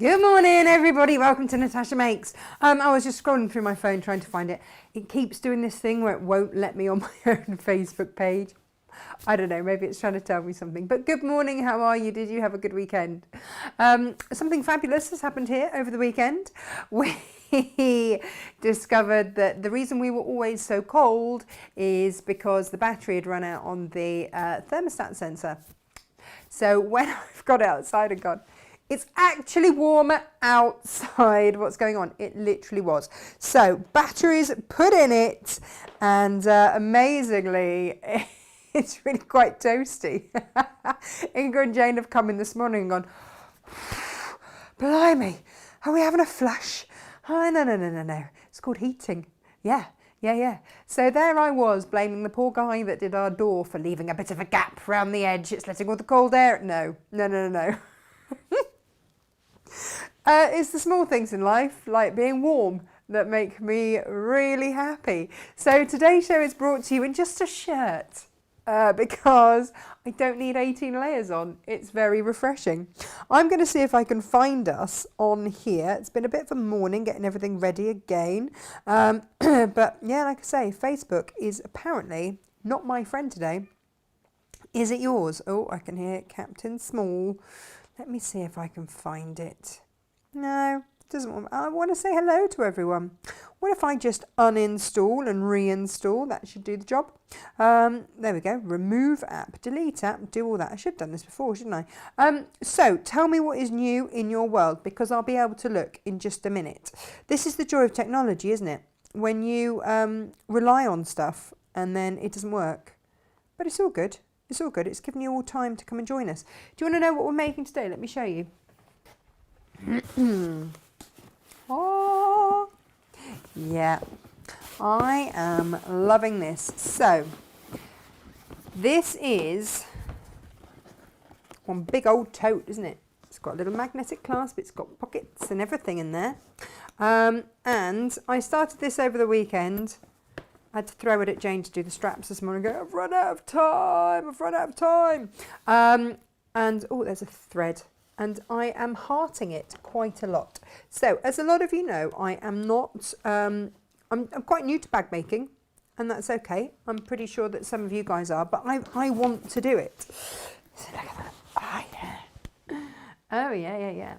Good morning, everybody. Welcome to Natasha Makes. I was just scrolling through my phone trying to find it. It keeps doing this thing where it won't let me on my own Facebook page. I don't know, maybe it's trying to tell me something. But good morning, how are you? Did you have a good weekend? Something fabulous has happened here over the weekend. We discovered that the reason we were always so cold is because the battery had run out on the thermostat sensor. So when I've got it outside and gone, it's actually warmer outside. What's going on? It literally was. So batteries put in it, and amazingly, it's really quite toasty. Inga and Jane have come in this morning and gone, blimey, are we having a flash? Oh, no. It's called heating. Yeah. So there I was, blaming the poor guy that did our door for leaving a bit of a gap round the edge. It's letting all the cold air. No. It's the small things in life, like being warm, that make me really happy. So today's show is brought to you in just a shirt because I don't need 18 layers on. It's very refreshing. I'm going to see if I can find us on here. It's been a bit of a morning getting everything ready again. But yeah, like I say, Facebook is apparently not my friend today. Is it yours? Oh, I can hear Captain Small. Let me see if I can find it. No, it doesn't want. I want to say hello to everyone. What if I just uninstall and reinstall? That should do the job. There we go. Remove app, delete app, do all that. I should have done this before, shouldn't I? So tell me what is new in your world, because I'll be able to look in just a minute. This is the joy of technology, isn't it? When you rely on stuff and then it doesn't work. But it's all good. It's all good. It's given you all time to come and join us. Do you want to know what we're making today? Let me show you. Oh, yeah. I am loving this. So, this is one big old tote, isn't it? It's got a little magnetic clasp. It's got pockets and everything in there. And I started this over the weekend. I had to throw it at Jane to do the straps this morning. I've run out of time. And oh, there's a thread. And I am hearting it quite a lot. So, as a lot of you know, I am not. I'm quite new to bag making, and that's okay. I'm pretty sure that some of you guys are, but I want to do it. So look at that. Oh yeah. Oh yeah.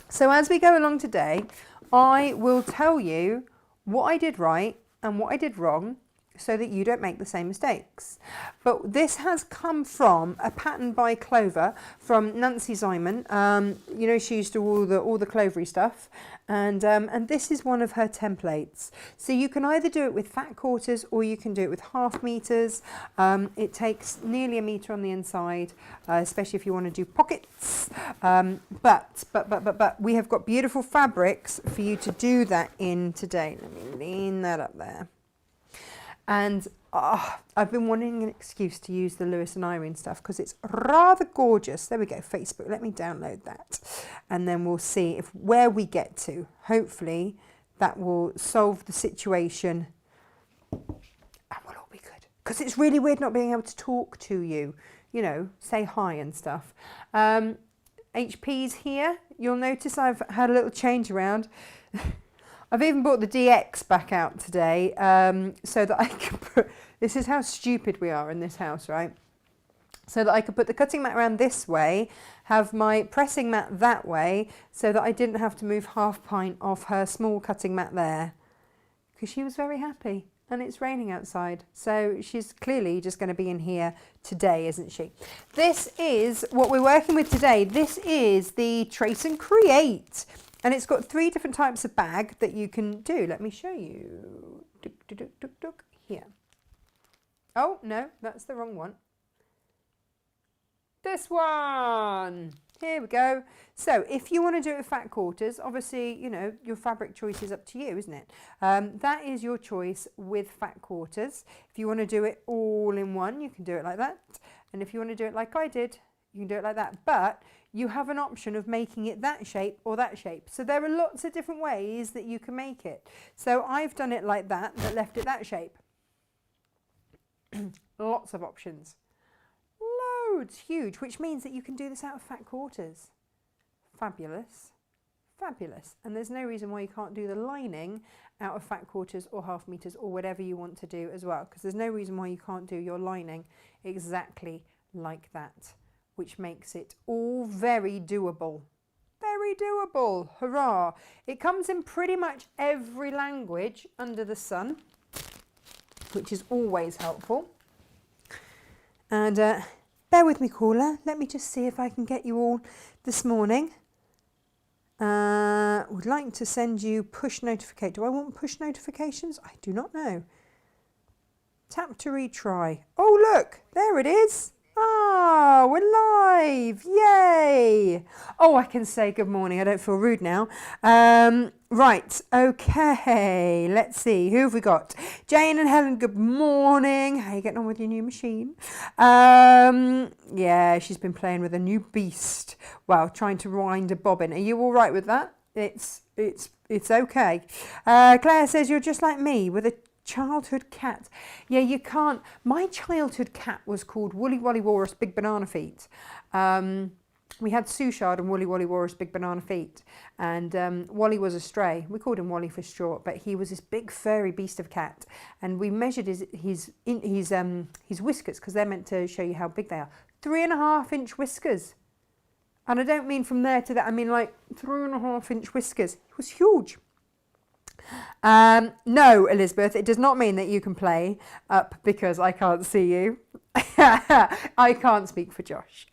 So as we go along today, I will tell you what I did right and what I did wrong, so that you don't make the same mistakes. But this has come from a pattern by Clover from Nancy Simon. You know, she used to do all the Clovery stuff, and this is one of her templates. So you can either do it with fat quarters or you can do it with half meters. It takes nearly 1 meter on the inside, especially if you want to do pockets. But we have got beautiful fabrics for you to do that in today. Let me lean that up there. And I've been wanting an excuse to use the Lewis and Irene stuff because it's rather gorgeous. There we go, Facebook. Let me download that. And then we'll see where we get to. Hopefully that will solve the situation and we'll all be good. Because it's really weird not being able to talk to you, you know, say hi and stuff. HP's here. You'll notice I've had a little change around. I've even brought the DX back out today so that I can put, this is how stupid we are in this house, right? So that I could put the cutting mat around this way, have my pressing mat that way, so that I didn't have to move half pint off her small cutting mat there. Because she was very happy, and it's raining outside. So she's clearly just going to be in here today, isn't she? This is what we're working with today. This is the Trace and Create. And it's got 3 different types of bag that you can do. Let me show you. Here. Oh, no, that's the wrong one. This one. Here we go. So if you want to do it with fat quarters, obviously, you know, your fabric choice is up to you, isn't it? That is your choice with fat quarters. If you want to do it all in one, you can do it like that. And if you want to do it like I did, you can do it like that. But you have an option of making it that shape or that shape. So there are lots of different ways that you can make it. So I've done it like that, but left it that shape. Lots of options. Loads, huge, which means that you can do this out of fat quarters. Fabulous. fabulous. And there's no reason why you can't do the lining out of fat quarters or half meters or whatever you want to do as well, because there's no reason why you can't do your lining exactly like that, which makes it all very doable. Very doable. Hurrah. It comes in pretty much every language under the sun, which is always helpful. And bear with me, caller. Let me just see if I can get you all this morning. Would like to send you push notification. Do I want push notifications? I do not know. Tap to retry. Oh, look, there it is. Ah, we're live. Yay. Oh, I can say good morning. I don't feel rude now. Right. Okay. Let's see. Who have we got? Jane and Helen, good morning. How are you getting on with your new machine? Yeah, she's been playing with a new beast. Well, trying to wind a bobbin. Are you all right with that? It's okay. Claire says, you're just like me with a childhood cat. Yeah, you can't. My childhood cat was called Woolly Wolly Walrus Big Banana Feet. We had Sushard and Woolly Wolly Walrus Big Banana Feet, and Wally was a stray. We called him Wally for short, but he was this big furry beast of cat, and we measured his whiskers, because they're meant to show you how big they are. 3.5-inch whiskers. And I don't mean from there to that, I mean like 3.5-inch whiskers. It was huge. No, Elizabeth, it does not mean that you can play up because I can't see you. I can't speak for Josh.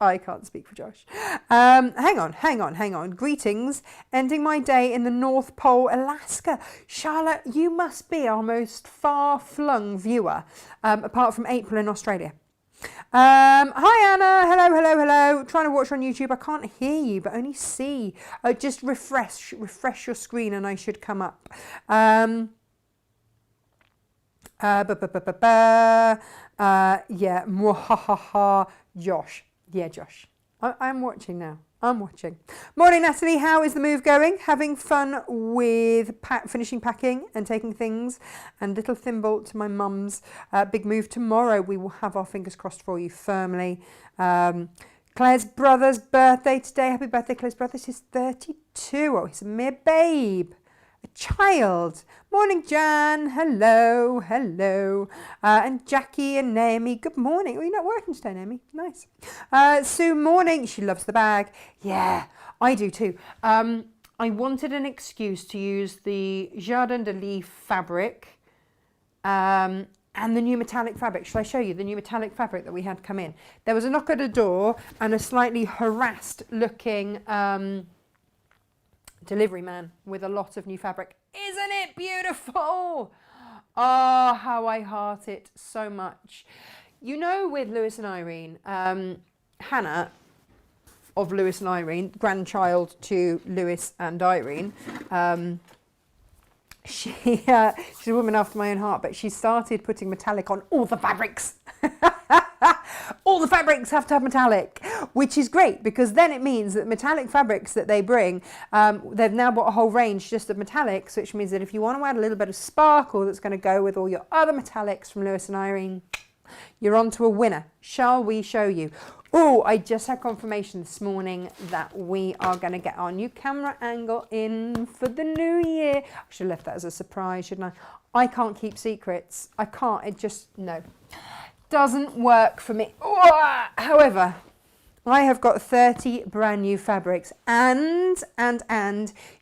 Hang on. Greetings. Ending my day in the North Pole, Alaska. Charlotte, you must be our most far-flung viewer, apart from April in Australia. Hi Anna, hello. Trying to watch on YouTube. I can't hear you, but only see. Just refresh your screen, and I should come up. Yeah, mwahaha, Josh. Yeah, Josh. I'm watching now. I'm watching. Morning, Natalie. How is the move going? Having fun with finishing packing and taking things. And little thimble to my mum's big move tomorrow. We will have our fingers crossed for you firmly. Claire's brother's birthday today. Happy birthday, Claire's brother. She's 32. Oh, he's a mere babe. A child. Morning, Jan. Hello. And Jackie and Naomi. Good morning. Oh, you're not working today, Naomi. Nice. Sue, morning. She loves the bag. Yeah, I do too. I wanted an excuse to use the Jardin de Lis fabric and the new metallic fabric. Shall I show you the new metallic fabric that we had come in? There was a knock at the door and a slightly harassed looking delivery man with a lot of new fabric. Isn't it beautiful? Oh, how I heart it so much. You know, with Lewis and Irene, Hannah of Lewis and Irene, grandchild to Lewis and Irene, she's a woman after my own heart, but she started putting metallic on all the fabrics. All the fabrics have to have metallic, which is great because then it means that metallic fabrics that they bring, they've now got a whole range just of metallics, which means that if you want to add a little bit of sparkle that's going to go with all your other metallics from Lewis and Irene, you're on to a winner. Shall we show you? Oh, I just had confirmation this morning that we are going to get our new camera angle in for the new year. I should have left that as a surprise, shouldn't I? I can't keep secrets. I can't. It just, no. Doesn't work for me. However, I have got 30 brand new fabrics and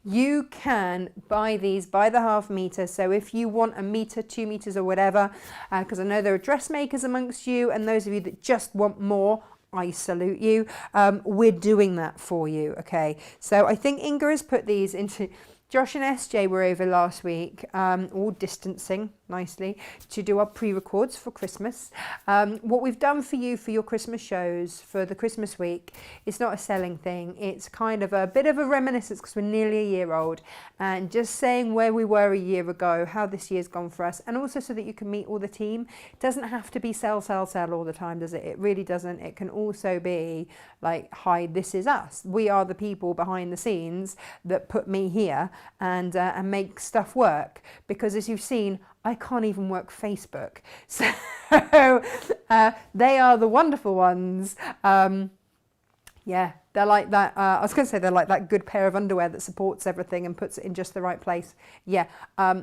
you can buy these by the half meter. So if you want a meter, 2 meters or whatever, because I know there are dressmakers amongst you and those of you that just want more, I salute you. We're doing that for you. Okay. So I think Inga has put these into, Josh and SJ were over last week, all distancing nicely, to do our pre-records for Christmas. What we've done for you for your Christmas shows for the Christmas week, it's not a selling thing. It's kind of a bit of a reminiscence because we're nearly a year old and just saying where we were a year ago, how this year's gone for us, and also so that you can meet all the team. It doesn't have to be sell all the time, does it? It really doesn't. It can also be like, hi, this is us. We are the people behind the scenes that put me here and make stuff work, because as you've seen, I can't even work Facebook. So they are the wonderful ones. Yeah, They're like that, I was going to say they're like that good pair of underwear that supports everything and puts it in just the right place. Yeah, yeah,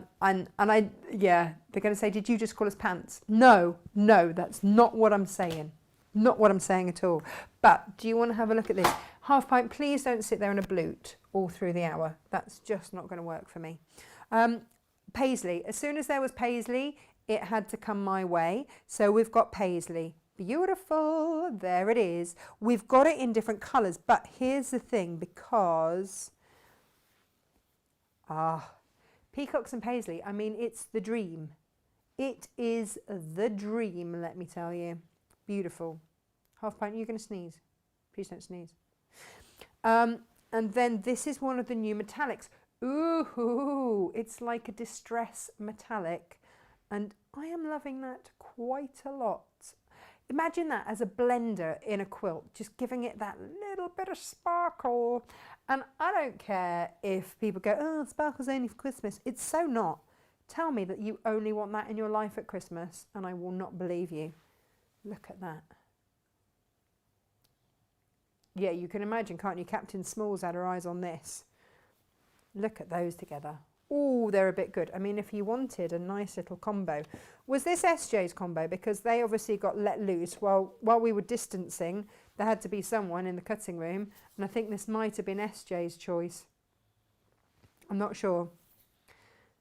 they're going to say, did you just call us pants? No, that's not what I'm saying. Not what I'm saying at all. But do you want to have a look at this? Half pint, please don't sit there in a blute all through the hour. That's just not going to work for me. Paisley, as soon as there was paisley, it had to come my way. So we've got paisley. Beautiful, there it is. We've got it in different colours, but here's the thing, because, peacocks and paisley, I mean, it's the dream. It is the dream, let me tell you. Beautiful. Half pint, you're going to sneeze. Please don't sneeze. And then this is one of the new metallics. Ooh, it's like a distress metallic. And I am loving that quite a lot. Imagine that as a blender in a quilt, just giving it that little bit of sparkle. And I don't care if people go, oh, sparkle's only for Christmas. It's so not. Tell me that you only want that in your life at Christmas, and I will not believe you. Look at that. Yeah, you can imagine, can't you? Captain Smalls had her eyes on this. Look at those together. Oh, they're a bit good. I mean, if you wanted a nice little combo. Was this SJ's combo? Because they obviously got let loose while we were distancing. There had to be someone in the cutting room. And I think this might have been SJ's choice. I'm not sure.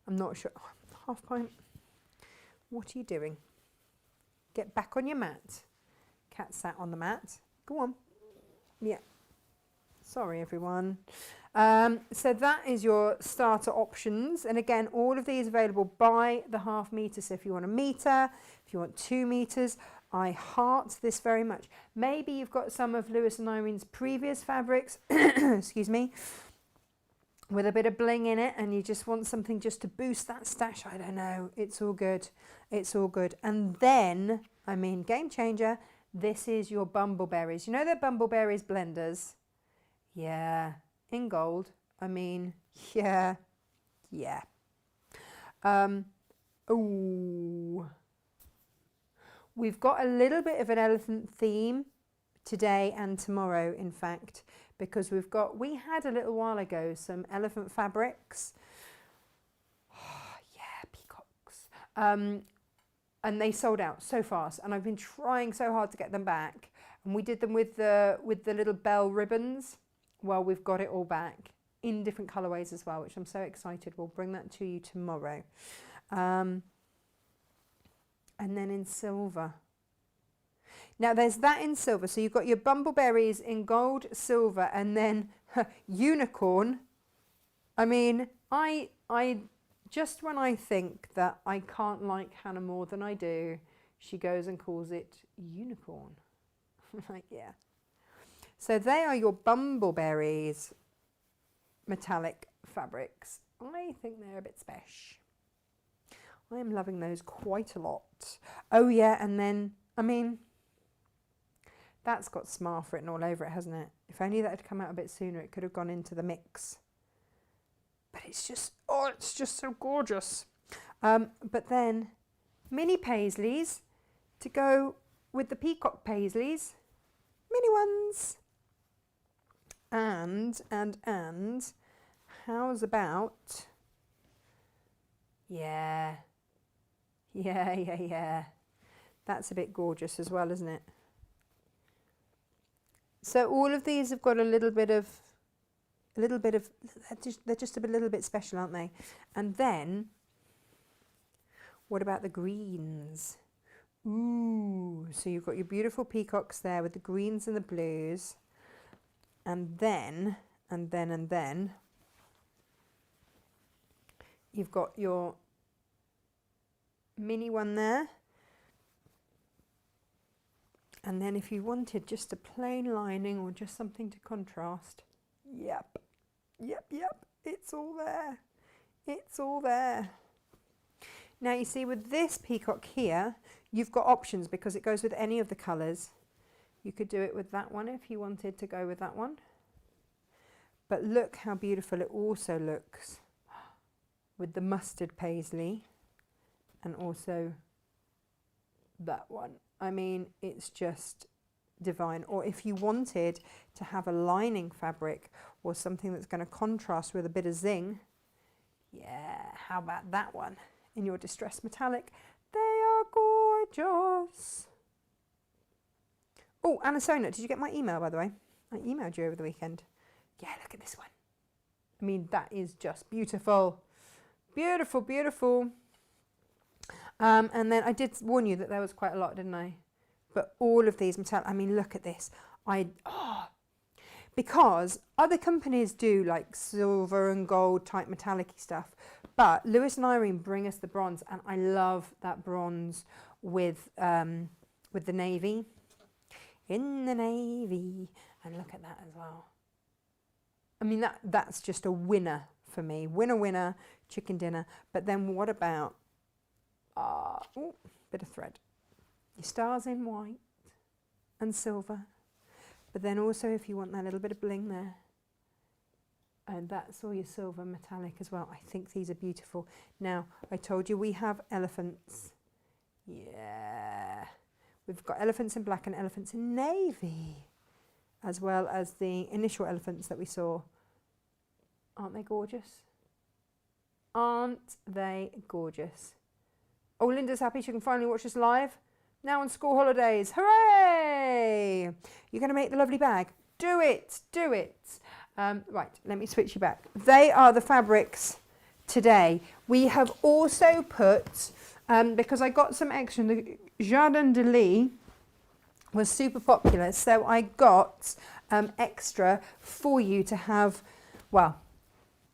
I'm not sure. Oh, half pint. What are you doing? Get back on your mat. Cat sat on the mat. Go on. Yeah. Sorry, everyone. So that is your starter options. And again, all of these available by the half metre. So if you want a metre, if you want 2 metres, I heart this very much. Maybe you've got some of Lewis and Irene's previous fabrics, excuse me, with a bit of bling in it, and you just want something just to boost that stash. I don't know. It's all good. It's all good. And then, I mean, game changer, this is your Bumbleberries. You know they're Bumbleberries blenders? Yeah. In gold. I mean, yeah. Ooh. We've got a little bit of an elephant theme today and tomorrow, in fact, because we had a little while ago some elephant fabrics. Oh, yeah, peacocks. And they sold out so fast, and I've been trying so hard to get them back. And we did them with the little bell ribbons. Well, we've got it all back in different colourways as well, which I'm so excited. We'll bring that to you tomorrow. And then in silver. Now, there's that in silver. So you've got your Bumbleberries in gold, silver, and then unicorn. I mean, I just when I think that I can't like Hannah more than I do, she goes and calls it unicorn. Like, yeah. So they are your Bumbleberries metallic fabrics. I think they're a bit special. I am loving those quite a lot. Oh yeah, and then, I mean, that's got Smarf written all over it, hasn't it? If only that had come out a bit sooner, it could have gone into the mix. But it's just, oh, it's just so gorgeous. But then, mini paisleys to go with the peacock paisleys. Mini ones. And, how's about, yeah. That's a bit gorgeous as well, isn't it? So all of these have got a little bit of, they're just a little bit special, aren't they? And then, what about the greens? Ooh, so you've got your beautiful peacocks there with the greens and the blues. And then, you've got your mini one there. And then if you wanted just a plain lining or just something to contrast, yep, it's all there. It's all there. Now you see with this peacock here, you've got options because it goes with any of the colours. You could do it with that one if you wanted to go with that one. But look how beautiful it also looks with the mustard paisley and also that one. I mean, it's just divine. Or if you wanted to have a lining fabric or something that's going to contrast with a bit of zing, yeah, how about that one in your distressed metallic? They are gorgeous. Oh, Anna Sona, did you get my email, by the way? I emailed you over the weekend. Yeah, look at this one. I mean, that is just beautiful. Beautiful, beautiful. And then I did warn you that there was quite a lot, didn't I? But all of these metallic, I mean, look at this. Because other companies do like silver and gold type metallic stuff, but Lewis and Irene bring us the bronze, and I love that bronze with the navy. In the navy, and look at that as well. I mean, that's just a winner for me. Winner, winner, chicken dinner. But then what about, bit of thread. Your stars in white and silver. But then also if you want that little bit of bling there. And that's all your silver metallic as well. I think these are beautiful. Now, I told you we have elephants. Yeah. We've got elephants in black and elephants in navy, as well as the initial elephants that we saw. Aren't they gorgeous? Aren't they gorgeous? Oh, Linda's happy she can finally watch us live. Now on school holidays. Hooray! You're going to make the lovely bag. Do it. Do it. Right, let me switch you back. They are the fabrics today. We have also put, because I got some extra, the Jardin de Lis was super popular, so I got extra for you to have. Well,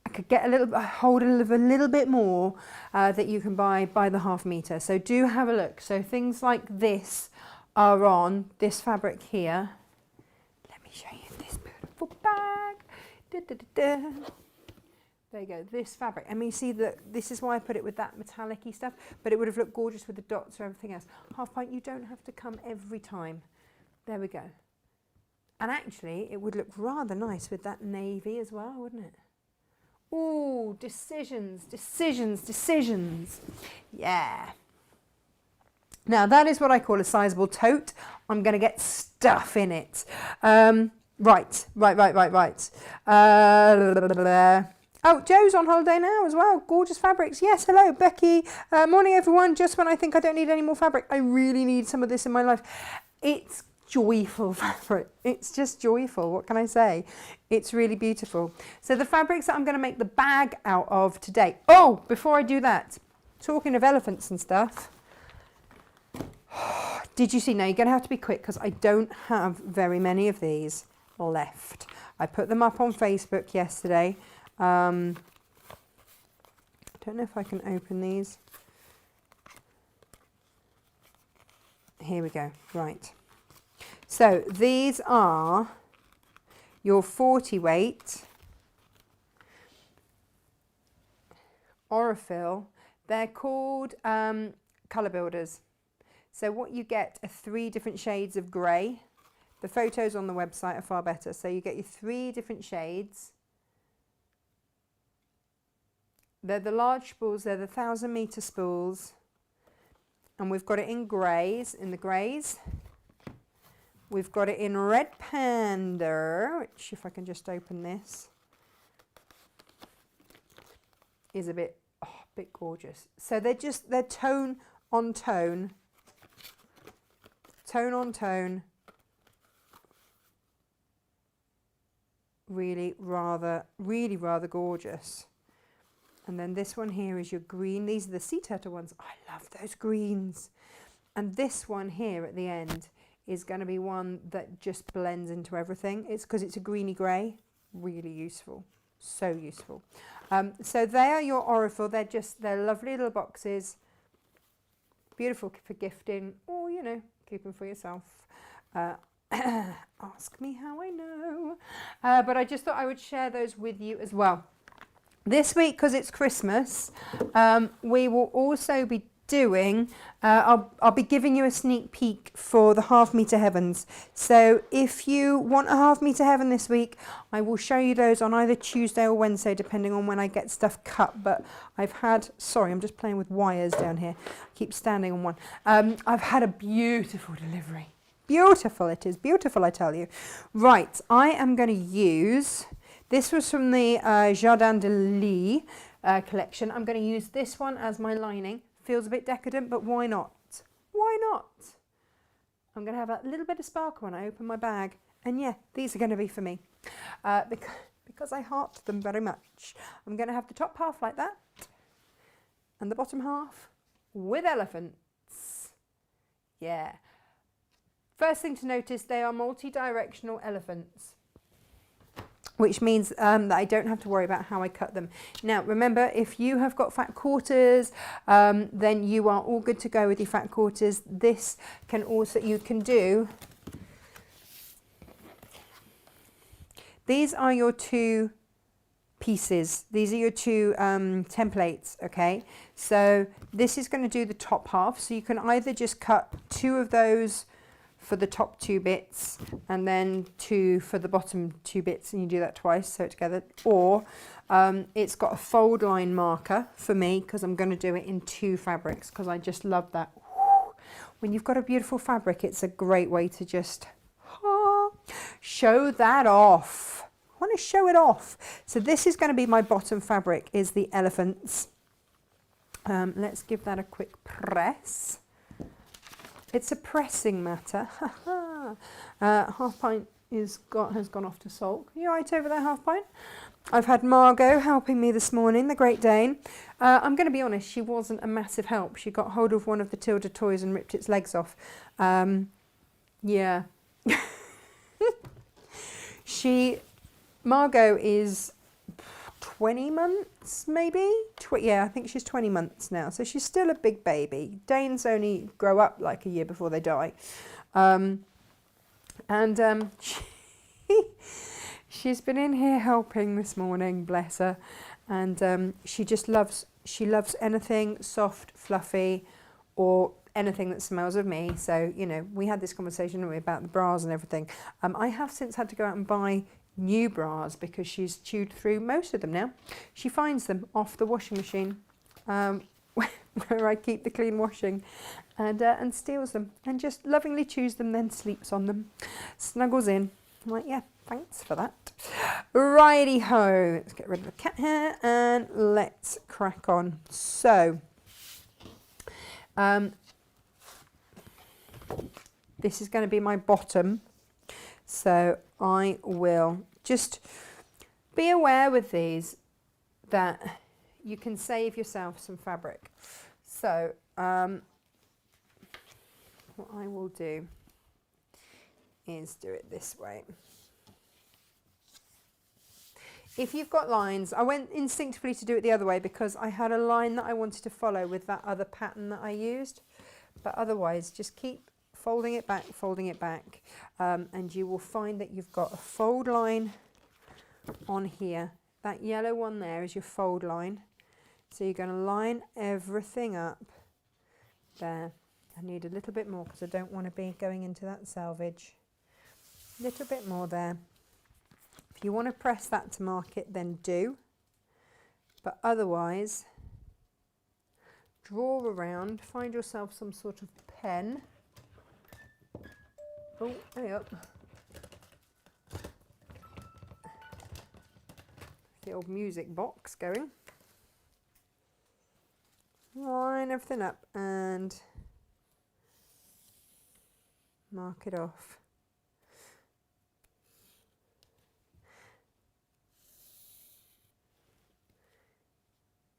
I could get hold of a little bit more that you can buy by the half metre. So do have a look. So things like this are on this fabric here. Let me show you this beautiful bag. Da, da, da, da. There you go, this fabric. I mean, you see that this is why I put it with that metallic-y stuff, but it would have looked gorgeous with the dots or everything else. Half pint, you don't have to come every time. There we go. And actually, it would look rather nice with that navy as well, wouldn't it? Ooh, decisions, decisions, decisions. Yeah. Now, that is what I call a sizable tote. I'm going to get stuff in it. Right. Oh, Joe's on holiday now as well. Gorgeous fabrics. Yes, hello, Becky. Morning, everyone. Just when I think I don't need any more fabric, I really need some of this in my life. It's joyful fabric. It's just joyful. What can I say? It's really beautiful. So the fabrics that I'm going to make the bag out of today. Oh, before I do that, talking of elephants and stuff, did you see? Now you're going to have to be quick because I don't have very many of these left. I put them up on Facebook yesterday. I don't know if I can open these. Here we go. Right. So these are your 40 weight Aurifil. They're called colour builders. So what you get are 3 different shades of grey. The photos on the website are far better. So you get your 3 different shades. They're the large spools, they're the 1,000 metre spools. And we've got it in greys, in the greys. We've got it in Red Panda, which if I can just open this, is a bit gorgeous. So they're tone on tone. Tone on tone. Really rather gorgeous. And then this one here is your green. These are the sea turtle ones. I love those greens. And this one here at the end is going to be one that just blends into everything. It's because it's a greeny grey. Really useful. So useful. So they are your Aurifil. They're lovely little boxes. Beautiful for gifting or, you know, keep them for yourself. Ask me how I know. But I just thought I would share those with you as well. This week, because it's Christmas, we will also be doing, I'll be giving you a sneak peek for the half metre heavens. So if you want a half metre heaven this week, I will show you those on either Tuesday or Wednesday, depending on when I get stuff cut. But I've had, sorry, I'm just playing with wires down here. I keep standing on one. I've had a beautiful delivery. beautiful. It is beautiful, I tell you. Right, I am going to use, this was from the Jardin de Lis collection. I'm going to use this one as my lining. Feels a bit decadent, but why not? Why not? I'm going to have a little bit of sparkle when I open my bag. And yeah, these are going to be for me. Because I heart them very much. I'm going to have the top half like that. And the bottom half with elephants. Yeah. First thing to notice, they are multi-directional elephants, which means that I don't have to worry about how I cut them. Now, remember, if you have got fat quarters, then you are all good to go with your fat quarters. This can also, you can do, these are your two pieces. These are your two templates, okay? So this is going to do the top half. So you can either just cut two of those for the top two bits and then two for the bottom two bits, and you do that twice, sew it together. Or it's got a fold line marker for me because I'm going to do it in two fabrics because I just love that. When you've got a beautiful fabric, it's a great way to just show that off. I want to show it off. So this is going to be my bottom fabric, is the elephants. Let's give that a quick press. It's a pressing matter. Half pint has gone off to sulk. You all right over there, half pint? I've had Margot helping me this morning, the Great Dane. I'm going to be honest, she wasn't a massive help. She got hold of one of the Tilda toys and ripped its legs off. Yeah. Margot is 20 months, maybe? Yeah, I think she's 20 months now. So she's still a big baby. Danes only grow up like a year before they die. She's been in here helping this morning, bless her. And she loves anything soft, fluffy, or anything that smells of me. So, you know, we had this conversation about the bras and everything. I have since had to go out and buy new bras because she's chewed through most of them now. She finds them off the washing machine where I keep the clean washing, and steals them and just lovingly chews them, then sleeps on them, snuggles in. I'm like, yeah, thanks for that. Righty ho, let's get rid of the cat hair and let's crack on. So this is going to be my bottom, so I will just be aware with these that you can save yourself some fabric. So what I will do is do it this way. If you've got lines, I went instinctively to do it the other way because I had a line that I wanted to follow with that other pattern that I used, but otherwise just keep folding it back, and you will find that you've got a fold line on here. That yellow one there is your fold line. So you're going to line everything up there. I need a little bit more because I don't want to be going into that selvage. A little bit more there. If you want to press that to mark it, then do. But otherwise, draw around, find yourself some sort of pen. Oh, hurry up. The old music box going. Line everything up and mark it off.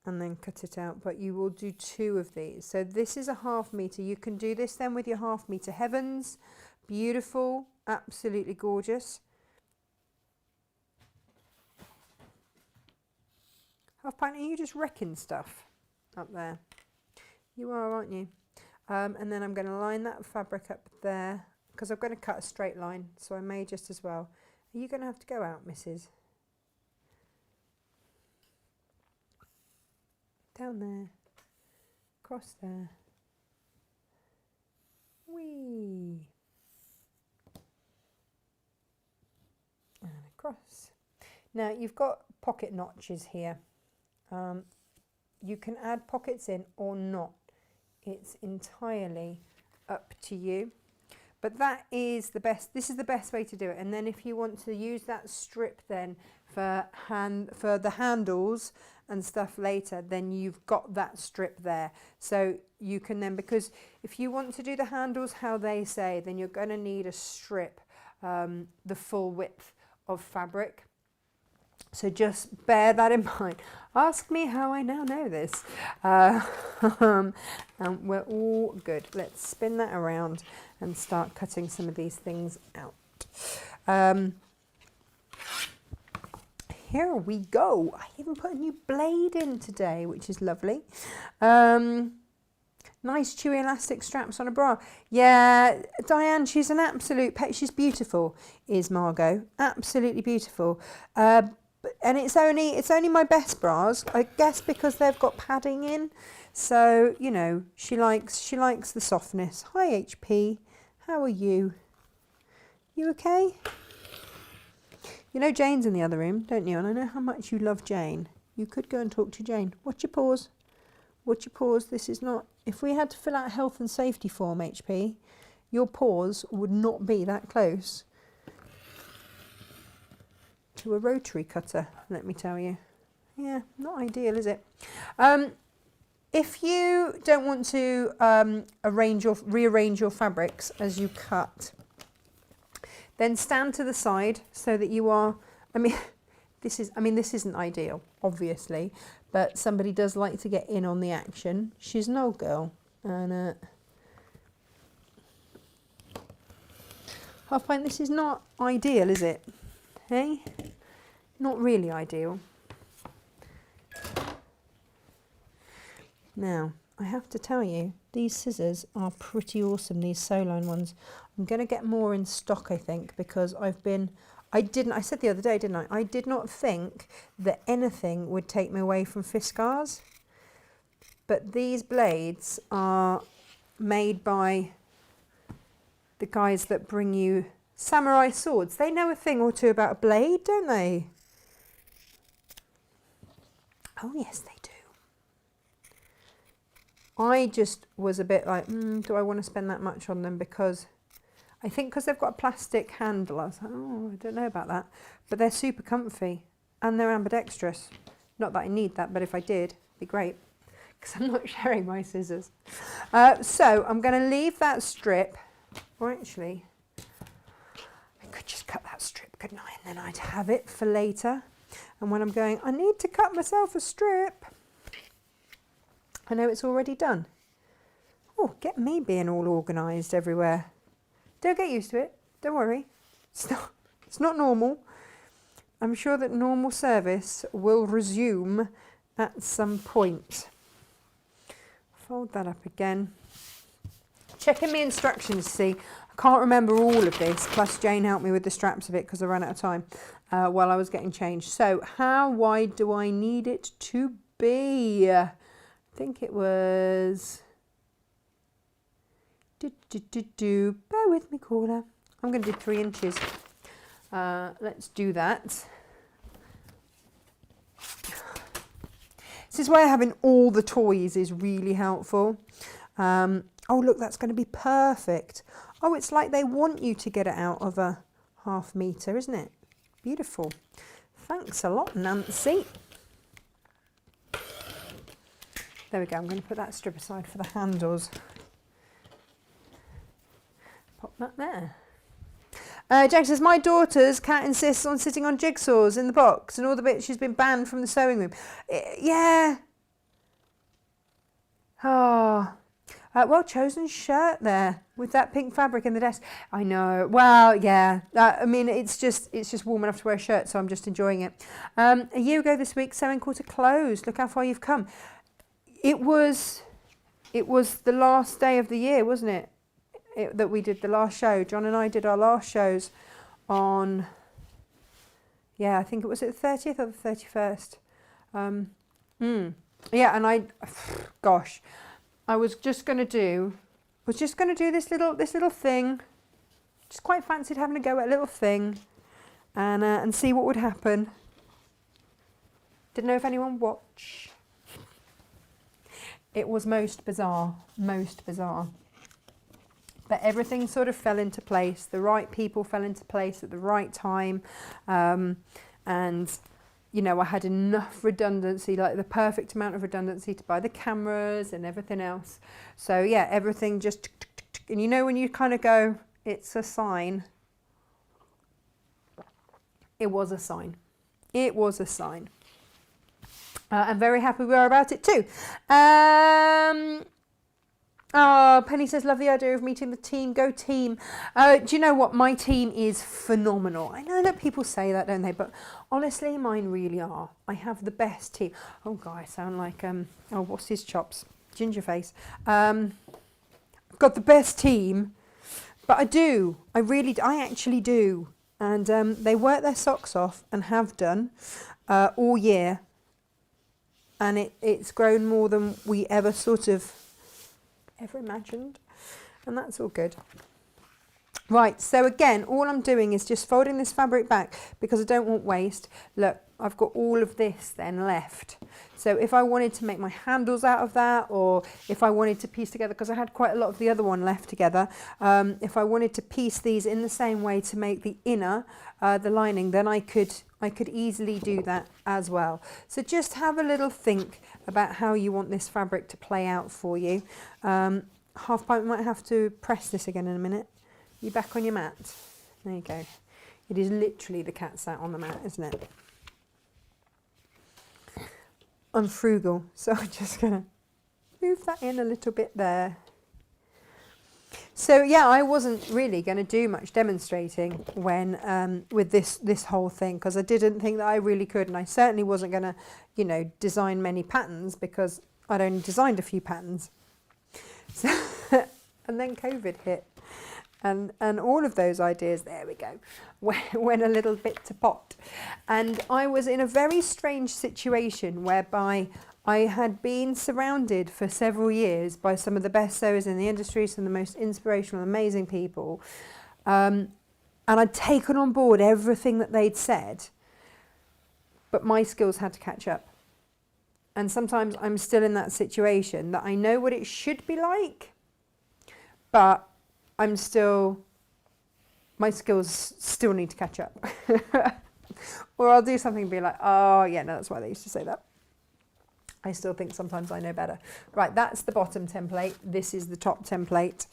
And then cut it out, but you will do two of these. So this is a 1/2 meter. You can do this then with your 1/2 meter heavens. Beautiful, absolutely gorgeous. 1/2 pint, are you just wrecking stuff up there? You are, aren't you? And then I'm going to line that fabric up there because I'm going to cut a straight line, so I may just as well. Are you going to have to go out, missus? Down there, across there, whee, and across. Now you've got pocket notches here. You can add pockets in or not. It's entirely up to you. But that is the best, this is the best way to do it. And then if you want to use that strip then for the handles and stuff later, then you've got that strip there. So you can then, because if you want to do the handles how they say, then you're going to need a strip the full width of fabric. So just bear that in mind. Ask me how I now know this. And we're all good. Let's spin that around and start cutting some of these things out. Here we go. I even put a new blade in today, which is lovely. Nice chewy elastic straps on a bra. Yeah, Diane, she's an absolute pet. She's beautiful, is Margot. Absolutely beautiful. And it's only my best bras, I guess, because they've got padding in. So, you know, she likes the softness. Hi HP, how are you? You okay? You know Jane's in the other room, don't you? And I know how much you love Jane. You could go and talk to Jane. Watch your paws. Watch your paws. This is not, if we had to fill out a health and safety form, HP, your paws would not be that close to a rotary cutter, let me tell you. Yeah, not ideal, is it? If you don't want to rearrange your fabrics as you cut, then stand to the side so that you are, this isn't ideal, obviously, but somebody does like to get in on the action. She's an old girl, and I find this is not ideal, is it? Hey? Not really ideal. Now, I have to tell you, these scissors are pretty awesome, these Soline ones. I'm going to get more in stock, I think, because I said the other day, didn't I? I did not think that anything would take me away from Fiskars. But these blades are made by the guys that bring you samurai swords. They know a thing or two about a blade, don't they? Oh yes, they do. I just was a bit like, do I want to spend that much on them? Because I think because they've got a plastic handle, I was like, oh, I don't know about that. But they're super comfy and they're ambidextrous. Not that I need that, but if I did, it'd be great. Because I'm not sharing my scissors. So I'm going to leave that strip. Or actually, I could just cut that strip, couldn't I? And then I'd have it for later. And when I'm going, I need to cut myself a strip, I know it's already done. Oh, get me being all organised everywhere. Don't get used to it. Don't worry. It's not normal. I'm sure that normal service will resume at some point. Fold that up again. Checking my instructions to see. I can't remember all of this, plus Jane helped me with the straps of it because I ran out of time while I was getting changed. So how wide do I need it to be? I think it was... Bear with me, caller. I'm going to do 3 inches. Let's do that. This is where having all the toys is really helpful. Oh, look, that's going to be perfect. Oh, it's like they want you to get it out of a ½ metre, isn't it? Beautiful. Thanks a lot, Nancy. There we go. I'm going to put that strip aside for the handles. Pop that there. Jack says, my daughter's cat insists on sitting on jigsaws in the box and all the bits she's been banned from the sewing room. Yeah. Oh. Well chosen shirt there with that pink fabric in the desk. I know. Well, yeah. I mean, it's just warm enough to wear a shirt, so I'm just enjoying it. A year ago this week, sewing quarter closed. Look how far you've come. It was the last day of the year, wasn't it? That we did the last show. John and I did our last shows on, yeah, I think it was the 30th or the 31st. Yeah, and gosh, I was just going to do this little thing. Just quite fancied having a go at a little thing and see what would happen. Didn't know if anyone watched. It was most bizarre. but everything sort of fell into place. The right people fell into place at the right time. And, you know, I had enough redundancy, like the perfect amount of redundancy to buy the cameras and everything else. So yeah, everything just, and you know, when you kind of go, it's a sign. It was a sign. It was a sign. I'm very happy we are about it too. Oh, Penny says, love the idea of meeting the team. Go team. Do you know what? My team is phenomenal. I know that people say that, don't they? But honestly, mine really are. I have the best team. Oh, God, I sound like, oh, what's his chops? Gingerface. I've got the best team. But I do. I actually do. And they work their socks off and have done all year. And it's grown more than we ever imagined, and that's all good. Right, so again, all I'm doing is just folding this fabric back because I don't want waste. Look, I've got all of this then left. So if I wanted to make my handles out of that, or if I wanted to piece together, because I had quite a lot of the other one left together, if I wanted to piece these in the same way to make the inner, the lining, then I could easily do that as well. So just have a little think about how you want this fabric to play out for you. Half pint, might have to press this again in a minute. You back on your mat? There you go. It is literally the cat sat on the mat, isn't it? I'm frugal, so I'm just going to move that in a little bit there. So yeah, I wasn't really going to do much demonstrating when with this whole thing, because I didn't think that I really could, and I certainly wasn't going to, you know, design many patterns because I'd only designed a few patterns. So, and then COVID hit, and all of those ideas, there we go, went a little bit to pot. And I was in a very strange situation whereby I had been surrounded for several years by some of the best sewers in the industry, some of the most inspirational, amazing people. And I'd taken on board everything that they'd said, but my skills had to catch up. And sometimes I'm still in that situation that I know what it should be like, but my skills still need to catch up. Or I'll do something and be like, oh yeah, no, that's why they used to say that. I still think sometimes I know better. Right, that's the bottom template. This is the top template.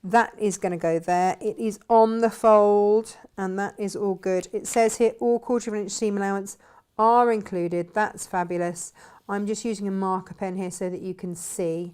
That is going to go there. It is on the fold, and that is all good. It says here all 1/4 inch seam allowance are included. That's fabulous. I'm just using a marker pen here so that you can see.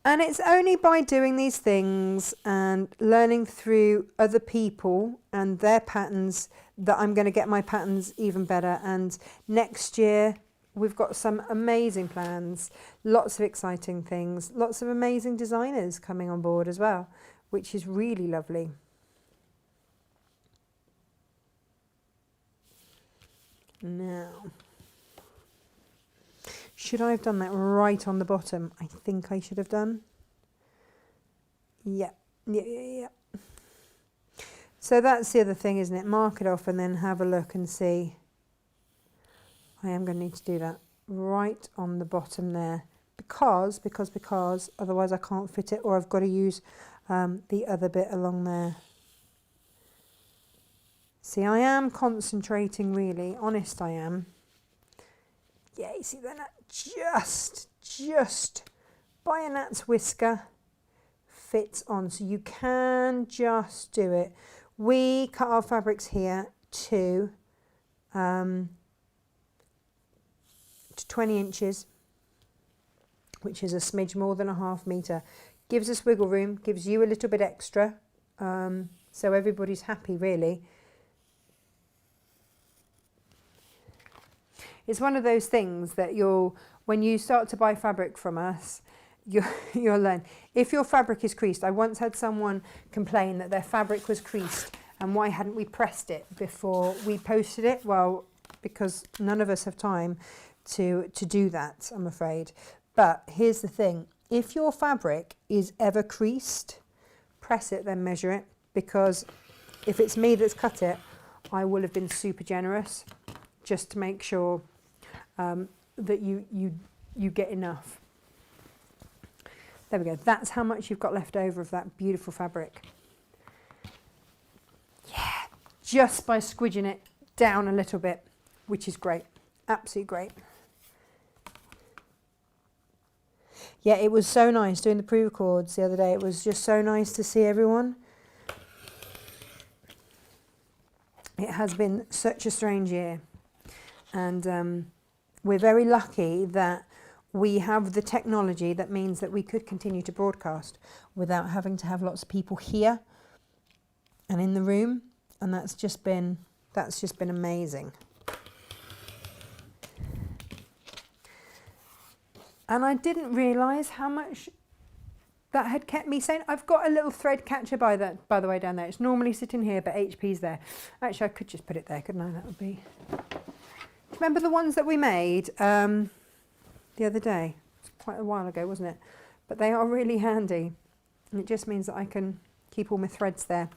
And it's only by doing these things and learning through other people and their patterns that I'm going to get my patterns even better. And next year, we've got some amazing plans, lots of exciting things, lots of amazing designers coming on board as well, which is really lovely. Now, should I have done that right on the bottom? I think I should have done. Yeah. So that's the other thing, isn't it? Mark it off and then have a look and see. I am going to need to do that right on the bottom there. Because otherwise I can't fit it, or I've got to use the other bit along there. See, I am concentrating really, honest I am. Yeah, you see that just by a gnat's whisker fits on, so you can just do it. We cut our fabrics here to 20 inches, which is a smidge more than a ½ metre. Gives us wiggle room, gives you a little bit extra, so everybody's happy really. It's one of those things that when you start to buy fabric from us, you'll learn. If your fabric is creased, I once had someone complain that their fabric was creased and why hadn't we pressed it before we posted it? Well, because none of us have time to do that, I'm afraid. But here's the thing, if your fabric is ever creased, press it, then measure it, because if it's me that's cut it, I will have been super generous just to make sure that you get enough. There we go. That's how much you've got left over of that beautiful fabric. Yeah, just by squidging it down a little bit, which is great. Absolutely great. Yeah, it was so nice doing the pre-records the other day. It was just so nice to see everyone. It has been such a strange year. And we're very lucky that we have the technology that means that we could continue to broadcast without having to have lots of people here and in the room. And that's just been amazing. And I didn't realise how much that had kept me sane. I've got a little thread catcher by the way, down there. It's normally sitting here, but HP's there. Actually, I could just put it there, couldn't I? That would be... Remember the ones that we made the other day? It's quite a while ago, wasn't it? But they are really handy. And it just means that I can keep all my threads there.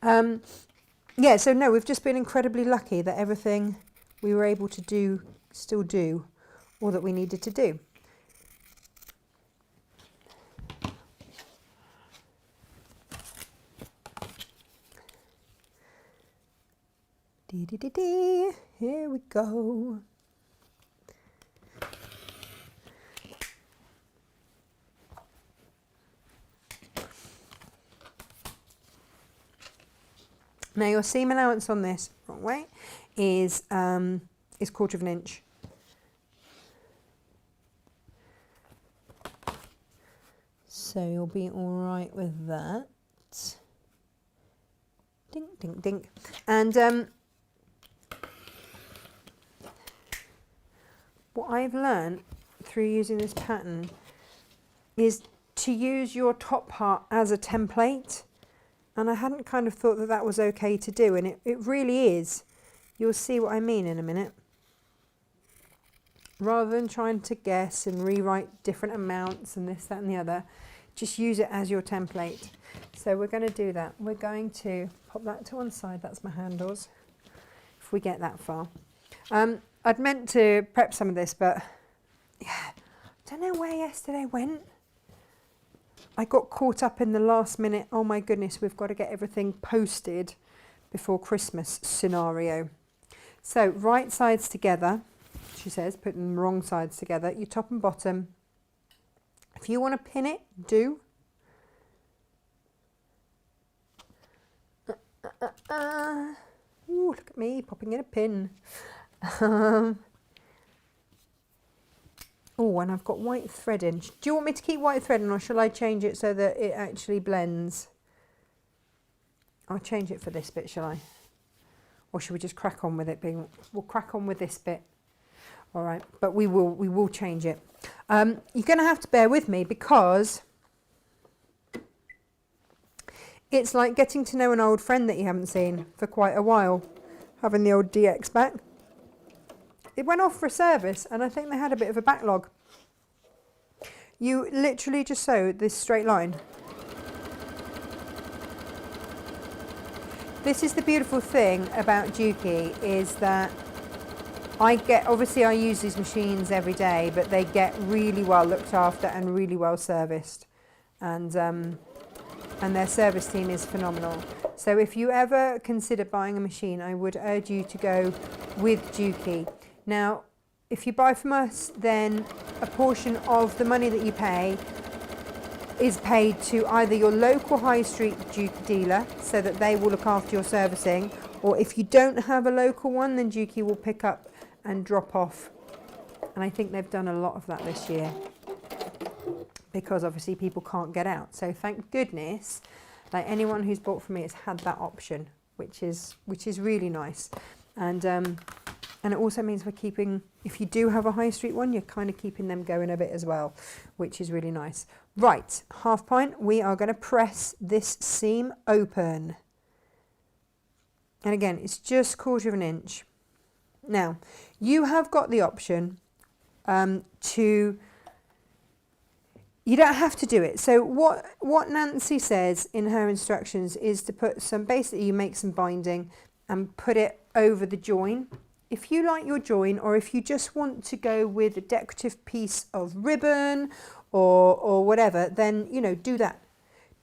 Yeah, so no, we've just been incredibly lucky that everything we were able to do, still do, all that we needed to do. Dee, here we go. Now your seam allowance on this, wrong way, is 1/4 of an inch. So you'll be all right with that. Ding, ding, ding. And what I've learned through using this pattern is to use your top part as a template. And I hadn't kind of thought that that was okay to do. And it really is. You'll see what I mean in a minute. Rather than trying to guess and rewrite different amounts and this, that and the other, just use it as your template. So we're going to do that. We're going to pop that to one side. That's my handles, if we get that far. I'd meant to prep some of this, but yeah, I don't know where yesterday went. I got caught up in the last minute, oh my goodness, we've got to get everything posted before Christmas scenario. So right sides together, she says, putting the wrong sides together, your top and bottom. If you want to pin it, do. Ooh, look at me popping in a pin. Oh, and I've got white thread in. Do you want me to keep white thread in, or shall I change it so that it actually blends? I'll change it for this bit, shall I? Or should we just crack on with it being... We'll crack on with this bit. All right, but we will change it. You're going to have to bear with me because it's like getting to know an old friend that you haven't seen for quite a while, having the old DX back. It went off for a service and I think they had a bit of a backlog. You literally just sew this straight line. This is the beautiful thing about Juki, is that obviously I use these machines every day, but they get really well looked after and really well serviced. And their service team is phenomenal. So if you ever consider buying a machine, I would urge you to go with Juki. Now, if you buy from us, then a portion of the money that you pay is paid to either your local high street Juki dealer, so that they will look after your servicing, or if you don't have a local one, then Juki will pick up and drop off. And I think they've done a lot of that this year, because obviously people can't get out. So thank goodness, like anyone who's bought from me has had that option, which is really nice. And it also means we're keeping, if you do have a high street one, you're kind of keeping them going a bit as well, which is really nice. Right, half point, we are going to press this seam open. And again, it's just 1/4 of an inch. Now, you have got the option you don't have to do it. So what Nancy says in her instructions is to put some, basically you make some binding and put it over the join. if you like your join, or if you just want to go with a decorative piece of ribbon or whatever, then, you know, do that.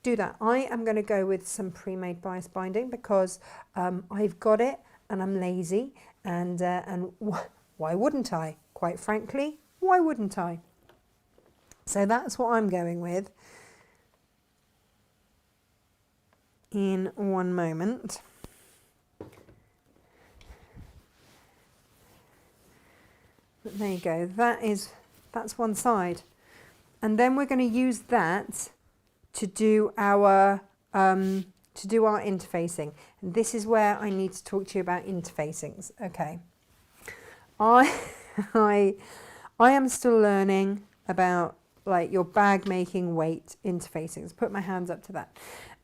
Do that. I am going to go with some pre-made bias binding because I've got it and I'm lazy, and why wouldn't I? Quite frankly, why wouldn't I? So that's what I'm going with in one moment. But there you go. That's one side, and then we're going to use that to do our interfacing. And this is where I need to talk to you about interfacings. Okay, I am still learning about like your bag making weight interfacings. Put my hands up to that.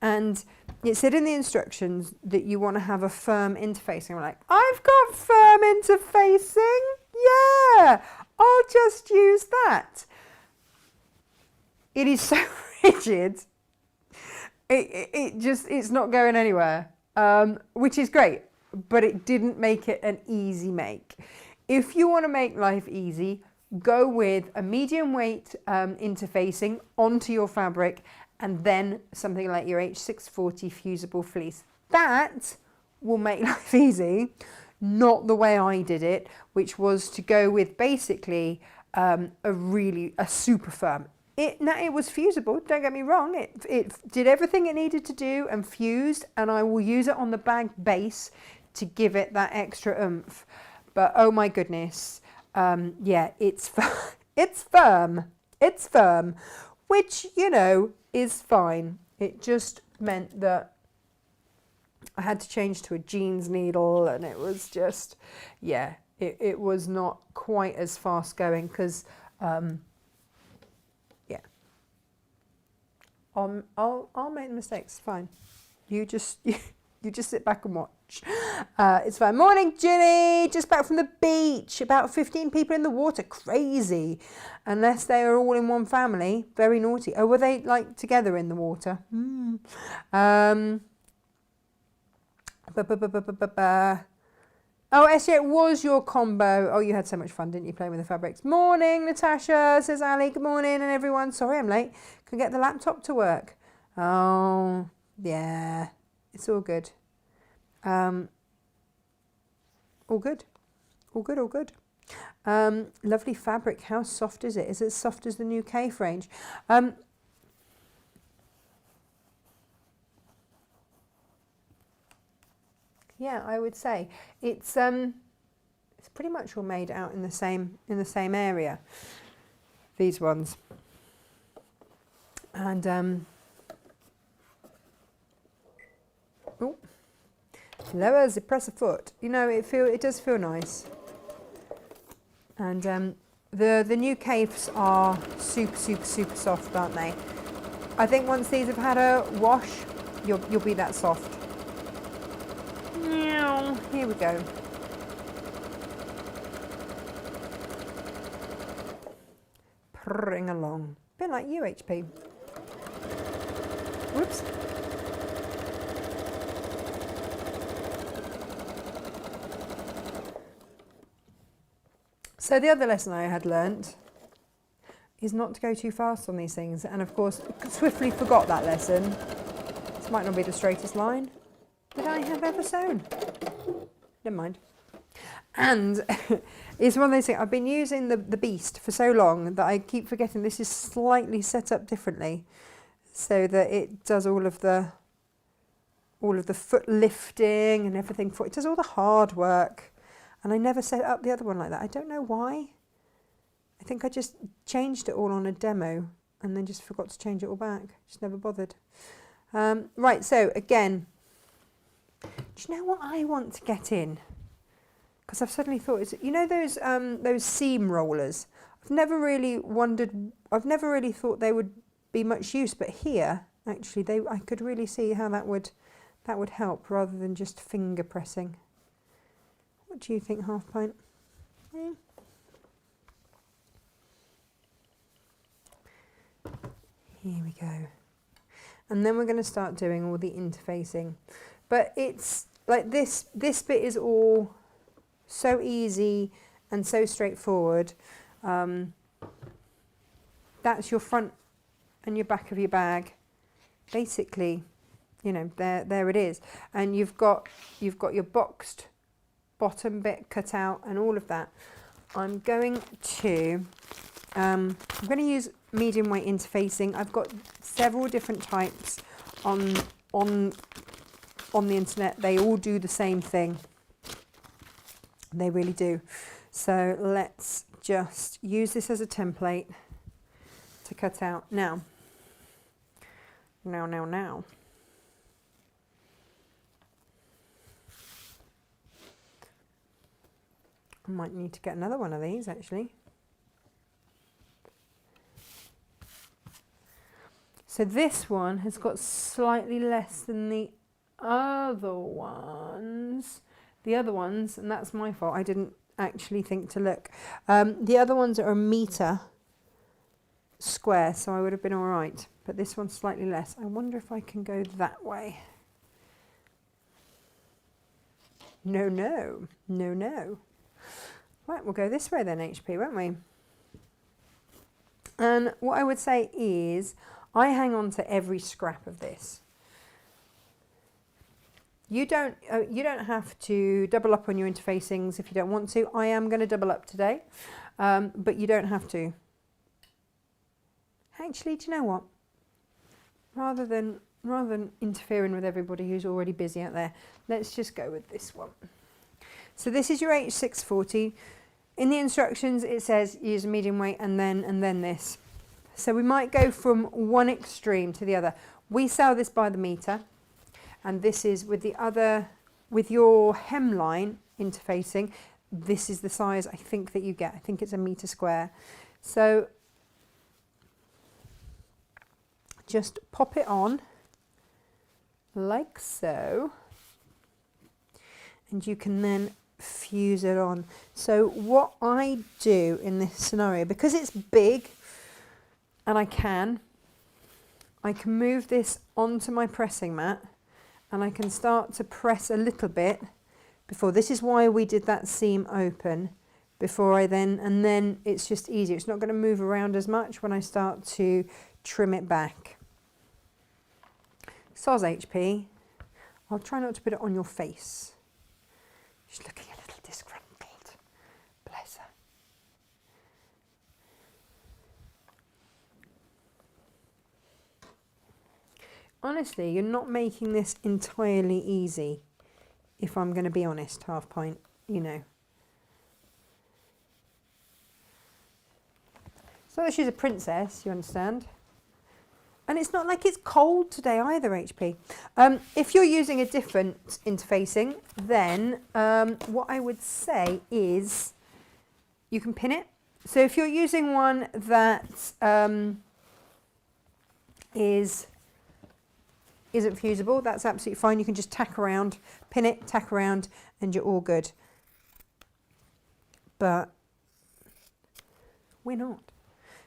And it said in the instructions that you want to have a firm interfacing. I'm like, I've got firm interfacing. Yeah, I'll just use that. It is so rigid. It's not going anywhere, which is great, but it didn't make it an easy make. If you want to make life easy, go with a medium weight interfacing onto your fabric, and then something like your H640 fusible fleece. That will make life easy, not the way I did it, which was to go with basically a super firm. It was fusible, don't get me wrong, it did everything it needed to do and fused, and I will use it on the bag base to give it that extra oomph. But oh my goodness, yeah, it's firm, which, you know, is fine. It just meant that I had to change to a jeans needle, and it was just, yeah, it was not quite as fast going because, yeah, I'll make mistakes. Fine, you just sit back and watch. It's fine. Morning, Ginny. Just back from the beach. About 15 people in the water. Crazy. Unless they are all in one family. Very naughty. Oh, were they like together in the water? Oh, Essie, it was your combo. Oh, you had so much fun, didn't you, playing with the fabrics? Morning, Natasha, says Ali. Good morning, and everyone. Sorry I'm late. Couldn't get the laptop to work. Oh, yeah. It's all good. All good. All good, all good. Lovely fabric. How soft is it? Is it as soft as the new Cave range? Yeah, I would say it's pretty much all made out in the same area. These ones, and oh, lower the press a foot. You know, it does feel nice. And the new Caves are super soft, aren't they? I think once these have had a wash, you'll be that soft. Here we go. Purring along. A bit like you, HP. Whoops. So the other lesson I had learnt is not to go too fast on these things. And of course, swiftly forgot that lesson. This might not be the straightest line that I have ever sewn. Never mind. And it's one of those things, I've been using the Beast for so long that I keep forgetting this is slightly set up differently so that it does all of the foot lifting and everything. It does all the hard work. And I never set up the other one like that. I don't know why. I think I just changed it all on a demo and then just forgot to change it all back. Just never bothered. Right, so again, do you know what I want to get in? Because I've suddenly thought, you know those seam rollers? I've never really thought they would be much use, but here, actually, I could really see how that would help rather than just finger pressing. What do you think, Half Pint? Here we go. And then we're going to start doing all the interfacing. But it's like this bit is all So easy and so straightforward. That's your front and your back of your bag. Basically, you know, there it is. And you've got your boxed bottom bit cut out and all of that. I'm going to use medium weight interfacing. I've got several different types on the internet. They all do the same thing. They really do. So let's just use this as a template to cut out. Now. I might need to get another one of these actually. So this one has got slightly less than the other ones. The other ones, and that's my fault, I didn't actually think to look. The other ones are a metre square, so I would have been all right. But this one's slightly less. I wonder if I can go that way. No. Right, we'll go this way then, HP, won't we? And what I would say is, I hang on to every scrap of this. You don't have to double up on your interfacings if you don't want to. I am going to double up today, but you don't have to. Actually, do you know what? Rather than interfering with everybody who's already busy out there, let's just go with this one. So this is your H640. In the instructions, it says use a medium weight and then this. So we might go from one extreme to the other. We sell this by the metre, and this is with your hemline interfacing. This is the size I think that you get. I think it's a metre square. So just pop it on like so, and you can then fuse it on. So what I do in this scenario, because it's big and I can move this onto my pressing mat and I can start to press a little bit before. This is why we did that seam open before and then it's just easier. It's not going to move around as much when I start to trim it back. Soz HP, I'll try not to put it on your face. She's looking a little disgruntled. Bless her. Honestly, you're not making this entirely easy, if I'm going to be honest, half pint, you know. It's not that she's a princess, you understand? And it's not like it's cold today either, HP. If you're using a different interfacing, then what I would say is you can pin it. So if you're using one that isn't fusible, that's absolutely fine. You can just tack around, pin it, tack around, and you're all good. But we're not.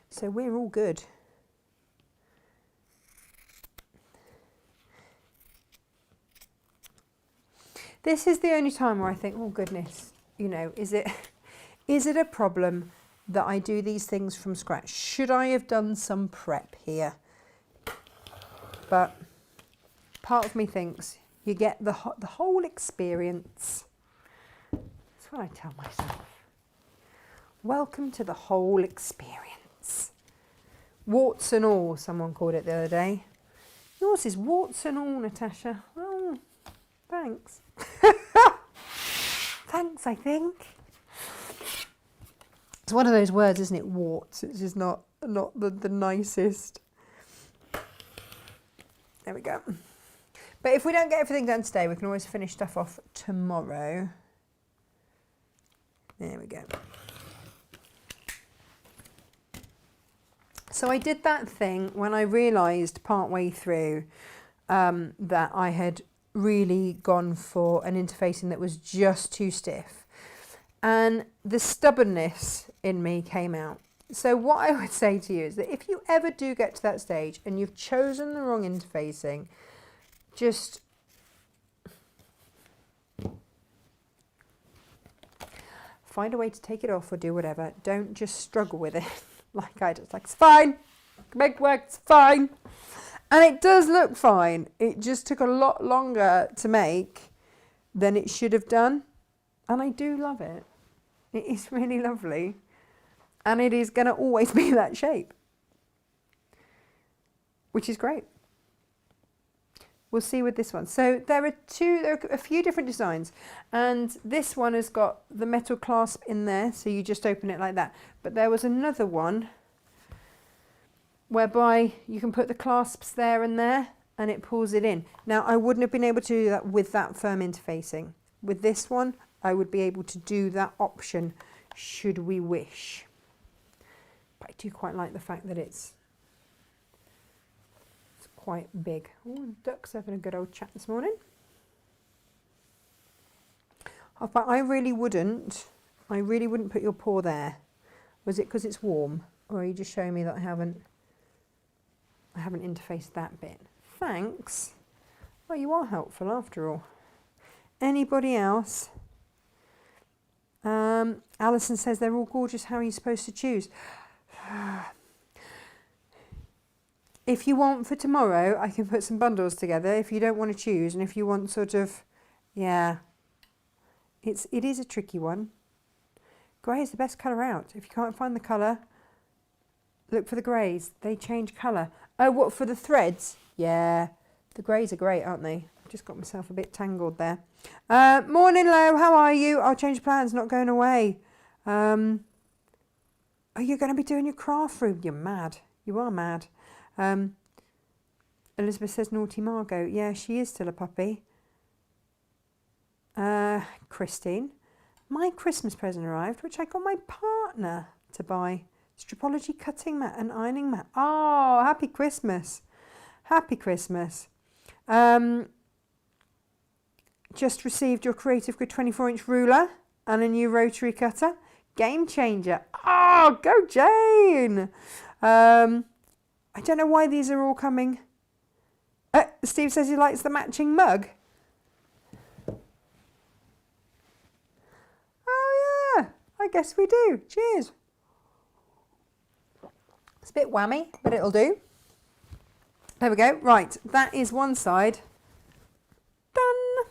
So we're all good. This is the only time where I think, oh goodness, you know, is it a problem that I do these things from scratch? Should I have done some prep here? But part of me thinks you get the whole experience. That's what I tell myself. Welcome to the whole experience. Warts and all, someone called it the other day. Yours is warts and all, Natasha. Oh, thanks. Thanks, I think. It's one of those words, isn't it? Warts. It's just not the nicest. There we go. But if we don't get everything done today, we can always finish stuff off tomorrow. There we go. So I did that thing when I realised partway through that I had really gone for an interfacing that was just too stiff, and the stubbornness in me came out. So what I would say to you is that if you ever do get to that stage and you've chosen the wrong interfacing, just find a way to take it off or do whatever. Don't just struggle with it like I did. It's like, it's fine. I can make it work. It's fine. And it does look fine. It just took a lot longer to make than it should have done. And I do love it. It is really lovely. And it is going to always be that shape, which is great. We'll see with this one. So there are a few different designs, and this one has got the metal clasp in there, so you just open it like that. But there was another one whereby you can put the clasps there and there, and it pulls it in. Now, I wouldn't have been able to do that with that firm interfacing. With this one, I would be able to do that option, should we wish. But I do quite like the fact that it's quite big. Oh, duck's having a good old chat this morning. But I really wouldn't put your paw there. Was it because it's warm, or are you just showing me that I haven't interfaced that bit? Thanks. Well, you are helpful after all. Anybody else? Alison says they're all gorgeous. How are you supposed to choose? If you want for tomorrow, I can put some bundles together if you don't want to choose, and if you want sort of, yeah, it is a tricky one. Grey is the best colour out. If you can't find the colour, look for the greys. They change colour. Oh, what, for the threads? Yeah, the greys are great, aren't they? I've just got myself a bit tangled there. Morning, Lo, how are you? I'll change plans, not going away. Are you going to be doing your craft room? You're mad. You are mad. Elizabeth says naughty Margot. Yeah, she is still a puppy. Christine, my Christmas present arrived, which I got my partner to buy. Stripology cutting mat and ironing mat. Oh, happy Christmas. Happy Christmas. Just received your Creative Grid 24-inch ruler and a new rotary cutter. Game changer. Oh, go Jane. I don't know why these are all coming. Steve says he likes the matching mug. Oh yeah, I guess we do. Cheers. It's a bit whammy, but it'll do. There we go. Right, that is one side. Done.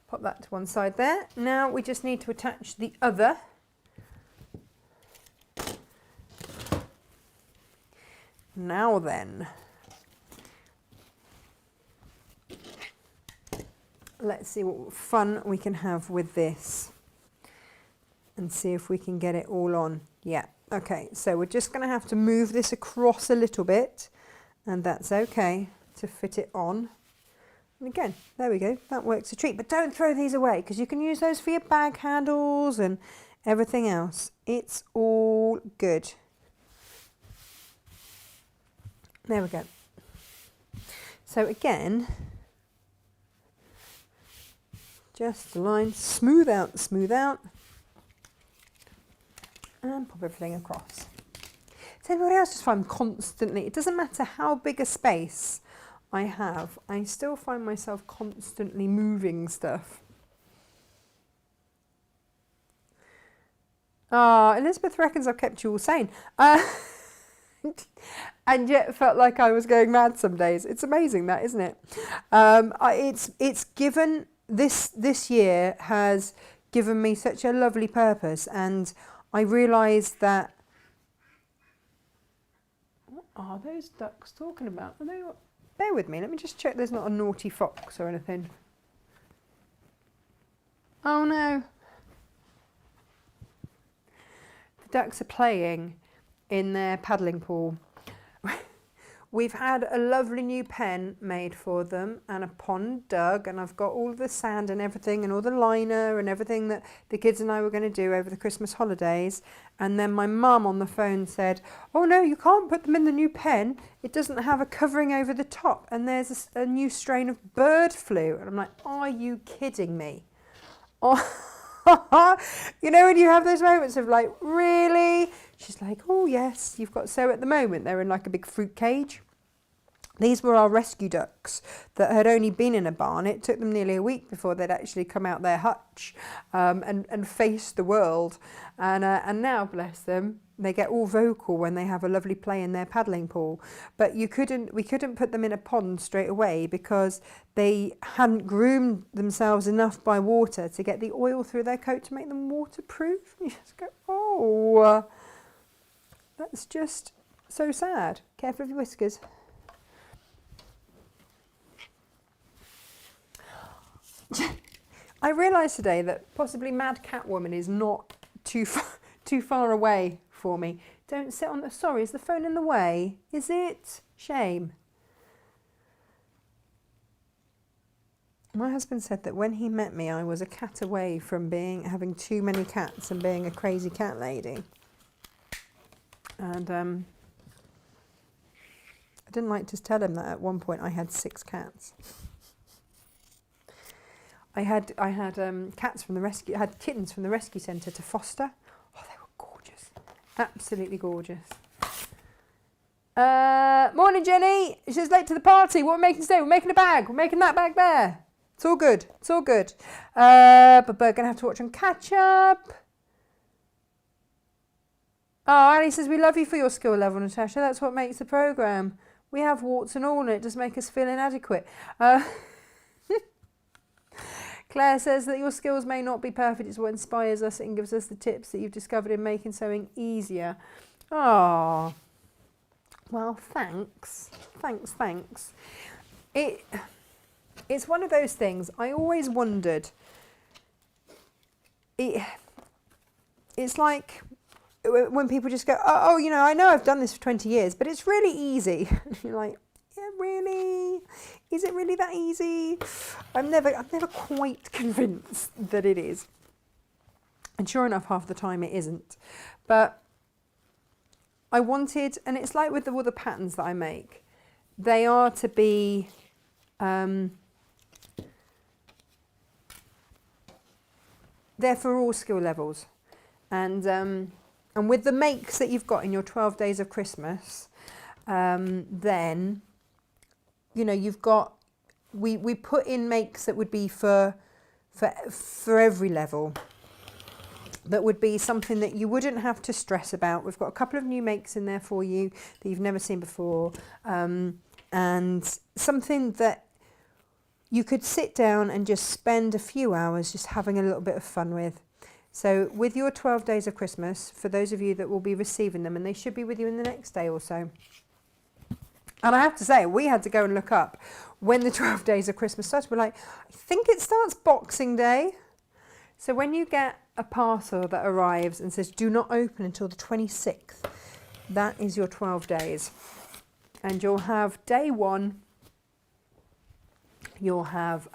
Pop that to one side there. Now we just need to attach the other. Now then, let's see what fun we can have with this and see if we can get it all on. Yeah, okay, so we're just going to have to move this across a little bit, and that's okay to fit it on. And again, there we go, that works a treat. But don't throw these away, because you can use those for your bag handles and everything else. It's all good. There we go. So again, just the line, smooth out, and pop everything across. So anybody else just find constantly, it doesn't matter how big a space I have, I still find myself constantly moving stuff. Elizabeth reckons I've kept you all sane. And yet felt like I was going mad some days. It's amazing that, isn't it? It's given, this year has given me such a lovely purpose, and I realised that, what are those ducks talking about? Are they, bear with me, let me just check there's not a naughty fox or anything. Oh no. The ducks are playing in their paddling pool. We've had a lovely new pen made for them and a pond dug, and I've got all of the sand and everything and all the liner and everything that the kids and I were going to do over the Christmas holidays. And then my mum on the phone said, oh no, you can't put them in the new pen. It doesn't have a covering over the top, and there's a new strain of bird flu. And I'm like, are you kidding me? Oh, you know, when you have those moments of like, really? She's like, oh yes, you've got, so at the moment they're in like a big fruit cage. These were our rescue ducks that had only been in a barn. It took them nearly a week before they'd actually come out their hutch and face the world. And now, bless them, they get all vocal when they have a lovely play in their paddling pool. But we couldn't put them in a pond straight away because they hadn't groomed themselves enough by water to get the oil through their coat to make them waterproof. You just go, oh, that's just so sad. Careful of your whiskers. I realised today that possibly Mad Catwoman is not too far away for me. Don't sit on the... Sorry, is the phone in the way? Is it? Shame. My husband said that when he met me, I was a cat away from having too many cats and being a crazy cat lady. And I didn't like to tell him that at one point I had 6 cats. I had cats from the rescue. I had kittens from the rescue centre to foster. Oh, they were gorgeous, absolutely gorgeous. Morning, Jenny. She's late to the party. What are we making today? We're making a bag. We're making that bag there. It's all good. It's all good. But we're gonna have to watch and catch up. Oh, Ali says we love you for your skill level, Natasha. That's what makes the programme. We have warts and all, and it does make us feel inadequate. Claire says that your skills may not be perfect, it's what inspires us and gives us the tips that you've discovered in making sewing easier. Oh, well, thanks. Thanks. It's one of those things, I always wondered, it's like when people just go, oh, you know, I know I've done this for 20 years, but it's really easy. You're like, yeah, really? Is it really that easy? I'm never quite convinced that it is. And sure enough, half the time it isn't. But I wanted, and it's like with all the patterns that I make, they are to be they're for all skill levels. And with the makes that you've got in your 12 days of Christmas, then, you know, you've got, we put in makes that would be for every level. That would be something that you wouldn't have to stress about. We've got a couple of new makes in there for you that you've never seen before. And something that you could sit down and just spend a few hours just having a little bit of fun with. So with your 12 days of Christmas, for those of you that will be receiving them, and they should be with you in the next day or so. And I have to say, we had to go and look up when the 12 days of Christmas started. We're like, I think it starts Boxing Day. So when you get a parcel that arrives and says, do not open until the 26th, that is your 12 days. And you'll have day 1, you'll have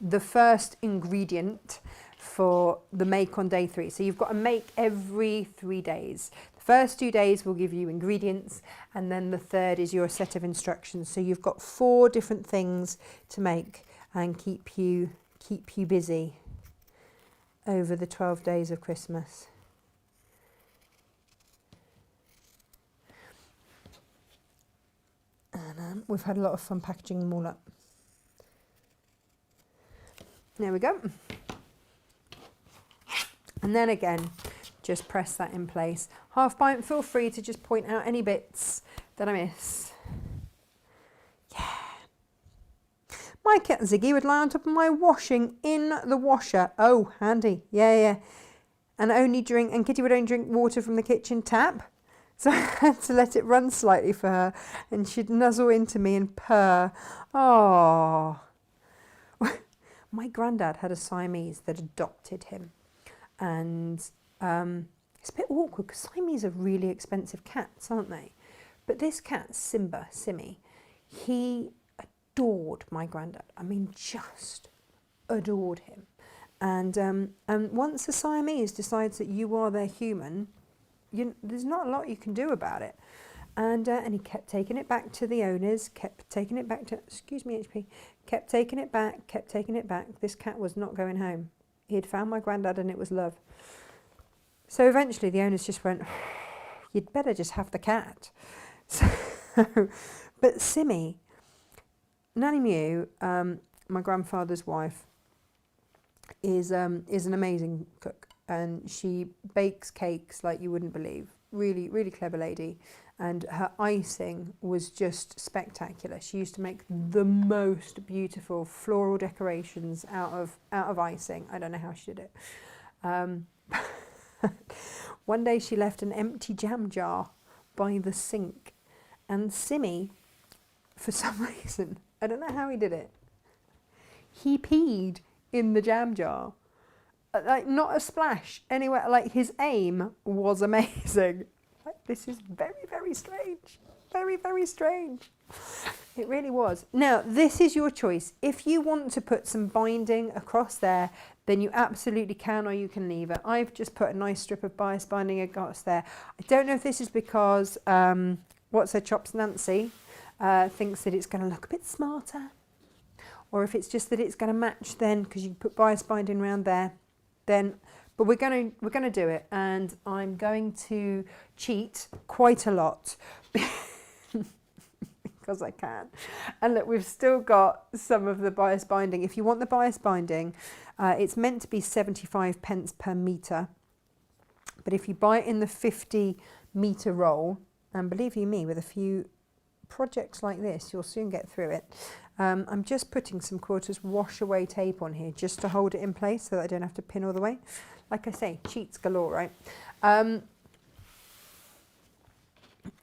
the first ingredient for the make on day 3. So you've got a make every 3 days. The first 2 days will give you ingredients, and then the third is your set of instructions. So you've got 4 different things to make and keep you busy over the 12 days of Christmas. And we've had a lot of fun packaging them all up. There we go. And then again, just press that in place. Half pint, feel free to just point out any bits that I miss. Yeah. My cat Ziggy would lie on top of my washing in the washer. Oh, handy. Yeah. And Kitty would only drink water from the kitchen tap. So I had to let it run slightly for her, and she'd nuzzle into me and purr. Oh. My granddad had a Siamese that adopted him. And it's a bit awkward because Siamese are really expensive cats, aren't they? But this cat, Simmy, he adored my granddad. I mean, just adored him. And once a Siamese decides that you are their human, there's not a lot you can do about it. And he kept taking it back to the owners, kept taking it back to, excuse me, HP, kept taking it back. This cat was not going home. He had found my granddad and it was love. So eventually the owners just went, you'd better just have the cat. So But Simi, Nanny Mew, my grandfather's wife, is an amazing cook, and she bakes cakes like you wouldn't believe. Really, really clever lady, and her icing was just spectacular. She used to make the most beautiful floral decorations out of icing. I don't know how she did it. One day she left an empty jam jar by the sink, and Simi, for some reason, I don't know how he did it, he peed in the jam jar. Like, not a splash anywhere. Like, his aim was amazing. Like, this is very, very strange. Very, very strange. It really was. Now, this is your choice. If you want to put some binding across there, then you absolutely can, or you can leave it. I've just put a nice strip of bias binding across there. I don't know if this is because What's Her Chops Nancy thinks that it's going to look a bit smarter, or if it's just that it's going to match then, because you put bias binding around there. Then, but we're going to do it, and I'm going to cheat quite a lot because I can. And look, we've still got some of the bias binding. If you want the bias binding, it's meant to be 75 pence per metre, but if you buy it in the 50 metre roll, and believe you me, with a few projects like this, you'll soon get through it. I'm just putting some quarters wash away tape on here just to hold it in place so that I don't have to pin all the way. Like I say, cheats galore, right?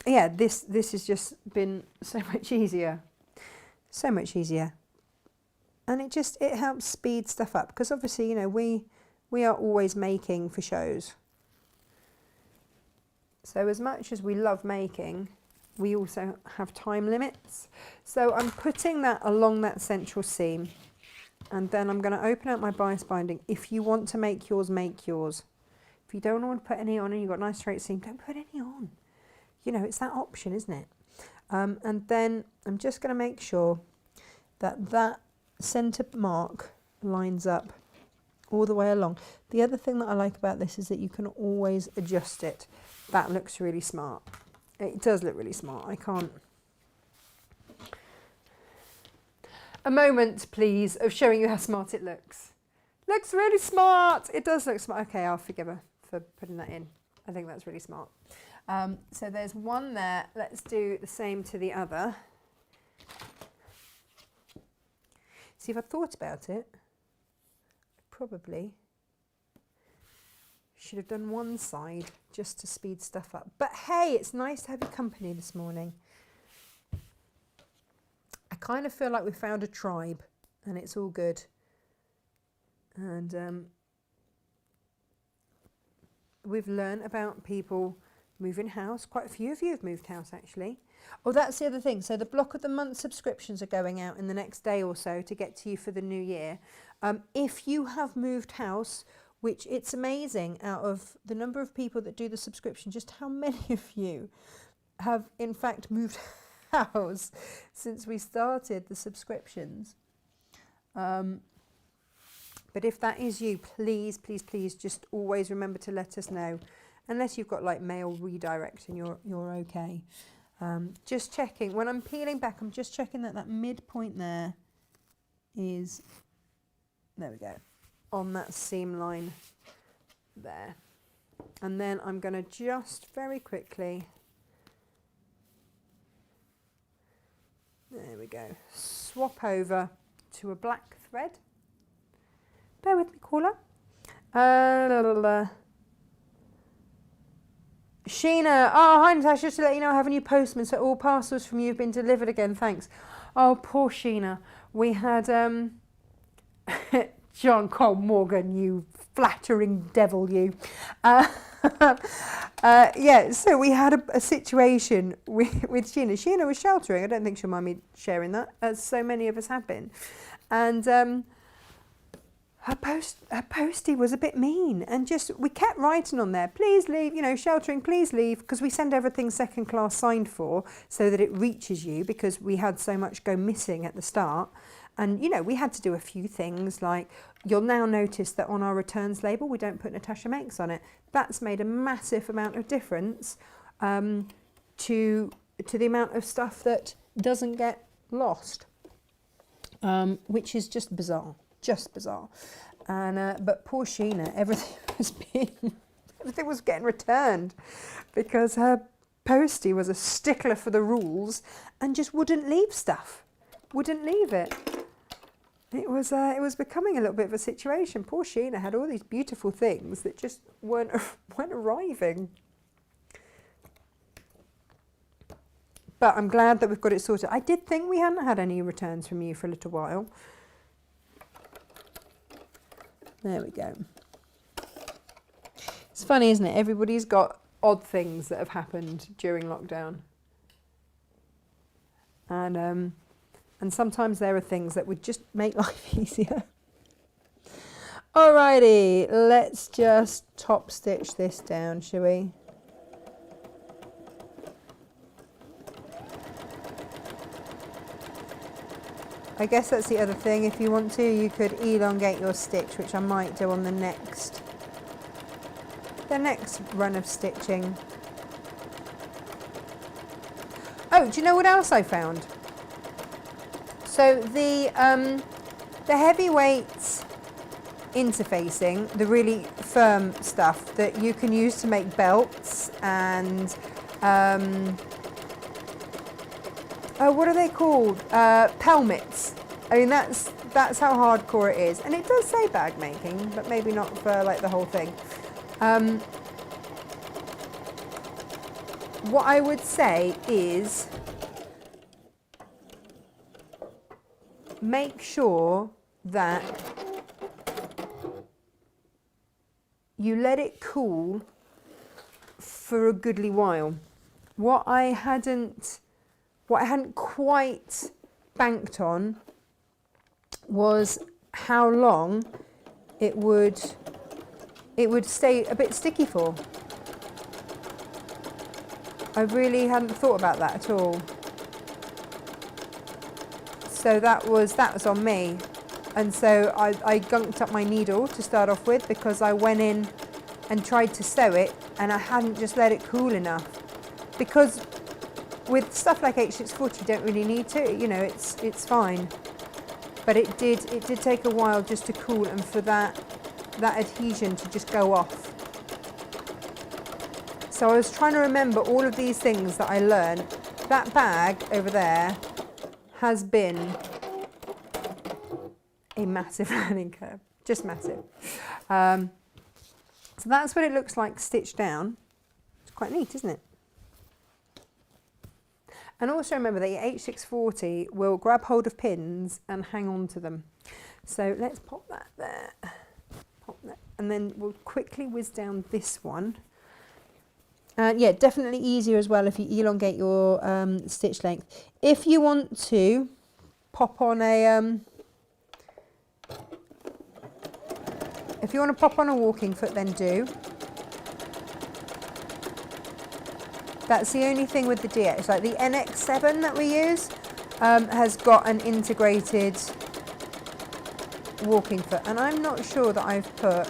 Yeah, this has just been so much easier. So much easier. And it helps speed stuff up, because obviously, you know, we are always making for shows. So as much as we love making, we also have time limits. So I'm putting that along that central seam, and then I'm going to open out my bias binding. If you want to make yours, make yours. If you don't want to put any on and you've got a nice straight seam, don't put any on. You know, it's that option, isn't it? And then I'm just going to make sure that that centre mark lines up all the way along. The other thing that I like about this is that you can always adjust it. That looks really smart. It does look really smart. I can't. A moment, please, of showing you how smart it looks. Looks really smart. It does look smart. Okay, I'll forgive her for putting that in. I think that's really smart. So there's one there. Let's do the same to the other. See, if I thought about it, I probably should have done one side just to speed stuff up. But hey, it's nice to have your company this morning. I kind of feel like we found a tribe, and it's all good. And we've learned about people moving house. Quite a few of you have moved house, actually. Oh, that's the other thing. So the block of the month subscriptions are going out in the next day or so to get to you for the new year. If you have moved house, which it's amazing, out of the number of people that do the subscription, just how many of you have in fact moved house since we started the subscriptions. But if that is you, please, please, please just always remember to let us know. Unless you've got like mail redirect and you're okay. Just checking. When I'm peeling back, I'm just checking that that midpoint there is, there we go, on that seam line there. And then I'm going to just very quickly, there we go, swap over to a black thread. Bear with me, caller. Sheena, oh hi Natasha, just to let you know I have a new postman, so all parcels from you have been delivered again, thanks. Oh poor Sheena, we had John Cole Morgan, you flattering devil, you. Yeah, so we had a situation with Sheena. Sheena was sheltering. I don't think she'll mind me sharing that, as so many of us have been. And her postie was a bit mean, and just, we kept writing on there, please leave, you know, sheltering, please leave, because we send everything second class signed for so that it reaches you, because we had so much go missing at the start. And, you know, we had to do a few things, like you'll now notice that on our returns label, we don't put Natasha Makes on it. That's made a massive amount of difference to the amount of stuff that doesn't get lost, which is just bizarre, And but poor Sheena, everything was getting returned because her postie was a stickler for the rules and just wouldn't leave stuff, wouldn't leave it. It was becoming a little bit of a situation. Poor Sheena had all these beautiful things that just weren't arriving. But I'm glad that we've got it sorted. I did think we hadn't had any returns from you for a little while. There we go. It's funny, isn't it? Everybody's got odd things that have happened during lockdown. And sometimes there are things that would just make life easier. Alrighty, let's just top stitch this down, shall we? I guess that's the other thing. If you want to, you could elongate your stitch, which I might do on the next run of stitching. Oh, do you know what else I found? So the heavyweight interfacing, the really firm stuff that you can use to make belts and oh, what are they called? Pelmets. I mean, that's how hardcore it is. And it does say bag making, but maybe not for like the whole thing. What I would say is make sure that you let it cool for a goodly while. What I hadn't quite banked on was how long it would stay a bit sticky for. I really hadn't thought about that at all. So that was on me. And so I gunked up my needle to start off with because I went in and tried to sew it and I hadn't just let it cool enough. Because with stuff like H640 you don't really need to, you know, it's fine. But it did take a while just to cool and for that adhesion to just go off. So I was trying to remember all of these things that I learned. That bag over there has been a massive learning curve, just massive. So that's what it looks like stitched down. It's quite neat, isn't it? And also remember that your H640 will grab hold of pins and hang on to them. So let's pop that there, pop that, and then we'll quickly whiz down this one. Yeah, definitely easier as well if you elongate your stitch length. If you want to pop on a walking foot, then do. That's the only thing with the DX. Like the NX7 that we use has got an integrated walking foot, and I'm not sure that I've put.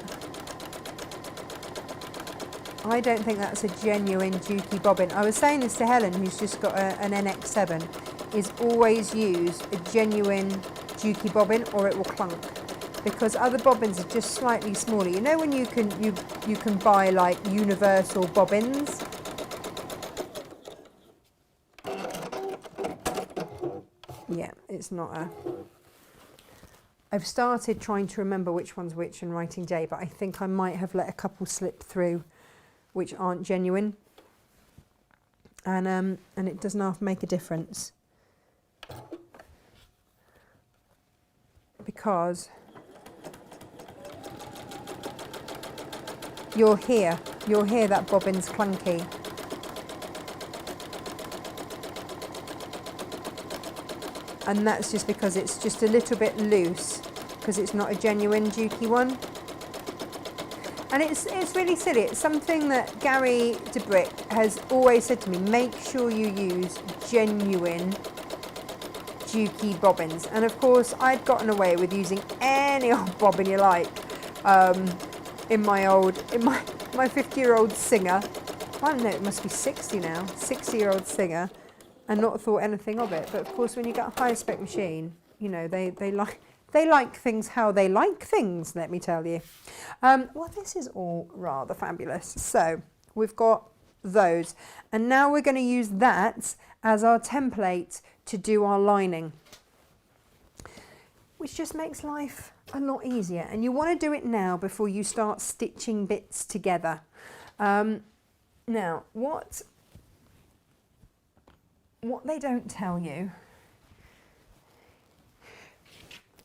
I don't think that's a genuine Dukey bobbin. I was saying this to Helen, who's just got an NX7, is always use a genuine Dukey bobbin or it will clunk. Because other bobbins are just slightly smaller. You know when you can buy like universal bobbins? Yeah, it's not a... I've started trying to remember which one's which and writing J, but I think I might have let a couple slip through which aren't genuine, and it doesn't half make a difference because you'll hear that bobbin's clunky. And that's just because it's just a little bit loose because it's not a genuine Dukey one. And it's really silly. It's something that Gary DeBrick has always said to me, make sure you use genuine Dukey bobbins. And of course, I'd gotten away with using any old bobbin you like in my 50-year-old Singer. I don't know, it must be 60 now, 60-year-old Singer. and not thought anything of it. But of course, when you get a high spec machine, you know, they like things how they like things, let me tell you. Well, this is all rather fabulous. So we've got those, and now we're going to use that as our template to do our lining, which just makes life a lot easier. And you want to do it now before you start stitching bits together. Now, what they don't tell you,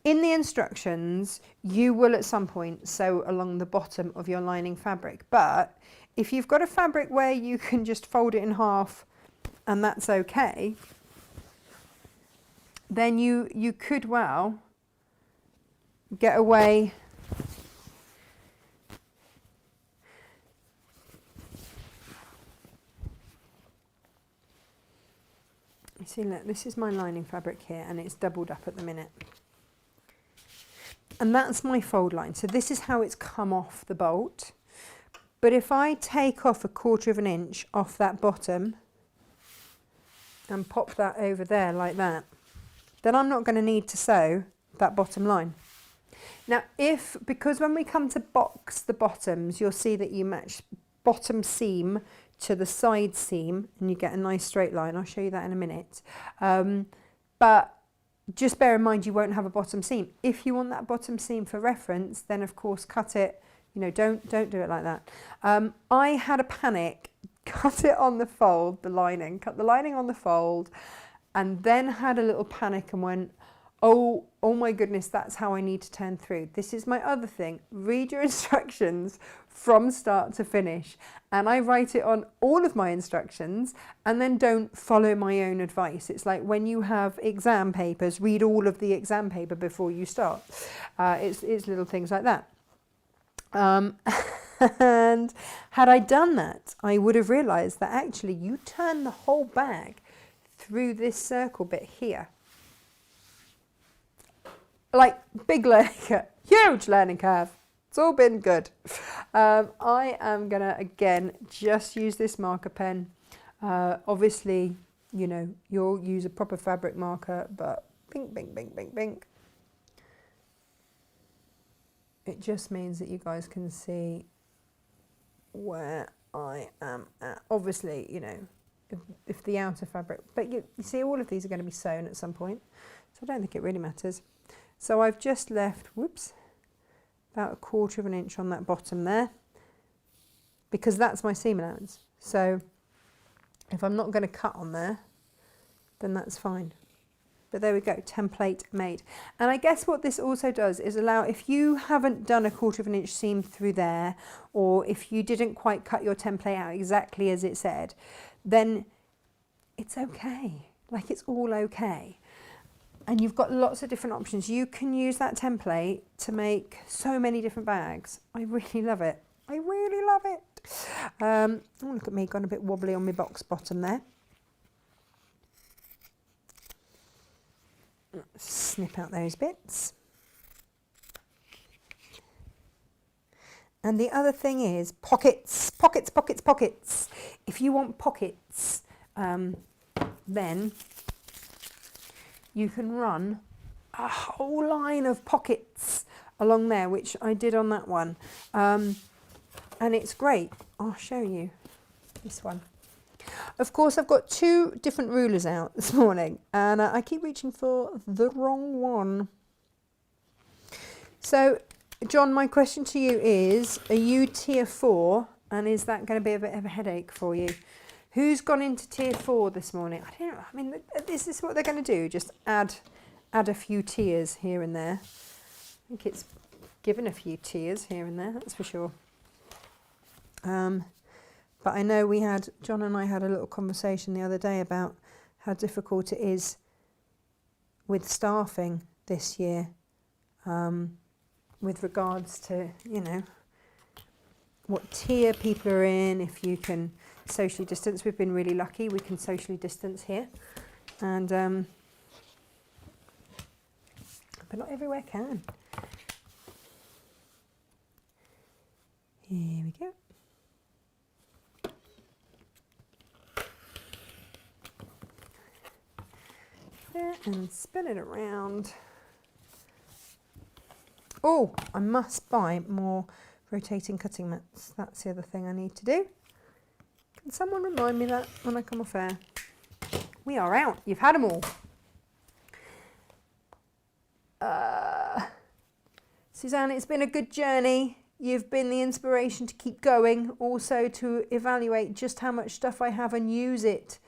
in the instructions, you will at some point sew along the bottom of your lining fabric. But if you've got a fabric where you can just fold it in half and that's okay, then you could well get away you see, look, this is my lining fabric here, and it's doubled up at the minute, and that's my fold line. So this is how it's come off the bolt. But if I take off 1/4 inch off that bottom and pop that over there like that, then I'm not going to need to sew that bottom line. Now, because when we come to box the bottoms, you'll see that you match bottom seam to the side seam and you get a nice straight line. I'll show you that in a minute. But just bear in mind you won't have a bottom seam. If you want that bottom seam for reference, then of course cut it, you know, don't do it like that. I had a panic, cut it on the fold, cut the lining on the fold, and then had a little panic and went, oh my goodness, that's how I need to turn through. This is my other thing. Read your instructions from start to finish. And I write it on all of my instructions and then don't follow my own advice. It's like when you have exam papers, read all of the exam paper before you start. It's little things like that. And had I done that, I would have realised that actually you turn the whole bag through this circle bit here. Like big learning curve, huge learning curve. It's all been good. I am gonna again just use this marker pen. Obviously, you know, you'll use a proper fabric marker, but bink, bink, bink, bink, bink. It just means that you guys can see where I am at. Obviously, you know, if the outer fabric, but you see all of these are going to be sewn at some point, so I don't think it really matters. So I've just left, whoops, about 1/4 inch on that bottom there, because that's my seam allowance. So if I'm not going to cut on there, then that's fine. But there we go, template made. And I guess what this also does is allow, if you haven't done a 1/4 inch seam through there, or if you didn't quite cut your template out exactly as it said, then it's okay. Like, it's all okay. And you've got lots of different options. You can use that template to make so many different bags. I really love it. I really love it. Oh, look at me, gone a bit wobbly on my box bottom there. Snip out those bits. And the other thing is pockets, pockets, pockets, pockets. If you want pockets, then you can run a whole line of pockets along there, which I did on that one. And it's great. I'll show you this one. Of course, I've got 2 different rulers out this morning, and I keep reaching for the wrong one. So, John, my question to you is, are you tier 4, and is that going to be a bit of a headache for you? Who's gone into tier 4 this morning? I don't know. I mean, this is what they're going to do. Just add a few tiers here and there. I think it's given a few tiers here and there, that's for sure. But I know John and I had a little conversation the other day about how difficult it is with staffing this year, with regards to, you know, what tier people are in, if you can socially distance. We've been really lucky, we can socially distance here. And but not everywhere can. Here we go. Yeah, and spin it around. Oh, I must buy more rotating cutting mats. That's the other thing I need to do. Can someone remind me that when I come off air? We are out. You've had them all. Suzanne, it's been a good journey. You've been the inspiration to keep going, also to evaluate just how much stuff I have and use it.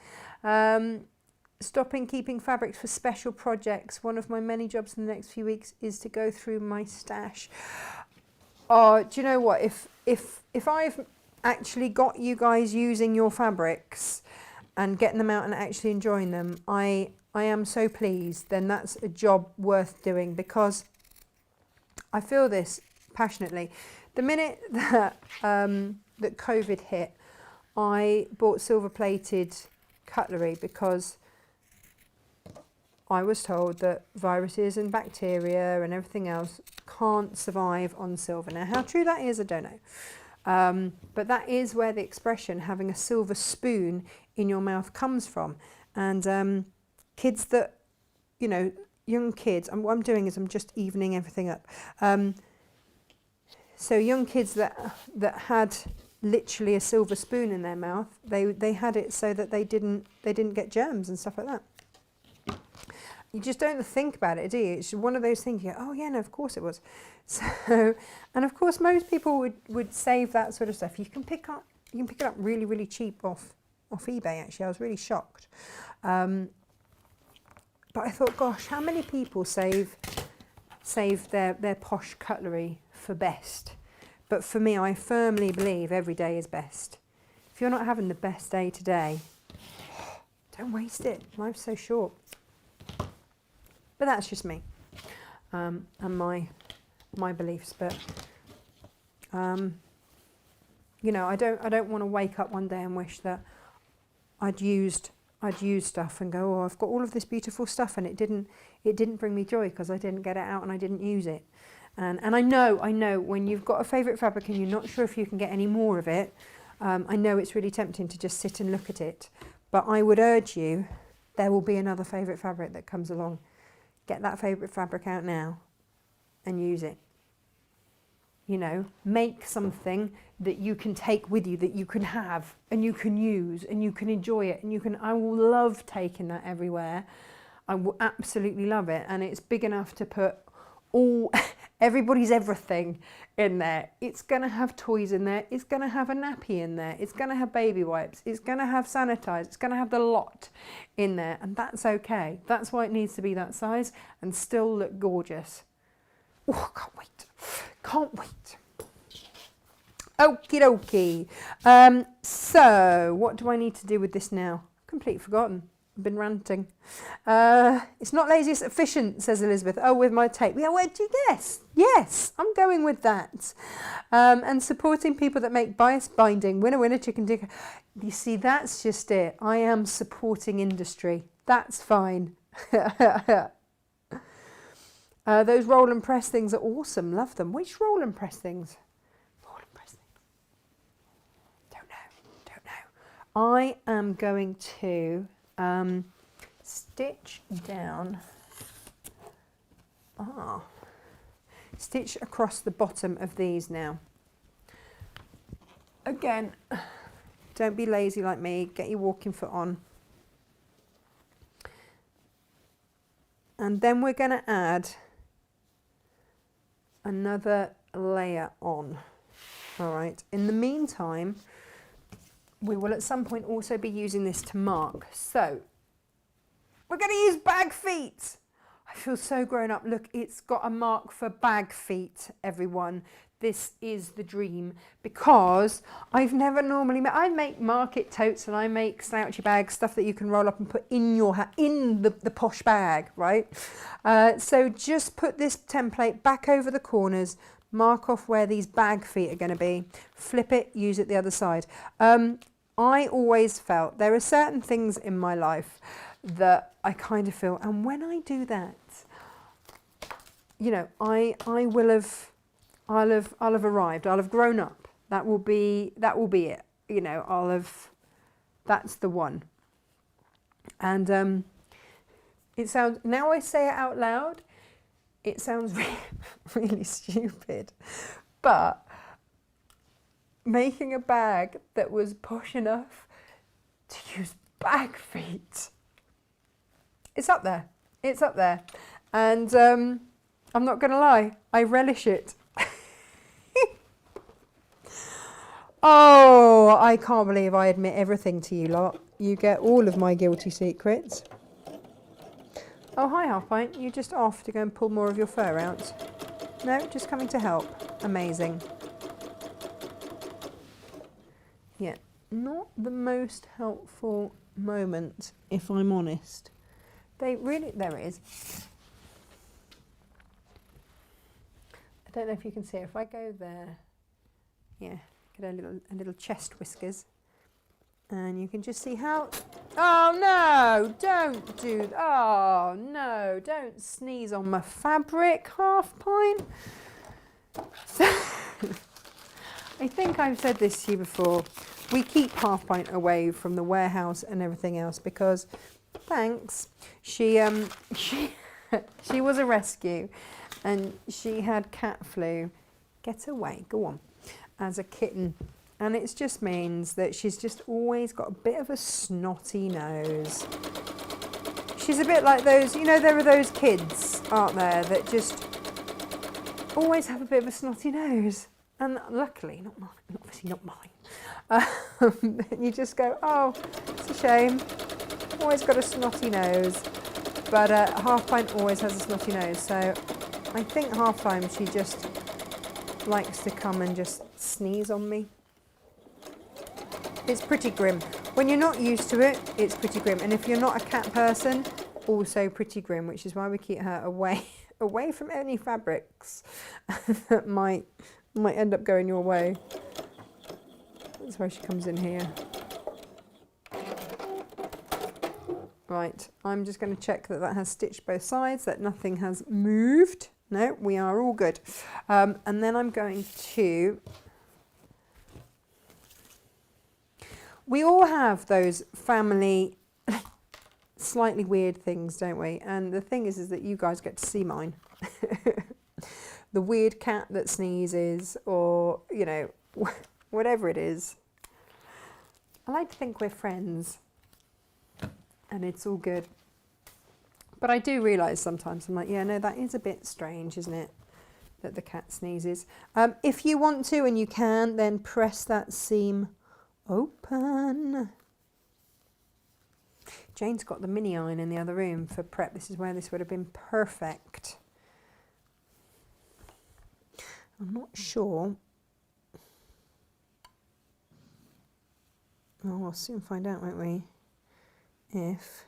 Stopping keeping fabrics for special projects. One of my many jobs in the next few weeks is to go through my stash. Oh, do you know what? If I've actually got you guys using your fabrics and getting them out and actually enjoying them, I am so pleased. Then that's a job worth doing, because I feel this passionately. The minute that that COVID hit, I bought silver-plated cutlery because I was told that viruses and bacteria and everything else can't survive on silver. Now, how true that is, I don't know. But that is where the expression having a silver spoon in your mouth comes from. And kids that, you know, young kids, and what I'm doing is I'm just evening everything up. So young kids that had literally a silver spoon in their mouth, they had it so that they didn't get germs and stuff like that. You just don't think about it, do you? It's one of those things you go, oh yeah, no, of course it was. So, and of course most people would save that sort of stuff. You can pick it up really, really cheap off eBay, actually. I was really shocked. But I thought, gosh, how many people save their posh cutlery for best? But for me, I firmly believe every day is best. If you're not having the best day today, don't waste it. Life's so short. But that's just me, and my beliefs. But you know, I don't want to wake up one day and wish that I'd used stuff and go, oh, I've got all of this beautiful stuff and it didn't bring me joy because I didn't get it out and I didn't use it. And I know when you've got a favourite fabric and you're not sure if you can get any more of it, I know it's really tempting to just sit and look at it. But I would urge you, there will be another favourite fabric that comes along. Get that favourite fabric out now and use it. You know, make something that you can take with you, that you can have and you can use and you can enjoy it, and I will love taking that everywhere. I will absolutely love it, and it's big enough to put everybody's everything in there. It's going to have toys in there, it's going to have a nappy in there, it's going to have baby wipes, it's going to have sanitizer, it's going to have the lot in there, and that's okay. That's why it needs to be that size and still look gorgeous. Oh, can't wait. Can't wait. Okie dokie. So, what do I need to do with this now? Completely forgotten. I've been ranting. It's not lazy, it's efficient, says Elizabeth. Oh, with my tape. Yeah, where'd you guess? Yes, I'm going with that. And supporting people that make bias binding. Winner, winner, chicken dinner. You see, that's just it. I am supporting industry. That's fine. Those roll and press things are awesome. Love them. Which roll and press things? Roll and press things. Don't know. I am going to stitch down. Stitch across the bottom of these now. Again, don't be lazy like me. Get your walking foot on. And then we're going to add another layer on. All right. In the meantime, we will at some point also be using this to mark. So we're going to use bag feet. I feel so grown up. Look, it's got a mark for bag feet, everyone. This is the dream, because I've never normally I make market totes and I make slouchy bags, stuff that you can roll up and put in your in the posh bag, right? So just put this template back over the corners, mark off where these bag feet are going to be, flip it, use it the other side. I always felt there are certain things in my life that I kind of feel, and when I do that, you know, I'll have arrived. I'll have grown up. That will be it. You know, that's the one. And It sounds, now I say it out loud, it sounds really stupid, but making a bag that was posh enough to use bag feet, it's up there. It's up there. And I'm not going to lie, I relish it. Oh, I can't believe I admit everything to you lot. You get all of my guilty secrets. Oh, hi, Half Pint. You just off to go and pull more of your fur out? No, just coming to help. Amazing. Yeah, not the most helpful moment, if I'm honest. They really, there it is. I don't know if you can see it. If I go there, yeah, get a little chest whiskers. And you can just see how, oh no, don't do, oh no, don't sneeze on my fabric, Half Pint. So, I think I've said this to you before. We keep Half Pint away from the warehouse and everything else because, thanks, she was a rescue and she had cat flu. Get away, go on, as a kitten. And it just means that she's just always got a bit of a snotty nose. She's a bit like those, you know, there are those kids, aren't there, that just always have a bit of a snotty nose. And luckily, not mine, obviously not mine. You just go, oh, it's a shame. Always got a snotty nose. But Half Pint always has a snotty nose. So I think half time she just likes to come and just sneeze on me. It's pretty grim. When you're not used to it, it's pretty grim. And if you're not a cat person, also pretty grim, which is why we keep her away from any fabrics that might end up going your way. That's why she comes in here. Right, I'm just going to check that that has stitched both sides, that nothing has moved. No, we are all good. And then I'm going to... We all have those family slightly weird things, don't we? And the thing is that you guys get to see mine. The weird cat that sneezes, or, you know, whatever it is. I like to think we're friends and it's all good. But I do realise sometimes, I'm like, yeah, no, that is a bit strange, isn't it? That the cat sneezes. If you want to and you can, then press that seam open. Jane's got the mini iron in the other room for prep. This is where this would have been perfect. I'm not sure. Oh, we'll soon find out, won't we? If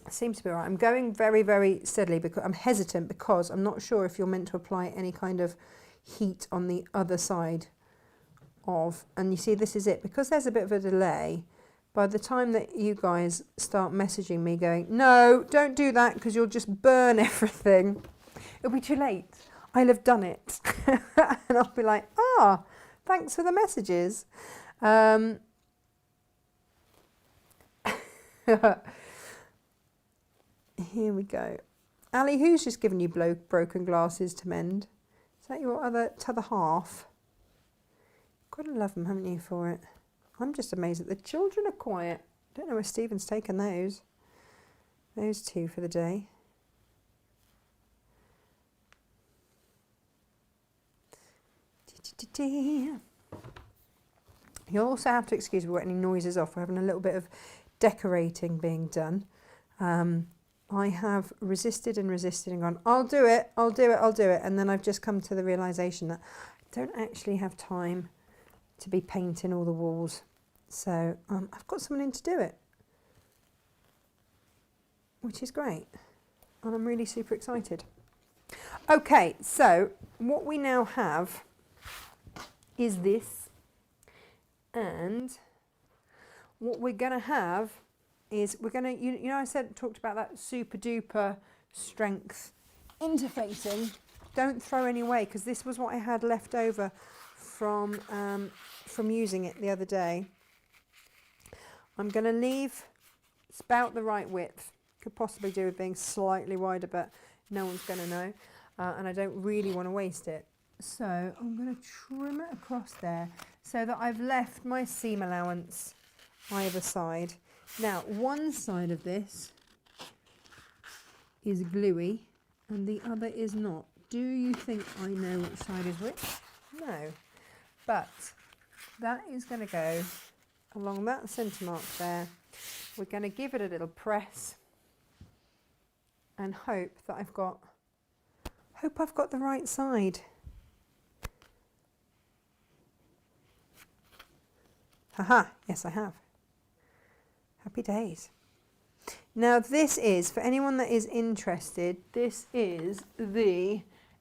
it seems to be all right. I'm going very, very steadily because I'm hesitant because I'm not sure if you're meant to apply any kind of heat on the other side of, and you see this is it, because there's a bit of a delay. By the time that you guys start messaging me going, no, don't do that because you'll just burn everything, it'll be too late. I'll have done it. And I'll be like, ah, thanks for the messages. Here we go. Ali, who's just given you broken glasses to mend? Is that your t'other half? Gotta love them, haven't you, for it? I'm just amazed that the children are quiet. Don't know where Stephen's taken those. Those two for the day. You'll also have to excuse me, we're getting noises off. We're having a little bit of decorating being done. I have resisted and gone, I'll do it. And then I've just come to the realisation that I don't actually have time to be painting all the walls. So I've got someone in to do it, which is great. And I'm really super excited. Okay, so what we now have is this. And what we're going to have is we're going to, you know, I talked about that super duper strength interfacing. Don't throw any away because this was what I had left over from using it the other day. I'm going to leave, it's about the right width. Could possibly do with being slightly wider, but no one's going to know. And I don't really want to waste it. So I'm going to trim it across there so that I've left my seam allowance either side. Now, one side of this is gluey and the other is not. Do you think I know which side is which? No. But that is going to go along that centre mark there. We're going to give it a little press and hope that I've got the right side. Haha, yes I have. Happy days. Now this is, for anyone that is interested, this is the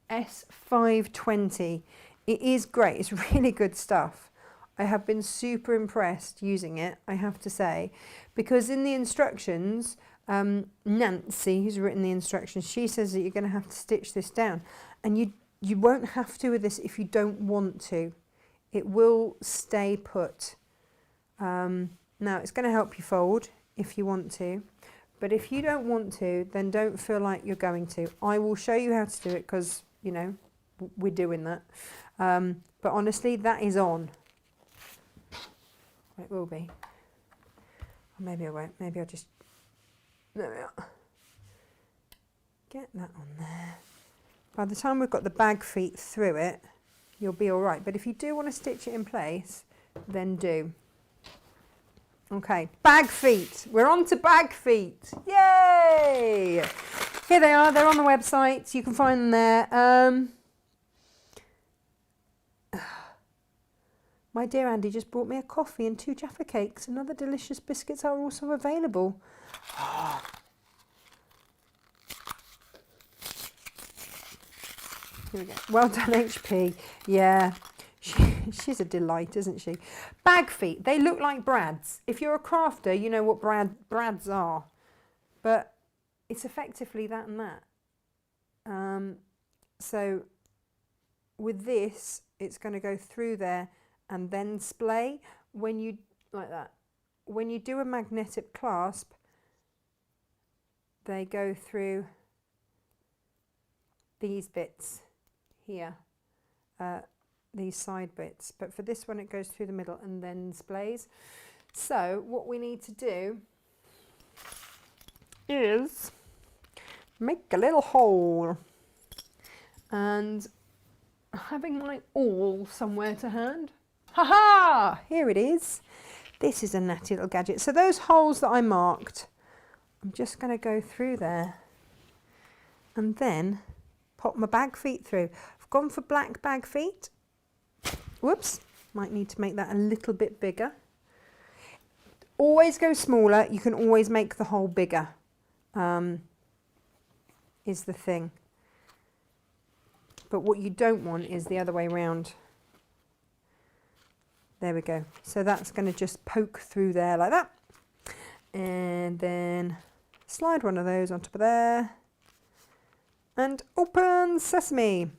S520. It is great, it's really good stuff. I have been super impressed using it, I have to say, because in the instructions, Nancy, who's written the instructions, she says that you're going to have to stitch this down, and you won't have to with this if you don't want to. It will stay put. Now it's going to help you fold if you want to, but if you don't want to, then don't feel like you're going to. I will show you how to do it because, you know, we're doing that. But honestly, that is on. It will be. Or maybe I won't. Maybe I'll just... There we are. Get that on there. By the time we've got the bag feet through it, you'll be all right. But if you do want to stitch it in place, then do. Okay, bag feet. We're on to bag feet. Yay! Here they are. They're on the website. You can find them there. My dear Andy just brought me a coffee and 2 Jaffa cakes, and other delicious biscuits are also available. Here we go. Well done, HP. Yeah, she's a delight, isn't she? Bag feet. They look like brads. If you're a crafter, you know what brads are. But it's effectively that and that. So with this, it's going to go through there and then splay. When you, like that, when you do a magnetic clasp, they go through these bits here, these side bits, but for this one it goes through the middle and then splays. So what we need to do is make a little hole, and having my awl somewhere to hand, haha, here it is. This is a natty little gadget. So those holes that I marked, I'm just going to go through there and then pop my bag feet through. I've gone for black bag feet. Whoops, might need to make that a little bit bigger. Always go smaller, you can always make the hole bigger, is the thing. But what you don't want is the other way around. There we go. So that's going to just poke through there like that. And then slide one of those on top of there. And open sesame.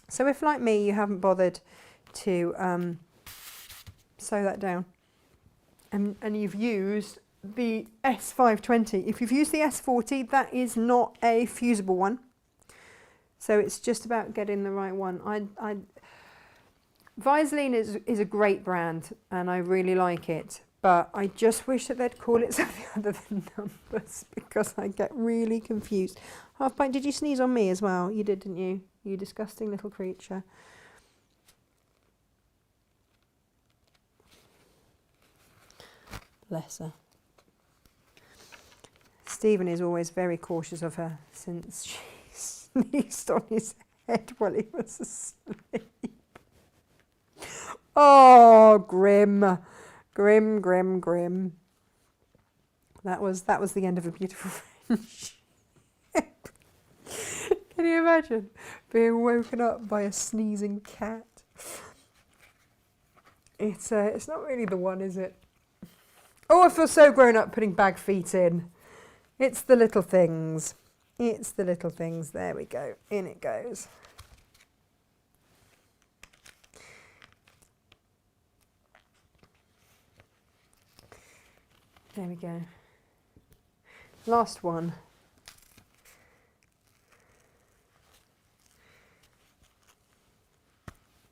So if, like me, you haven't bothered to sew that down, and you've used the S520, if you've used the S40, that is not a fusible one. So it's just about getting the right one. Visaline is a great brand and I really like it, but I just wish that they'd call it something other than numbers, because I get really confused. Half pint, did you sneeze on me as well? You did, didn't you? You disgusting little creature. Bless her. Stephen is always very cautious of her since she sneezed on his head while he was asleep. Oh, grim, grim, grim, grim. That was the end of a beautiful friendship. Can you imagine being woken up by a sneezing cat? It's not really the one, is it? Oh, I feel so grown up putting bag feet in. It's the little things. It's the little things. There we go. In it goes. There we go. Last one.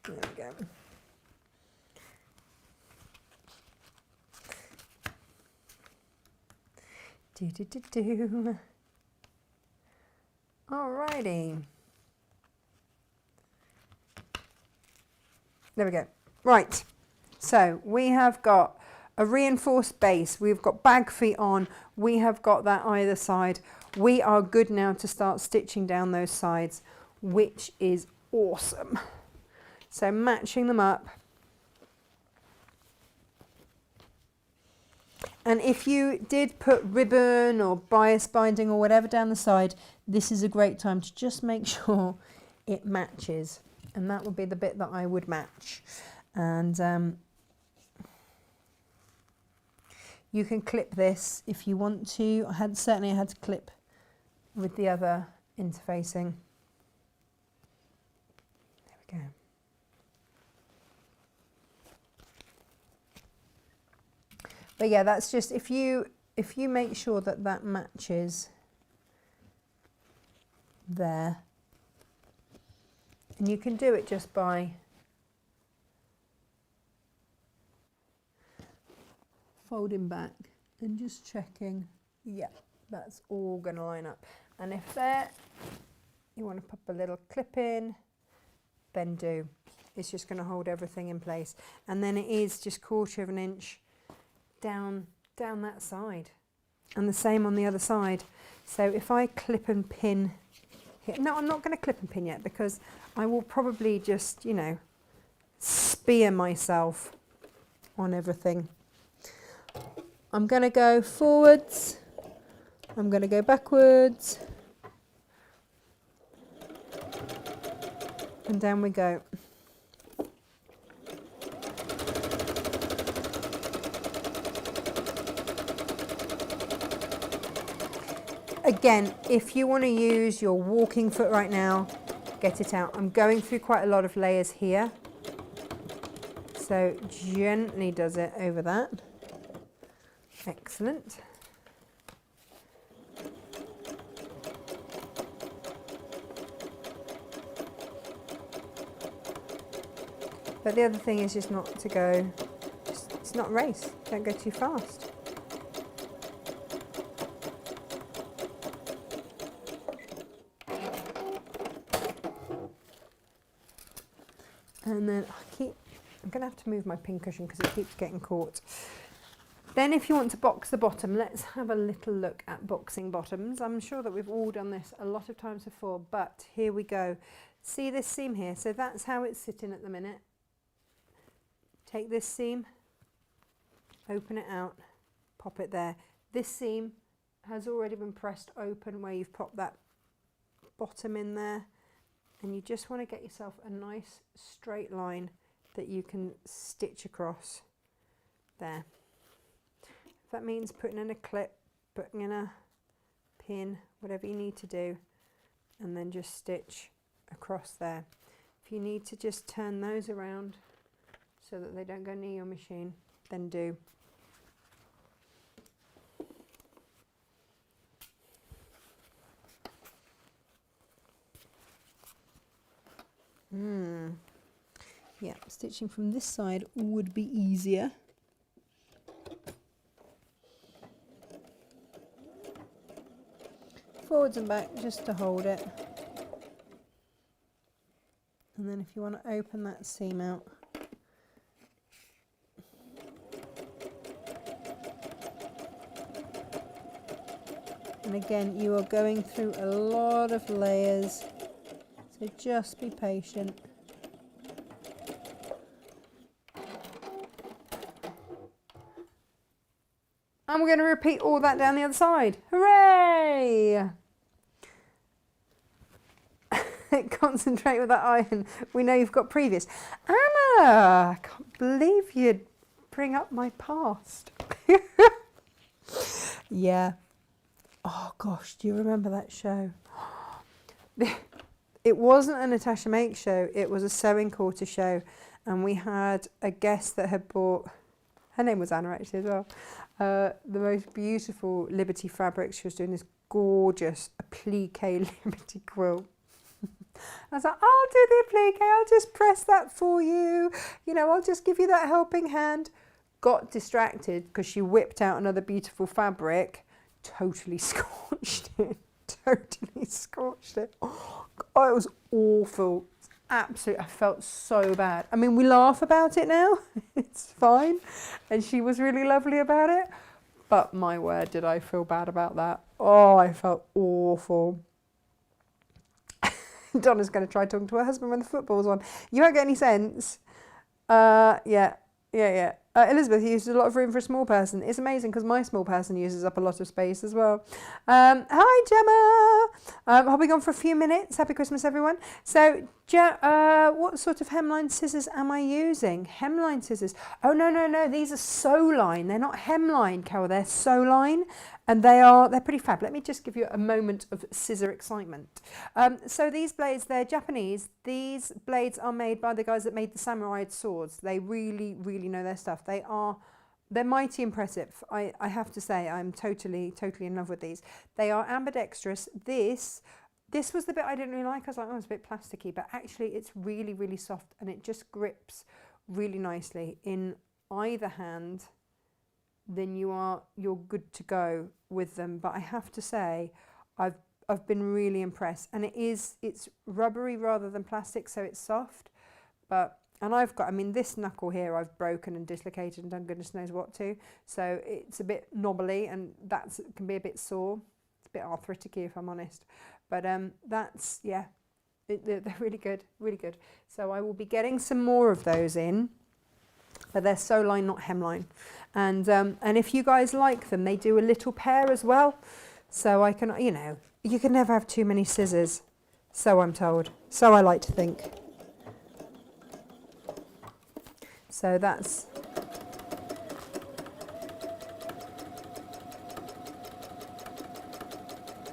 There we go. Do. Alrighty. There we go. Right. So we have got a reinforced base. We've got bag feet on. We have got that either side. We are good now to start stitching down those sides, which is awesome. So matching them up. And if you did put ribbon or bias binding or whatever down the side, this is a great time to just make sure it matches. And that would be the bit that I would match. And you can clip this if you want to. Certainly I had to clip with the other interfacing. There we go. But yeah, that's just if you make sure that that matches there. And you can do it just by folding back and just checking, yeah, that's all going to line up. And if there, you want to pop a little clip in, then do. It's just going to hold everything in place. And then it is just 1/4 of an inch down that side. And the same on the other side. So if I clip and pin here, no, I'm not going to clip and pin yet because I will probably just, you know, spear myself on everything. I'm going to go forwards, I'm going to go backwards, and down we go. Again, if you want to use your walking foot right now, get it out. I'm going through quite a lot of layers here, so gently does it over that. Excellent. But the other thing is just not to go, it's not a race, don't go too fast. And then I'm going to have to move my pin cushion because it keeps getting caught. Then if you want to box the bottom, let's have a little look at boxing bottoms. I'm sure that we've all done this a lot of times before, but here we go. See this seam here? So that's how it's sitting at the minute. Take this seam, open it out, pop it there. This seam has already been pressed open where you've popped that bottom in there, and you just want to get yourself a nice straight line that you can stitch across there. If that means putting in a clip, putting in a pin, whatever you need to do, and then just stitch across there. If you need to just turn those around so that they don't go near your machine, then do. Yeah, stitching from this side would be easier. Forwards and back just to hold it. And then if you want to open that seam out, and again you are going through a lot of layers, so just be patient. And we're going to repeat all that down the other side. Hooray! Concentrate with that iron. We know you've got previous. Anna, I can't believe you'd bring up my past. Yeah. Oh gosh, do you remember that show? It wasn't a Natasha Makes show, it was a sewing quarter show. And we had a guest that had bought Her name was Anna actually as well. The most beautiful Liberty fabric. She was doing this gorgeous applique Liberty quilt. I was like, I'll do the applique, I'll just press that for you. You know, I'll just give you that helping hand. Got distracted because she whipped out another beautiful fabric, totally scorched it. Totally scorched it. Oh, it was awful. Absolutely, I felt so bad. I mean, we laugh about it now. It's fine. And she was really lovely about it. But my word, did I feel bad about that. Oh, I felt awful. Donna's going to try talking to her husband when the football's on. You won't get any sense. Yeah. Elizabeth uses a lot of room for a small person. It's amazing because my small person uses up a lot of space as well. Hi, Gemma. Hopping on for a few minutes. Happy Christmas, everyone. So, what sort of hemline scissors am I using? Hemline scissors. Oh, no. These are sew-line. They're not hemline, Carol. They're sew-line. And they're pretty fab. Let me just give you a moment of scissor excitement. So these blades, they're Japanese. These blades are made by the guys that made the samurai swords. They really, really know their stuff. They're mighty impressive. I have to say, I'm totally in love with these. They are ambidextrous. This was the bit I didn't really like. I was like, oh, it's a bit plasticky, but actually it's really, really soft and it just grips really nicely in either hand. Then you're good to go with them. But I have to say, I've been really impressed, and it's rubbery rather than plastic, so it's soft. And I've got, I mean, this knuckle here I've broken and dislocated and done goodness knows what to. So it's a bit knobbly, and can be a bit sore. It's a bit arthritic-y if I'm honest. But they're really good, really good. So I will be getting some more of those in. But they're sew-line, not hemline. And if you guys like them, they do a little pair as well. So I can, you can never have too many scissors. So I'm told. So I like to think. So that's...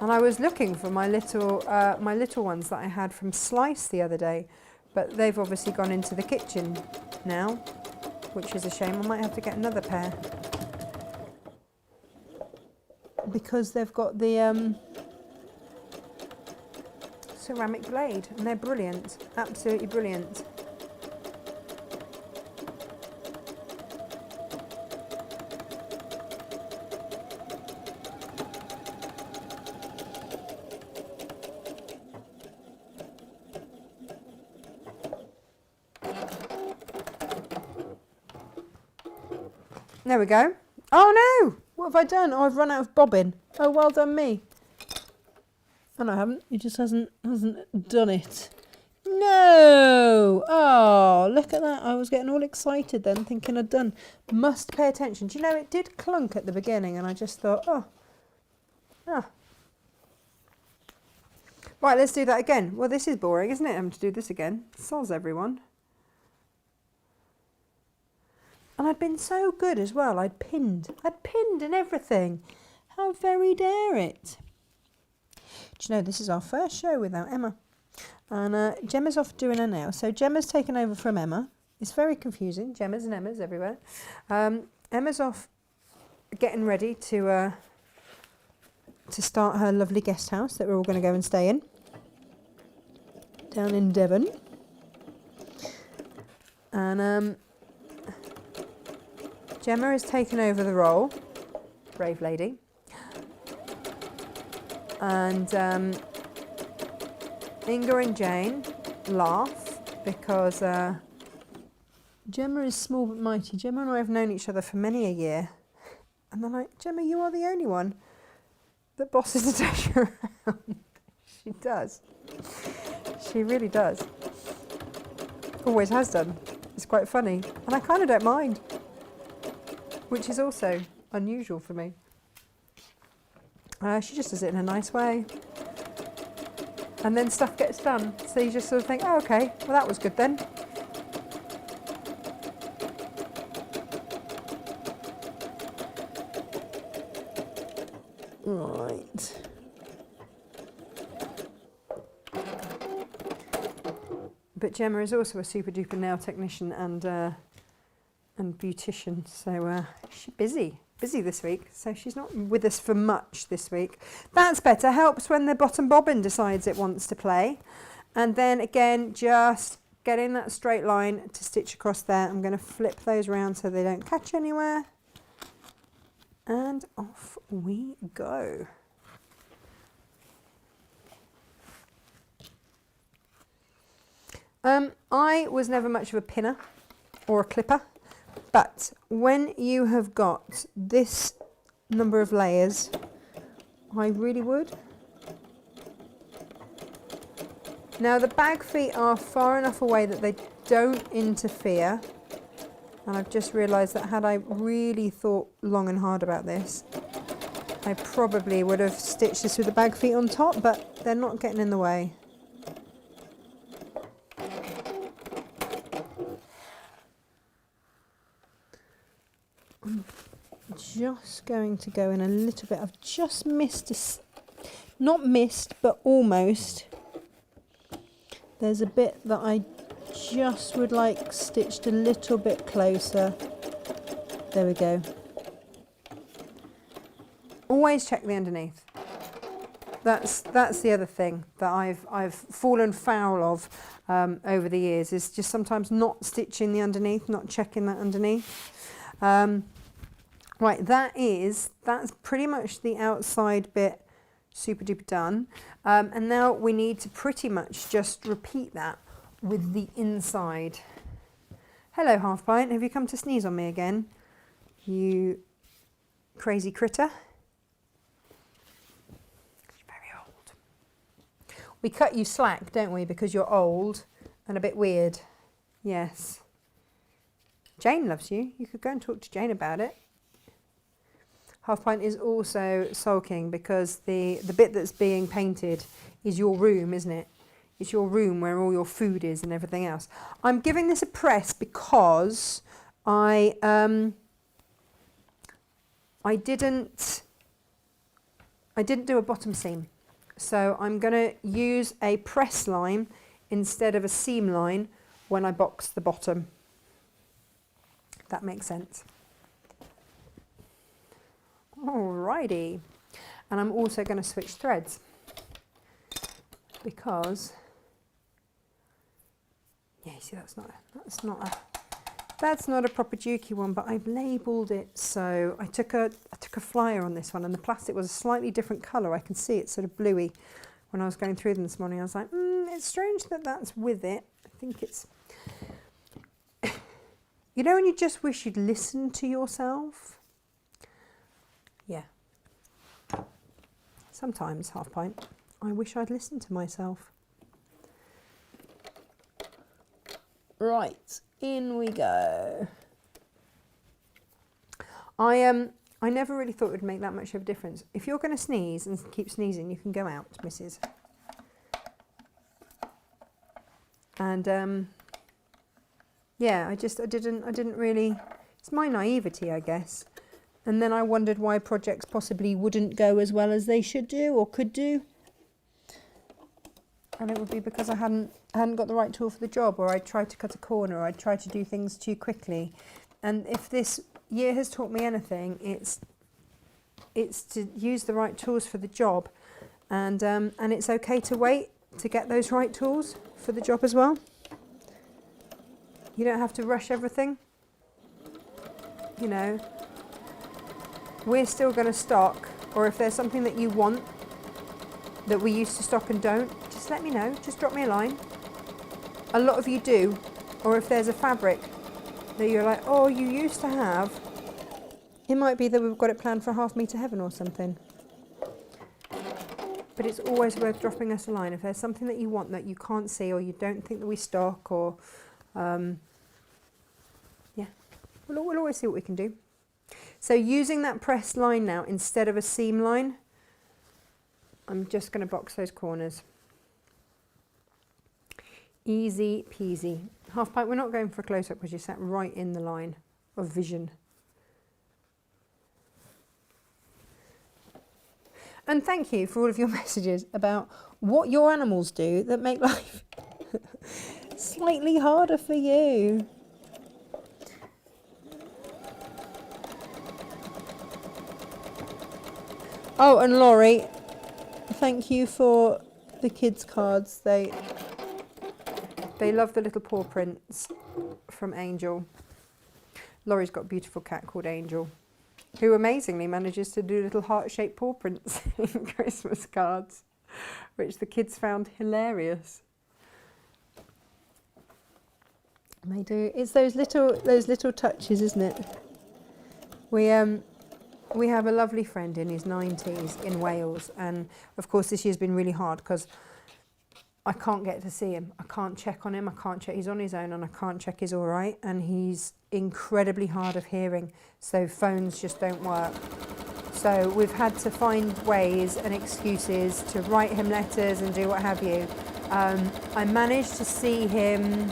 And I was looking for my little ones that I had from Slice the other day. But they've obviously gone into the kitchen now, which is a shame. I might have to get another pair because they've got the ceramic blade and they're brilliant, absolutely brilliant. There we go. Oh no! What have I done? Oh, I've run out of bobbin. Oh, well done me. Oh, no, I haven't. It just hasn't done it. No! Oh, look at that. I was getting all excited then, thinking I'd done. Must pay attention. Do you know, it did clunk at the beginning, and I just thought, oh. Right, let's do that again. Well, this is boring, isn't it? Having to do this again. Soz, everyone. And I'd been so good as well. I'd pinned and everything. How very dare it. Do you know, this is our first show without Emma. And Gemma's off doing her nails. So Gemma's taken over from Emma. It's very confusing. Gemma's and Emma's everywhere. Emma's off getting ready to start her lovely guest house that we're all going to go and stay in. Down in Devon. And Gemma has taken over the role, brave lady, and Inga and Jane laugh because Gemma is small but mighty. Gemma and I have known each other for many a year, and they're like, Gemma, you are the only one that bosses Natasha around. She does. She really does. Always has done. It's quite funny, and I kind of don't mind. Which is also unusual for me. She just does it in a nice way. And then stuff gets done. So you just sort of think, oh, okay, well, that was good then. Right. But Gemma is also a super duper nail technician, and and beautician, so she's busy this week, so she's not with us for much this week. That's better, helps when the bottom bobbin decides it wants to play. And then again, just getting that straight line to stitch across there. I'm going to flip those around so they don't catch anywhere, and off we go. I was never much of a pinner or a clipper, but when you have got this number of layers, I really would. Now the bag feet are far enough away that they don't interfere, and I've just realised that had I really thought long and hard about this, I probably would have stitched this with the bag feet on top, but they're not getting in the way. I'm just going to go in a little bit. I've just missed, not missed, but almost. There's a bit that I just would like stitched a little bit closer. There we go. Always check the underneath. That's the other thing that I've fallen foul of over the years, is just sometimes not stitching the underneath, not checking that underneath. Right, that's pretty much the outside bit super duper done, and now we need to pretty much just repeat that with the inside. Hello Half Pint, have you come to sneeze on me again, you crazy critter? You're very old. We cut you slack, don't we, because you're old and a bit weird. Yes. Jane loves you. You could go and talk to Jane about it. Half Pint is also sulking because the bit that's being painted is your room, isn't it? It's your room where all your food is and everything else. I'm giving this a press because I didn't do a bottom seam. So I'm going to use a press line instead of a seam line when I box the bottom. That makes sense. Alrighty, and I'm also going to switch threads because, yeah, you see that's not a proper dukey one, but I've labelled it. So I took a flyer on this one, and the plastic was a slightly different colour. I can see it's sort of bluey. When I was going through them this morning, I was like, it's strange that that's with it. I think it's, you know, when you just wish you'd listened to yourself. Yeah. Sometimes, Half Pint, I wish I'd listened to myself. Right, in we go. I never really thought it would make that much of a difference. If you're going to sneeze and keep sneezing, you can go out, Mrs. And yeah, I didn't really. It's my naivety, I guess. And then I wondered why projects possibly wouldn't go as well as they should do or could do. And it would be because I hadn't got the right tool for the job, or I tried to cut a corner, or I tried to do things too quickly. And if this year has taught me anything, it's to use the right tools for the job, and it's okay to wait to get those right tools for the job as well. You don't have to rush everything. You know. We're still going to stock, or if there's something that you want that we used to stock and don't, just let me know, just drop me a line. A lot of you do, or if there's a fabric that you're like, oh, you used to have, it might be that we've got it planned for 1/2 metre heaven or something. But it's always worth dropping us a line if there's something that you want that you can't see, or you don't think that we stock, or yeah, we'll always see what we can do. So using that pressed line now instead of a seam line, I'm just going to box those corners. Easy peasy. Half Pint, we're not going for a close-up because you sat right in the line of vision. And thank you for all of your messages about what your animals do that make life slightly harder for you. Oh, and Laurie, thank you for the kids' cards. They love the little paw prints from Angel. Laurie's got a beautiful cat called Angel, who amazingly manages to do little heart-shaped paw prints in Christmas cards, which the kids found hilarious. They do. It's those little touches, isn't it? We have a lovely friend in his 90s in Wales, and of course this year's been really hard because I can't get to see him. I can't check on him. I can't check. He's on his own, and I can't check he's all right. And he's incredibly hard of hearing, so phones just don't work. So we've had to find ways and excuses to write him letters and do what have you. I managed to see him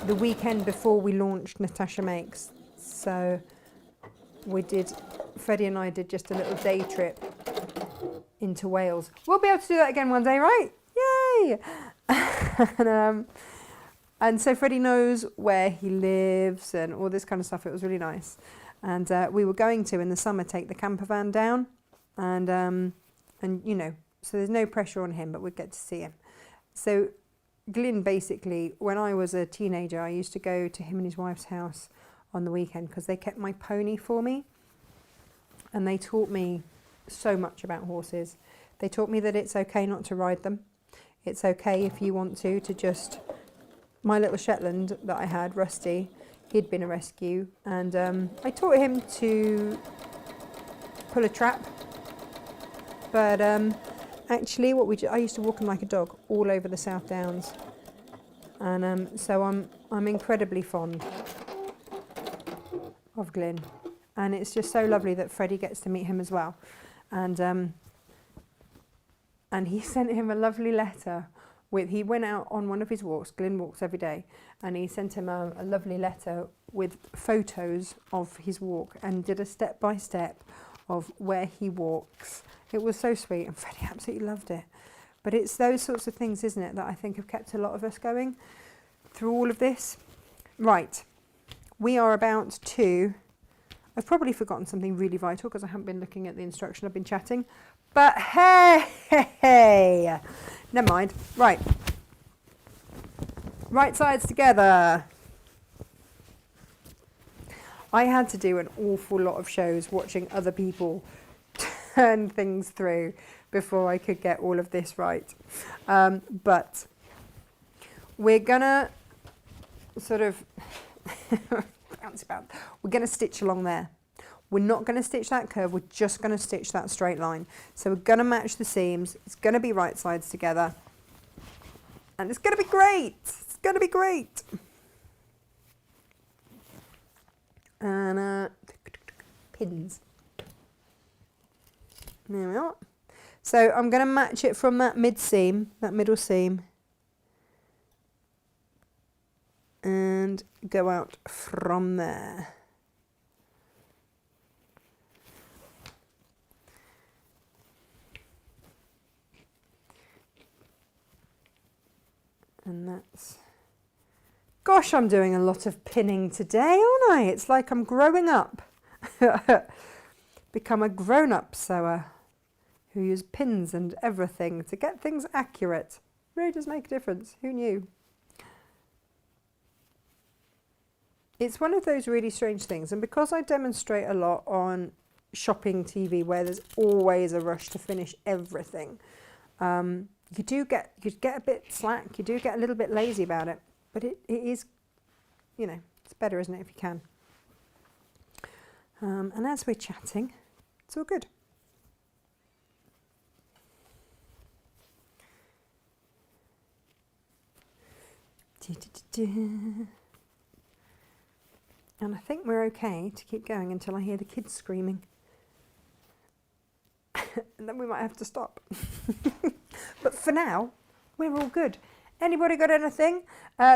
the weekend before we launched Natasha Makes. So Freddie and I did just a little day trip into Wales. We'll be able to do that again one day, right? Yay! and so Freddie knows where he lives and all this kind of stuff. It was really nice. And we were going to, in the summer, take the camper van down. And you know, so there's no pressure on him, but we'd get to see him. So Glyn, basically, when I was a teenager, I used to go to him and his wife's house on the weekend because they kept my pony for me. And they taught me so much about horses. They taught me that it's okay not to ride them. It's okay if you want to just... My little Shetland that I had, Rusty, he'd been a rescue. And I taught him to pull a trap. But actually, I used to walk him like a dog all over the South Downs. And so I'm incredibly fond of Glyn. And it's just so lovely that Freddie gets to meet him as well. And he sent him a lovely letter. He went out on one of his walks. Glyn walks every day. And he sent him a lovely letter with photos of his walk and did a step-by-step of where he walks. It was so sweet, and Freddie absolutely loved it. But it's those sorts of things, isn't it, that I think have kept a lot of us going through all of this. Right. We are about to... I've probably forgotten something really vital because I haven't been looking at the instruction. I've been chatting. But hey, never mind. Right. Right sides together. I had to do an awful lot of shows watching other people turn things through before I could get all of this right. But we're gonna sort of bounce about. We're gonna stitch along there. We're not going to stitch that curve, we're just going to stitch that straight line. So we're going to match the seams, it's going to be right sides together, and it's going to be great, it's going to be great. And pins. There we are. So I'm going to match it from that mid seam, that middle seam, and go out from there. And that's... Gosh, I'm doing a lot of pinning today, aren't I? It's like I'm growing up. Become a grown-up sewer who use pins and everything to get things accurate. Really does make a difference. Who knew? It's one of those really strange things. And because I demonstrate a lot on shopping TV where there's always a rush to finish everything, you get a bit slack, you do get a little bit lazy about it, but it is, you know, it's better, isn't it, if you can. And as we're chatting, it's all good. And I think we're okay to keep going until I hear the kids screaming. And then we might have to stop. But for now, we're all good. Anybody got anything?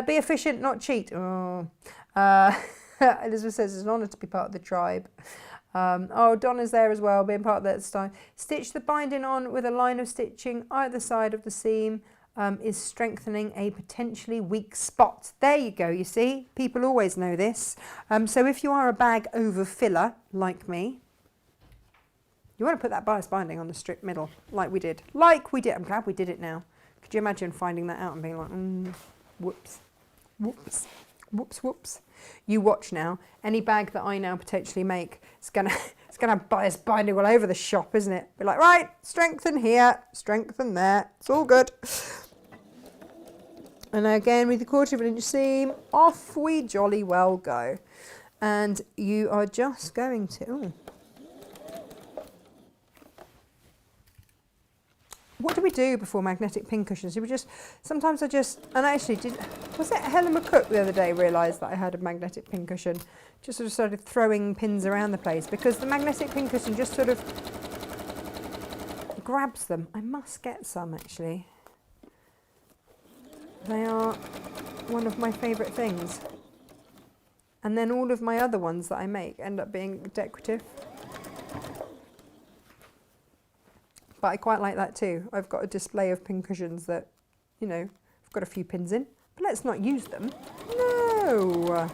Be efficient, not cheat. Oh. Elizabeth says it's an honour to be part of the tribe. Donna's there as well, being part of that style. Stitch the binding on with a line of stitching either side of the seam is strengthening a potentially weak spot. There you go, you see. People always know this. So if you are a bag overfiller, like me, You want to put that bias binding on the strip middle, like we did. Like we did. I'm glad we did it now. Could you imagine finding that out and being like, whoops, whoops, whoops, whoops. You watch now. Any bag that I now potentially make, it's gonna have bias binding all over the shop, isn't it? Be like, right, strengthen here, strengthen there. It's all good. And again, with the 1/4 inch seam, off we jolly well go. And you are just going to... Ooh. What do we do before magnetic pin cushions? Do we just... Sometimes I just... And I actually did... Was it Helen McCook the other day realised that I had a magnetic pin cushion? Just sort of started throwing pins around the place because the magnetic pin cushion just sort of grabs them. I must get some, actually. They are one of my favourite things. And then all of my other ones that I make end up being decorative. But I quite like that too. I've got a display of pin cushions that, you know, I've got a few pins in. But let's not use them. No!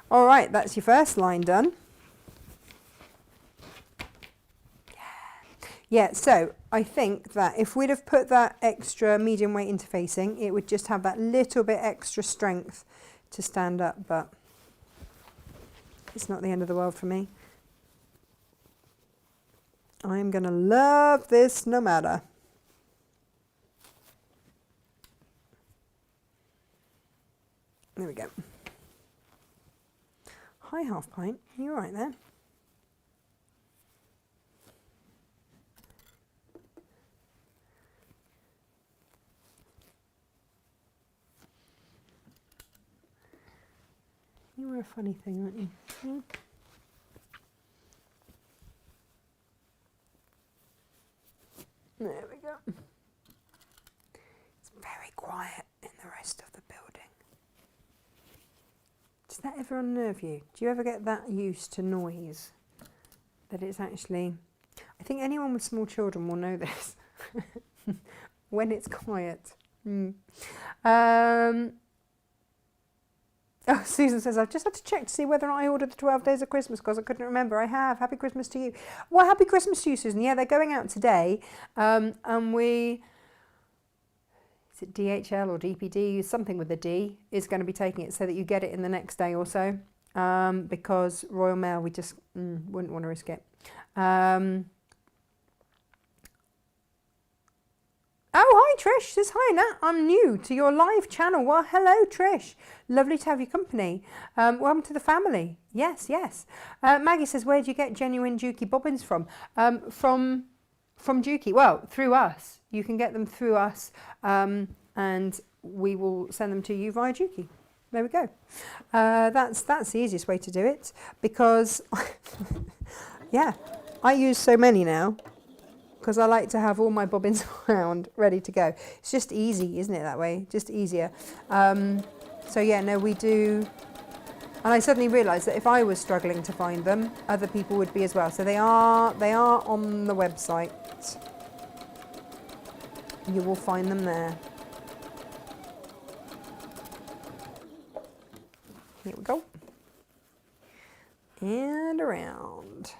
All right, that's your first line done. Yeah, so I think that if we'd have put that extra medium weight interfacing, it would just have that little bit extra strength to stand up, but it's not the end of the world for me. I'm going to love this no matter. There we go. Hi, half pint. Are you all right there? You were a funny thing, aren't you? Hmm? There we go. It's very quiet in the rest of the building. Does that ever unnerve you? Do you ever get that used to noise? That it's actually... I think anyone with small children will know this. When it's quiet. Oh, Susan says, I've just had to check to see whether I ordered the 12 Days of Christmas because I couldn't remember. I have. Happy Christmas to you. Well, happy Christmas to you, Susan. Yeah, they're going out today. And we... Is it DHL or DPD? Something with a D is going to be taking it so that you get it in the next day or so. Because Royal Mail, we just wouldn't want to risk it. Oh, hi Trish, says hi Nat, I'm new to your live channel. Well, hello Trish, lovely to have your company. Welcome to the family. Yes, yes. Maggie says, where do you get genuine Juki bobbins from? From Juki, well, through us. You can get them through us and we will send them to you via Juki. There we go. That's the easiest way to do it because, yeah, I use so many now. Because I like to have all my bobbins around ready to go. It's just easy, isn't it, that way? Just easier. So yeah, no, we do. And I suddenly realised that if I was struggling to find them, other people would be as well. So they are on the website. You will find them there. Here we go. And around.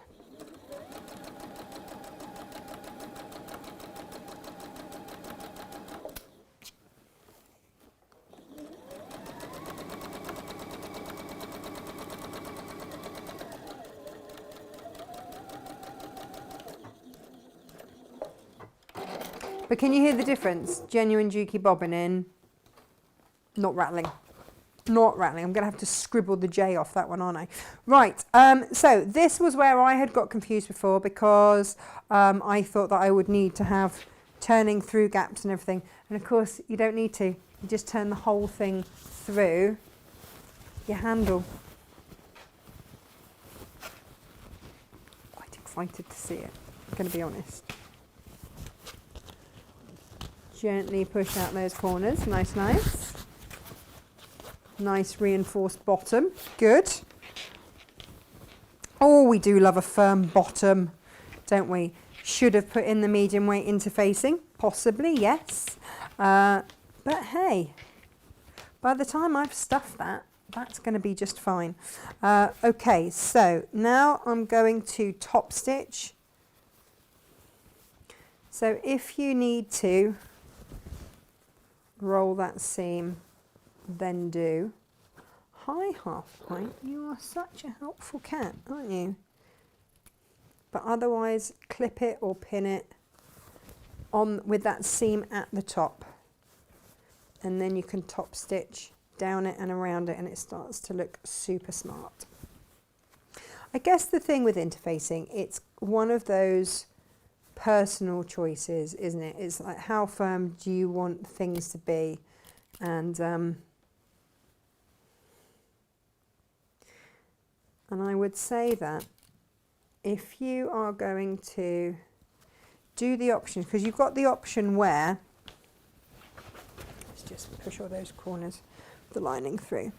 But can you hear the difference? Genuine Juki bobbin in, not rattling. Not rattling. I'm going to have to scribble the J off that one, aren't I? Right, so this was where I had got confused before because I thought that I would need to have turning through gaps and everything. And of course, you don't need to. You just turn the whole thing through your handle. Quite excited to see it, I'm going to be honest. Gently push out those corners, nice, nice. Nice reinforced bottom, good. Oh, we do love a firm bottom, don't we? Should have put in the medium weight interfacing, possibly, yes. But hey, by the time I've stuffed that, that's going to be just fine. Okay, so now I'm going to top stitch. So if you need to roll that seam, then do. Hi, half pint, you are such a helpful cat, aren't you? But otherwise, clip it or pin it on with that seam at the top. And then you can top stitch down it and around it, and it starts to look super smart. I guess the thing with interfacing, it's one of those personal choices, isn't it? It's like, how firm do you want things to be? And I would say that if you are going to do the option, because you've got the option where, let's just push all those corners of the lining through.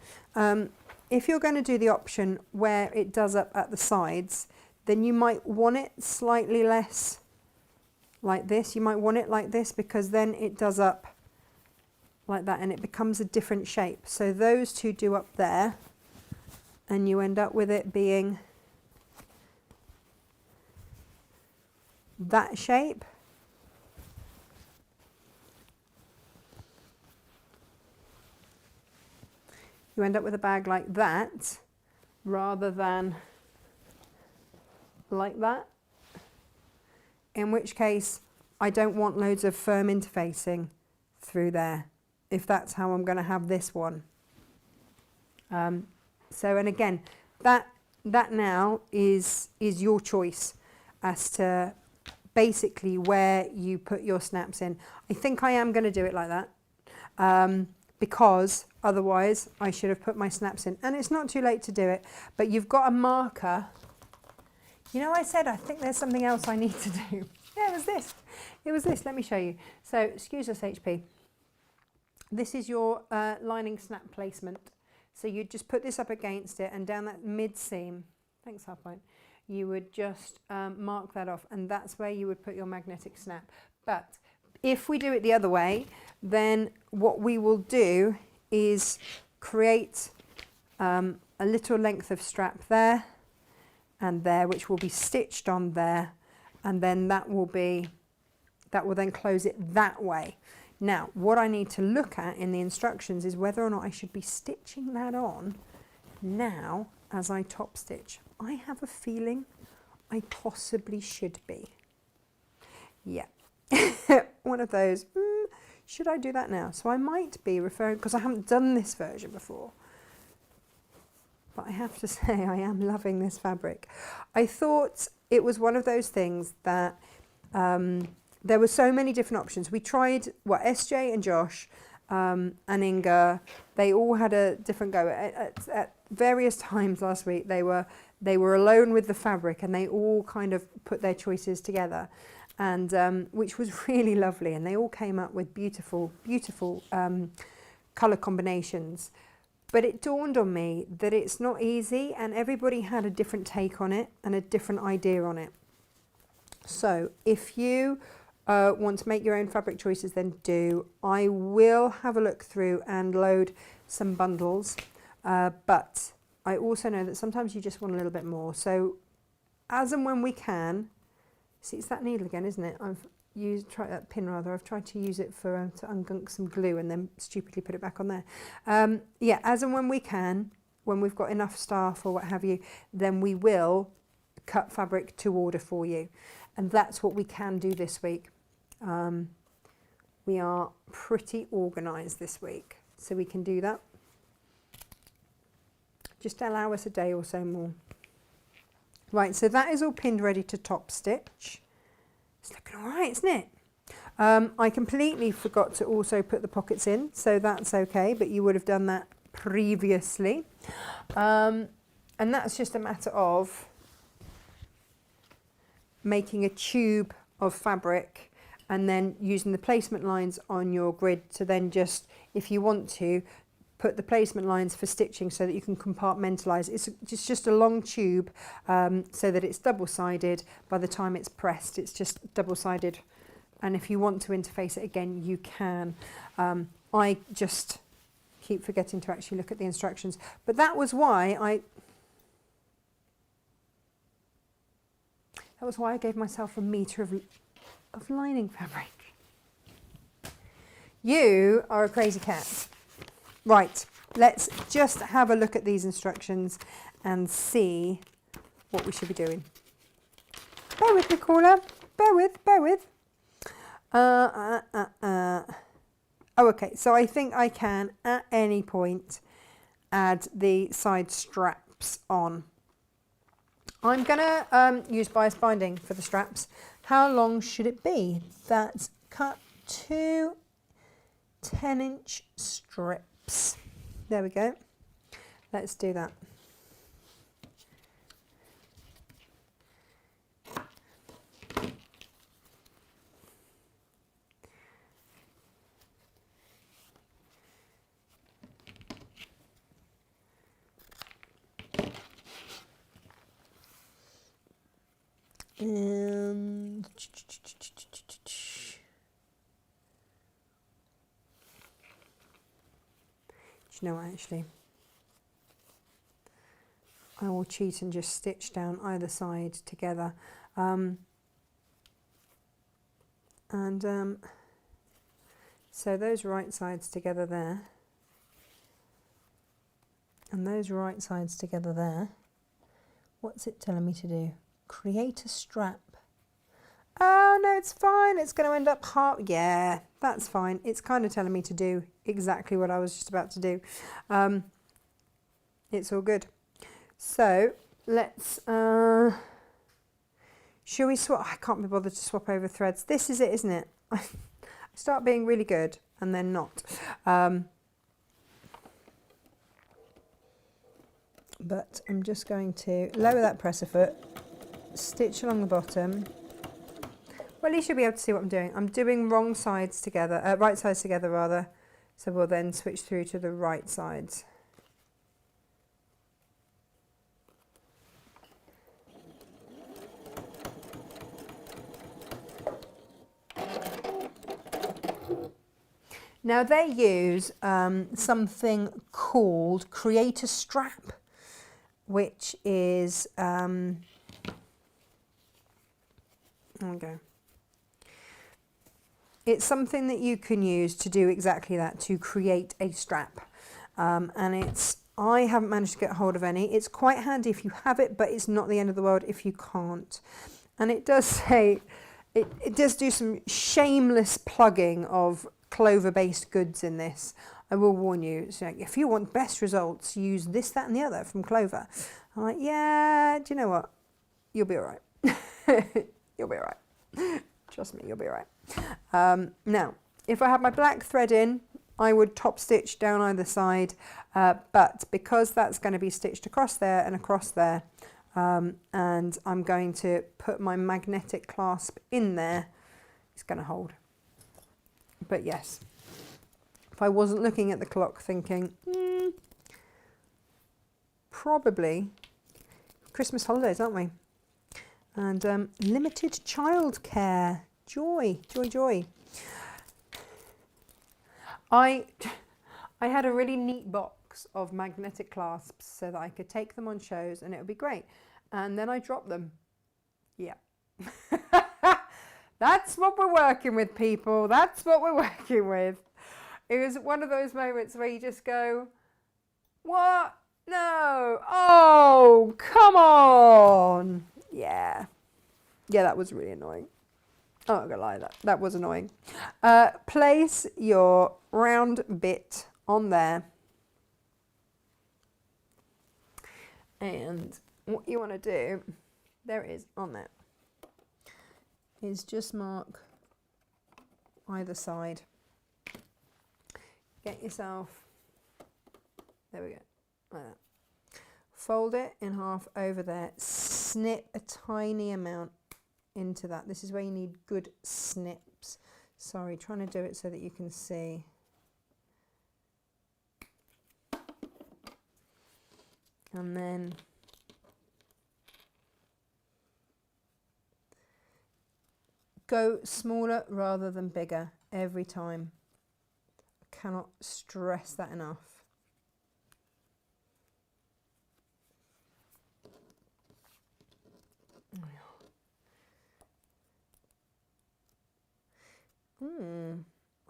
If you're going to do the option where it does up at the sides, then you might want it slightly less like this. You might want it like this, because then it does up like that and it becomes a different shape. So those two do up there, and you end up with it being that shape. You end up with a bag like that rather than like that, in which case I don't want loads of firm interfacing through there if that's how I'm going to have this one. So, and again, that now is your choice as to basically where you put your snaps in. I think I am going to do it like that, because otherwise I should have put my snaps in, and it's not too late to do it, but you've got a marker. You know, I said I think there's something else I need to do. Yeah, it was this, let me show you. So, excuse us HP, this is your lining snap placement. So you just put this up against it, and down that mid seam, thanks half pint, you would just mark that off, and that's where you would put your magnetic snap. But if we do it the other way, then what we will do is create a little length of strap there and there, which will be stitched on there, and then that will then close it that way. Now, what I need to look at in the instructions is whether or not I should be stitching that on now as I top stitch. I have a feeling I possibly should be. Yeah, one of those, should I do that now? So I might be referring, because I haven't done this version before, but I have to say I am loving this fabric. I thought it was one of those things that there were so many different options. We tried, SJ and Josh and Inga, they all had a different go. At various times last week, they were alone with the fabric, and they all kind of put their choices together, and which was really lovely. And they all came up with beautiful, beautiful colour combinations. But it dawned on me that it's not easy, and everybody had a different take on it and a different idea on it. So if you want to make your own fabric choices, then do. I will have a look through and load some bundles, but I also know that sometimes you just want a little bit more. So as and when we can, see, it's that needle again, isn't it? I've tried that pin rather. I've tried to use it for to ungunk some glue and then stupidly put it back on there. Yeah, as and when we can, when we've got enough staff or what have you, then we will cut fabric to order for you. And that's what we can do this week. We are pretty organised this week, so we can do that. Just allow us a day or so more. Right, so that is all pinned ready to top stitch. It's looking all right, isn't it? I completely forgot to also put the pockets in, so that's okay, but you would have done that previously. And that's just a matter of making a tube of fabric and then using the placement lines on your grid to then just, if you want to, put the placement lines for stitching so that you can compartmentalize. It's just a long tube so that it's double-sided. By the time it's pressed, it's just double-sided. And if you want to interface it again, you can. I just keep forgetting to actually look at the instructions. But that was why I gave myself a metre of lining fabric. You are a crazy cat. Right, let's just have a look at these instructions and see what we should be doing. Bear with me, caller. Bear with. Oh, okay, so I think I can, at any point, add the side straps on. I'm going to use bias binding for the straps. How long should it be? That's cut 2 10-inch strips. There we go. Let's do that. And you know what, actually, I will cheat and just stitch down either side together. So those right sides together there, and those right sides together there. What's it telling me to do? Create a strap. Oh no, it's fine. It's going to end up half. Yeah, that's fine. It's kind of telling me to do exactly what I was just about to do. It's all good. So let's. Shall we swap? I can't be bothered to swap over threads. This is it, isn't it? I start being really good and then not. But I'm just going to lower that presser foot, stitch along the bottom. Well, at least you'll be able to see what I'm doing. I'm doing wrong sides together, right sides together rather. So we'll then switch through to the right sides. Now they use something called Create a Strap, which is, there we go. It's something that you can use to do exactly that, to create a strap. And I haven't managed to get hold of any. It's quite handy if you have it, but it's not the end of the world if you can't. And it does say, it does do some shameless plugging of clover-based goods in this. I will warn you, so if you want best results, use this, that and the other from Clover. I'm like, yeah, do you know what? You'll be all right. You'll be all right. Trust me, you'll be all right. Now, if I had my black thread in, I would top stitch down either side, but because that's going to be stitched across there and across there, and I'm going to put my magnetic clasp in there, it's going to hold. But yes, if I wasn't looking at the clock thinking, probably Christmas holidays, aren't we? And limited childcare. Joy, joy, joy. I had a really neat box of magnetic clasps so that I could take them on shows and it would be great. And then I dropped them. Yeah. That's what we're working with, people. That's what we're working with. It was one of those moments where you just go, what? No. Oh, come on. Yeah. Yeah, that was really annoying. I'm not going to lie, that was annoying. Place your round bit on there. And what you want to do, there it is on there, is just mark either side. Get yourself, there we go, like that. Fold it in half over there, snip a tiny amount into that. This is where you need good snips. Sorry, trying to do it so that you can see. And then go smaller rather than bigger every time. I cannot stress that enough.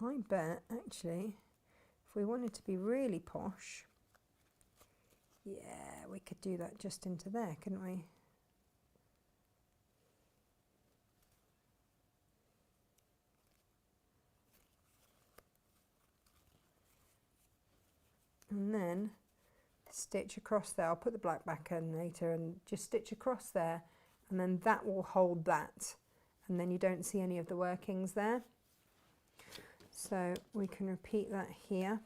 I bet actually if we wanted to be really posh, yeah, we could do that just into there, couldn't we? And then stitch across there. I'll put the black back in later and just stitch across there, and then that will hold that, and then you don't see any of the workings there. So we can repeat that here.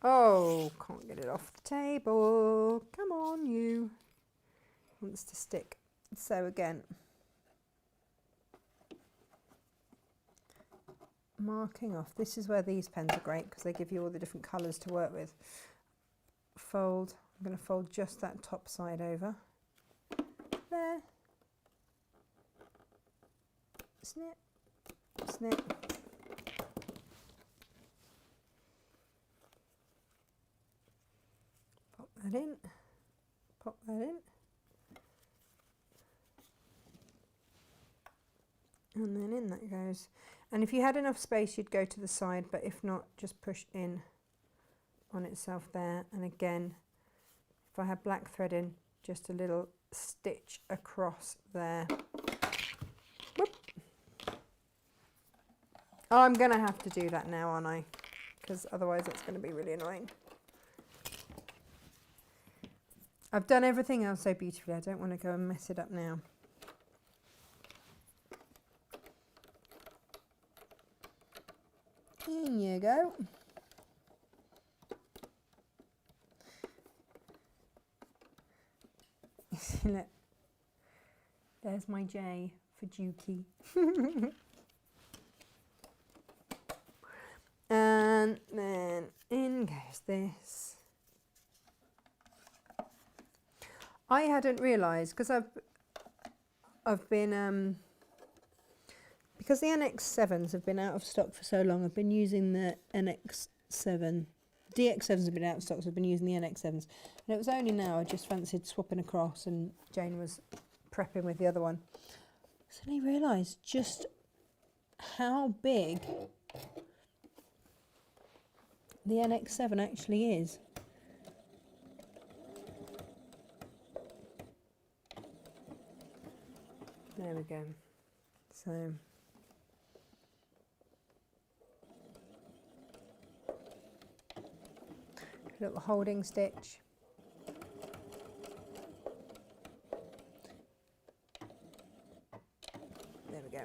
Oh, can't get it off the table. Come on, you. Wants to stick. So again, marking off. This is where these pens are great because they give you all the different colours to work with. Fold. I'm going to fold just that top side over. There. Snip. Snip. Pop that in. Pop that in. And then in that goes. And if you had enough space, you'd go to the side, but if not, just push in on itself there. And again, if I had black thread in, just a little stitch across there. Whoop. Oh, I'm going to have to do that now, aren't I? Because otherwise it's going to be really annoying. I've done everything else so beautifully. I don't want to go and mess it up now. In you go. Look, there's my J for Dukey. And then in goes this. I hadn't realised because I've been because the NX7s have been out of stock for so long. I've been using the NX7. DX7s have been out of stock, so I've been using the NX7s. And it was only now I just fancied swapping across, and Jane was prepping with the other one. I suddenly realised just how big the NX7 actually is. There we go. So little holding stitch. There we go.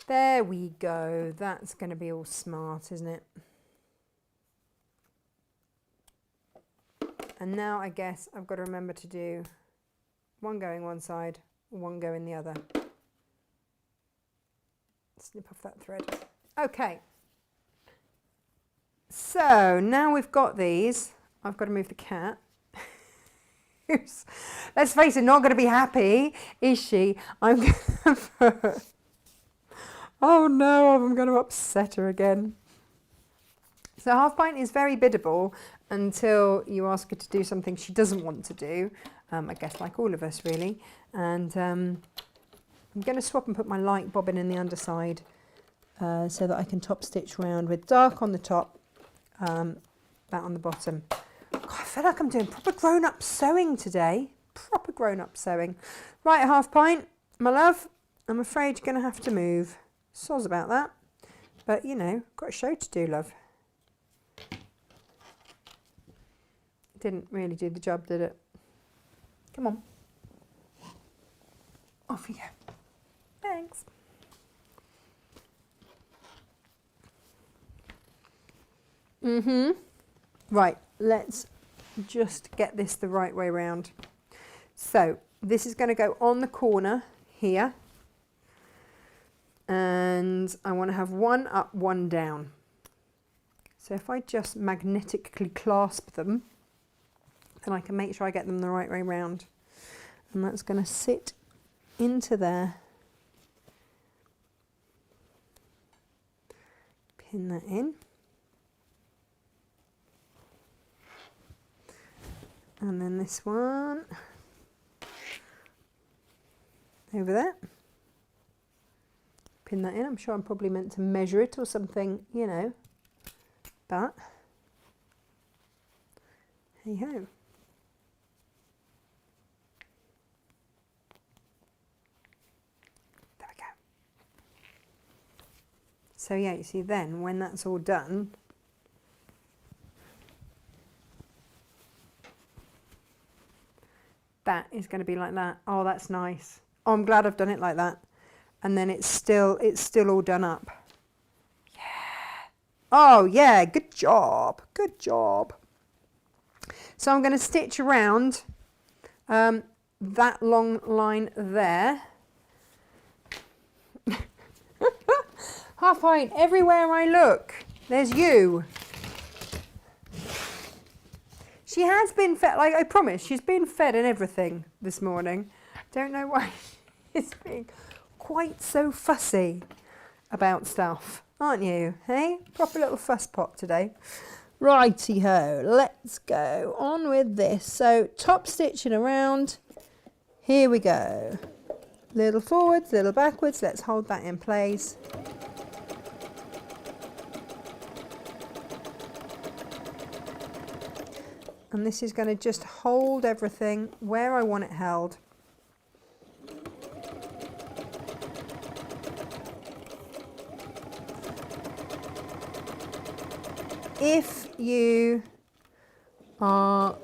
There we go. That's going to be all smart, isn't it? And now I guess I've got to remember to do one going one side, one going the other. Snip off that thread. Okay. So now we've got these. I've got to move the cat. Let's face it, not going to be happy, is she? I'm going to... Oh no, I'm going to upset her again. So half pint is very biddable until you ask her to do something she doesn't want to do. I guess like all of us really. And I'm going to swap and put my light bobbin in the underside so that I can top stitch round with dark on the top, that on the bottom. God, I feel like I'm doing proper grown-up sewing today. Proper grown-up sewing. Right, half pint, my love, I'm afraid you're going to have to move. Soz about that. But, you know, got a show to do, love. Didn't really do the job, did it? Come on. Off you go. Thanks. Right, let's just get this the right way round. So this is going to go on the corner here. and I want to have one up, one down. So if I just magnetically clasp them, then I can make sure I get them the right way round. And that's going to sit into there. Pin that in. And then this one over there. Pin that in. I'm sure I'm probably meant to measure it or something, you know, but hey ho. There we go. So yeah, you see then when that's all done, that is going to be like that. Oh, that's nice. Oh, I'm glad I've done it like that. And then it's still all done up. Yeah. Oh yeah, good job. Good job. So I'm going to stitch around that long line there. Half Pint, everywhere I look, there's you. She has been fed, like I promise, she's been fed and everything this morning. Don't know why she's being quite so fussy about stuff, aren't you? Hey, proper little fuss pot today. Righty ho, let's go on with this. So top stitching around, here we go. Little forwards, little backwards, let's hold that in place. And this is going to just hold everything where I want it held. If you are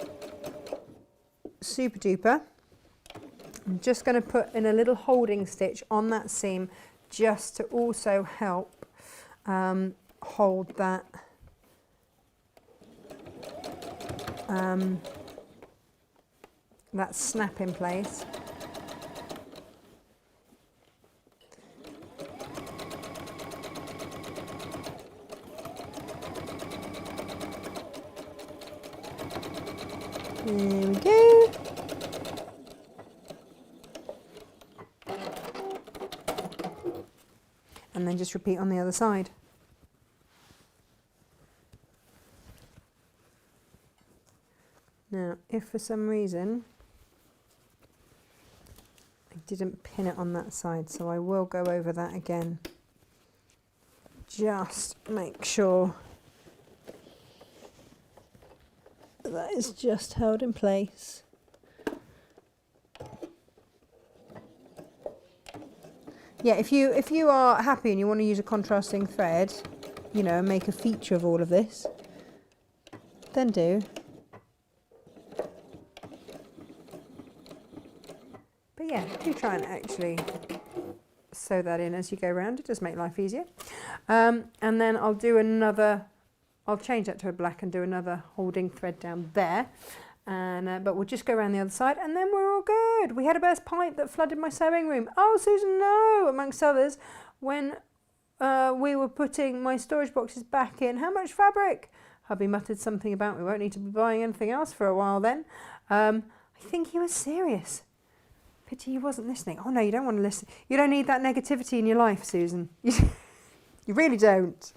super duper, I'm just going to put in a little holding stitch on that seam just to also help hold that that snap in place. There we go. And then just repeat on the other side. Now, if for some reason I didn't pin it on that side, so I will go over that again. Just make sure that is just held in place. Yeah, if you are happy and you want to use a contrasting thread, you know, and make a feature of all of this, then do. But yeah, do try and actually sew that in as you go around. It does make life easier. And then I'll do another, I'll change that to a black and do another holding thread down there. And but we'll just go around the other side and then we're all good. We had a burst pipe that flooded my sewing room. Oh, Susan, no, amongst others, when we were putting my storage boxes back in. How much fabric? Hubby muttered something about we won't need to be buying anything else for a while then. I think he was serious. Pity he wasn't listening. Oh no, you don't want to listen. You don't need that negativity in your life, Susan. You really don't.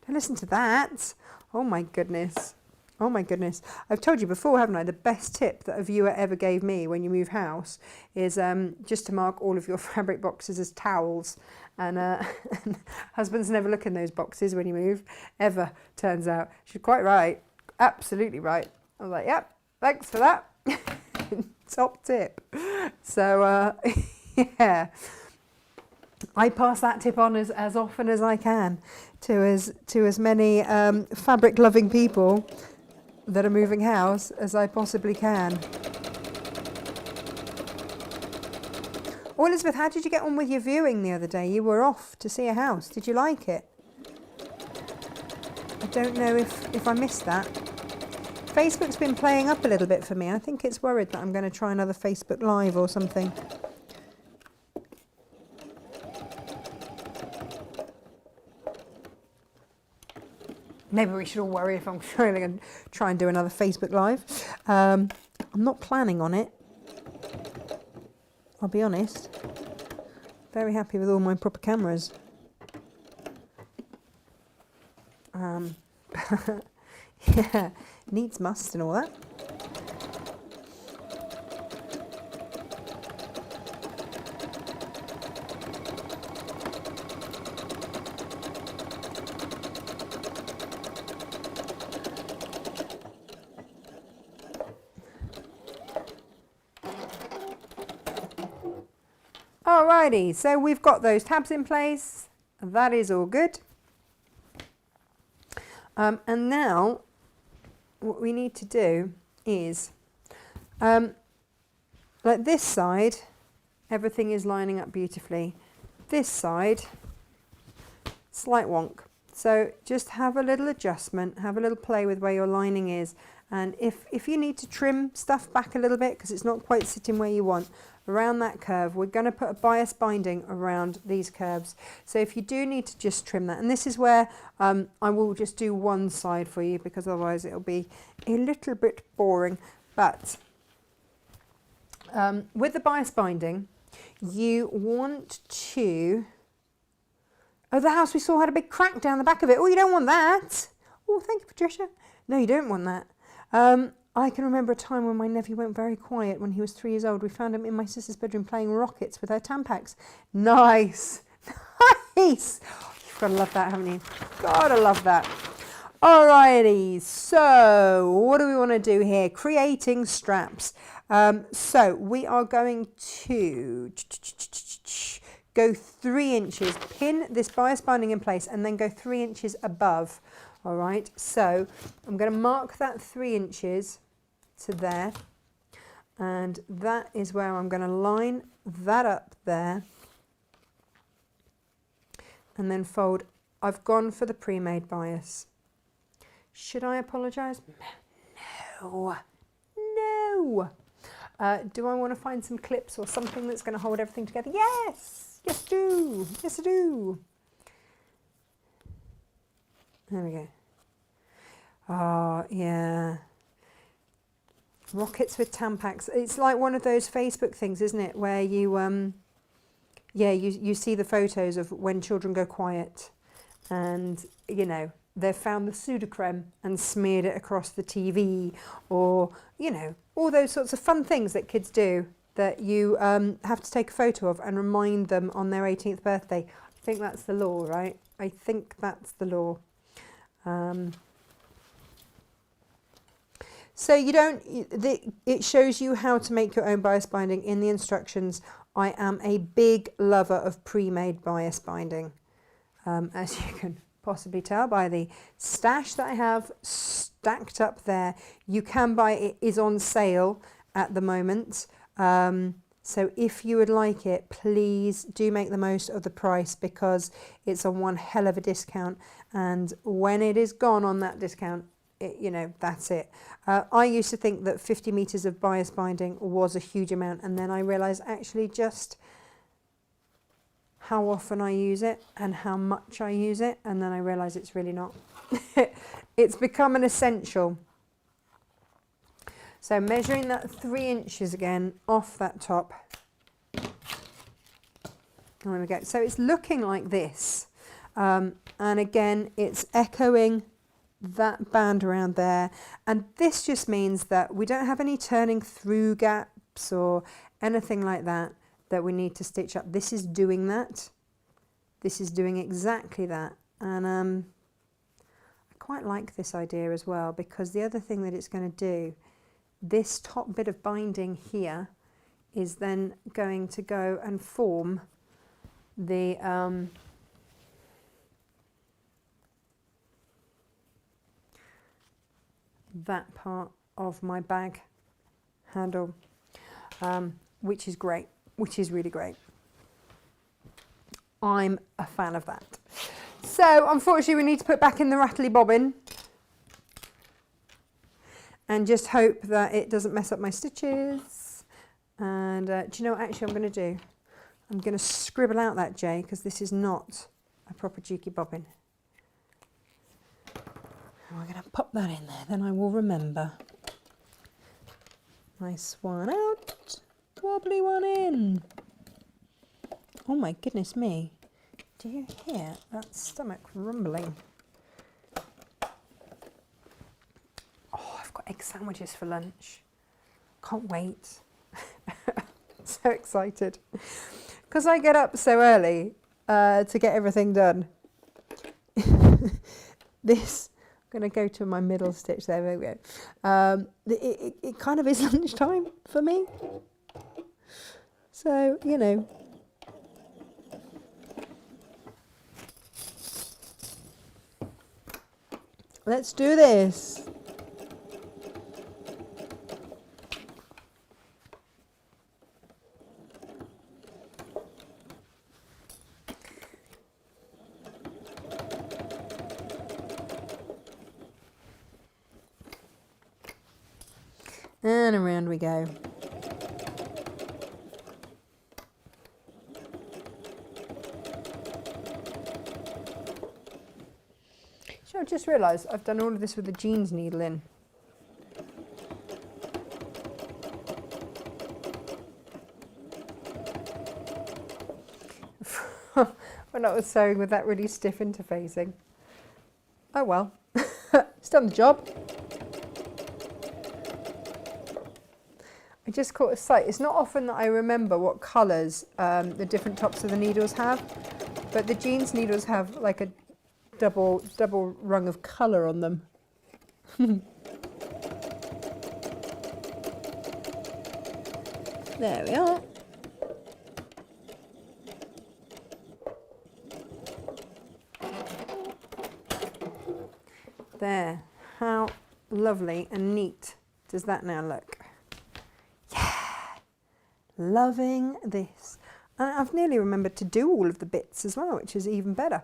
Don't listen to that. Oh my goodness. Oh my goodness. I've told you before, haven't I? The best tip that a viewer ever gave me when you move house is just to mark all of your fabric boxes as towels. And husbands never look in those boxes when you move, ever, turns out. She's quite right. Absolutely right. I was like, yep, thanks for that. Top tip. So, yeah. I pass that tip on as often as I can to as many fabric-loving people that are moving house as I possibly can. Oh, Elizabeth, how did you get on with your viewing the other day? You were off to see a house. Did you like it? I don't know if I missed that. Facebook's been playing up a little bit for me. I think it's worried that I'm going to try another Facebook Live or something. Maybe we should all worry if I'm trying to try and do another Facebook Live. I'm not planning on it. I'll be honest. Very happy with all my proper cameras. Yeah, needs must and all that. Alrighty, so we've got those tabs in place. That is all good. And now what we need to do is, like this side, everything is lining up beautifully. This side, slight wonk. So just have a little adjustment, have a little play with where your lining is. And if you need to trim stuff back a little bit because it's not quite sitting where you want, around that curve, we're going to put a bias binding around these curves. So if you do need to just trim that, and this is where I will just do one side for you because otherwise it'll be a little bit boring. But with the bias binding, you want to... Oh, the house we saw had a big crack down the back of it. Oh, you don't want that. Oh, thank you, Patricia. No, you don't want that. I can remember a time when my nephew went very quiet when he was 3 years old. We found him in my sister's bedroom playing rockets with her Tampax. Nice. Nice. Oh, you've got to love that, haven't you? Gotta love that. Alrighty, so what do we want to do here? Creating straps. So we are going to go 3 inches, pin this bias binding in place and then go 3 inches above. All right, so I'm going to mark that 3 inches to there, and that is where I'm going to line that up there and then fold. I've gone for the pre-made bias. Should I apologise? No, no. Do I want to find some clips or something that's going to hold everything together? Yes, yes I do, yes I do. There we go. Oh, yeah. Rockets with Tampax. It's like one of those Facebook things, isn't it? Where you, you see the photos of when children go quiet and, you know, they've found the Sudocrem and smeared it across the TV, or, you know, all those sorts of fun things that kids do that you have to take a photo of and remind them on their 18th birthday. I think that's the law, right? I think that's the law. So you don't, it shows you how to make your own bias binding in the instructions. I am a big lover of pre-made bias binding, as you can possibly tell by the stash that I have stacked up there. You can buy it, is on sale at the moment. So if you would like it, please do make the most of the price because it's on one hell of a discount. And when it is gone on that discount, you know, that's it. I used to think that 50 meters of bias binding was a huge amount. And then I realized actually just how often I use it and how much I use it. And then I realized it's really not. It's become an essential. So measuring that 3 inches again off that top. There we go. So it's looking like this. And again, it's echoing that band around there. And this just means that we don't have any turning through gaps or anything like that that we need to stitch up. This is doing that. This is doing exactly that. And I quite like this idea as well, because the other thing that it's going to do, this top bit of binding here is then going to go and form the that part of my bag handle, which is great, which is really great. I'm a fan of that. So unfortunately we need to put back in the rattly bobbin and just hope that it doesn't mess up my stitches. And do you know what actually I'm going to do? I'm going to scribble out that J because this is not a proper Juki bobbin. And we're going to pop that in there, then I will remember. Nice one out, wobbly one in. Oh my goodness me. Do you hear that stomach rumbling? Oh, I've got egg sandwiches for lunch. Can't wait. So excited. Because I get up so early to get everything done. This, I'm going to go to my middle stitch there, there we go. It kind of is lunchtime for me. So, you know. Let's do this. And around we go. So I just realised I've done all of this with the jeans needle in. When I was sewing with that really stiff interfacing. Oh well, it's done the job. I just caught a sight. It's not often that I remember what colours the different tops of the needles have, but the jeans needles have like a double rung of colour on them. There we are. There. How lovely and neat does that now look? Yeah! Loving this. And I've nearly remembered to do all of the bits as well, which is even better.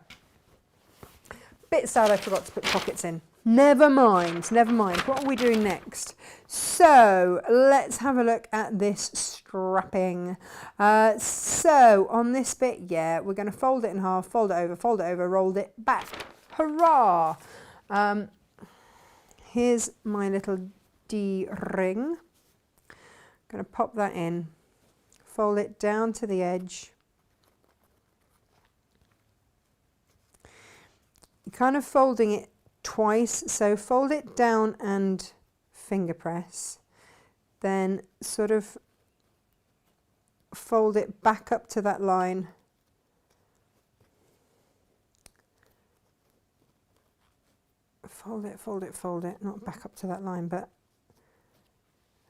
Bit sad I forgot to put pockets in. Never mind, never mind. What are we doing next? So let's have a look at this strapping. So on this bit, yeah, we're going to fold it in half, fold it over, roll it back. Hurrah! Here's my little D-ring. Going to pop that in, fold it down to the edge. Kind of folding it twice, so fold it down and finger press, then sort of fold it back up to that line, fold it, not back up to that line, but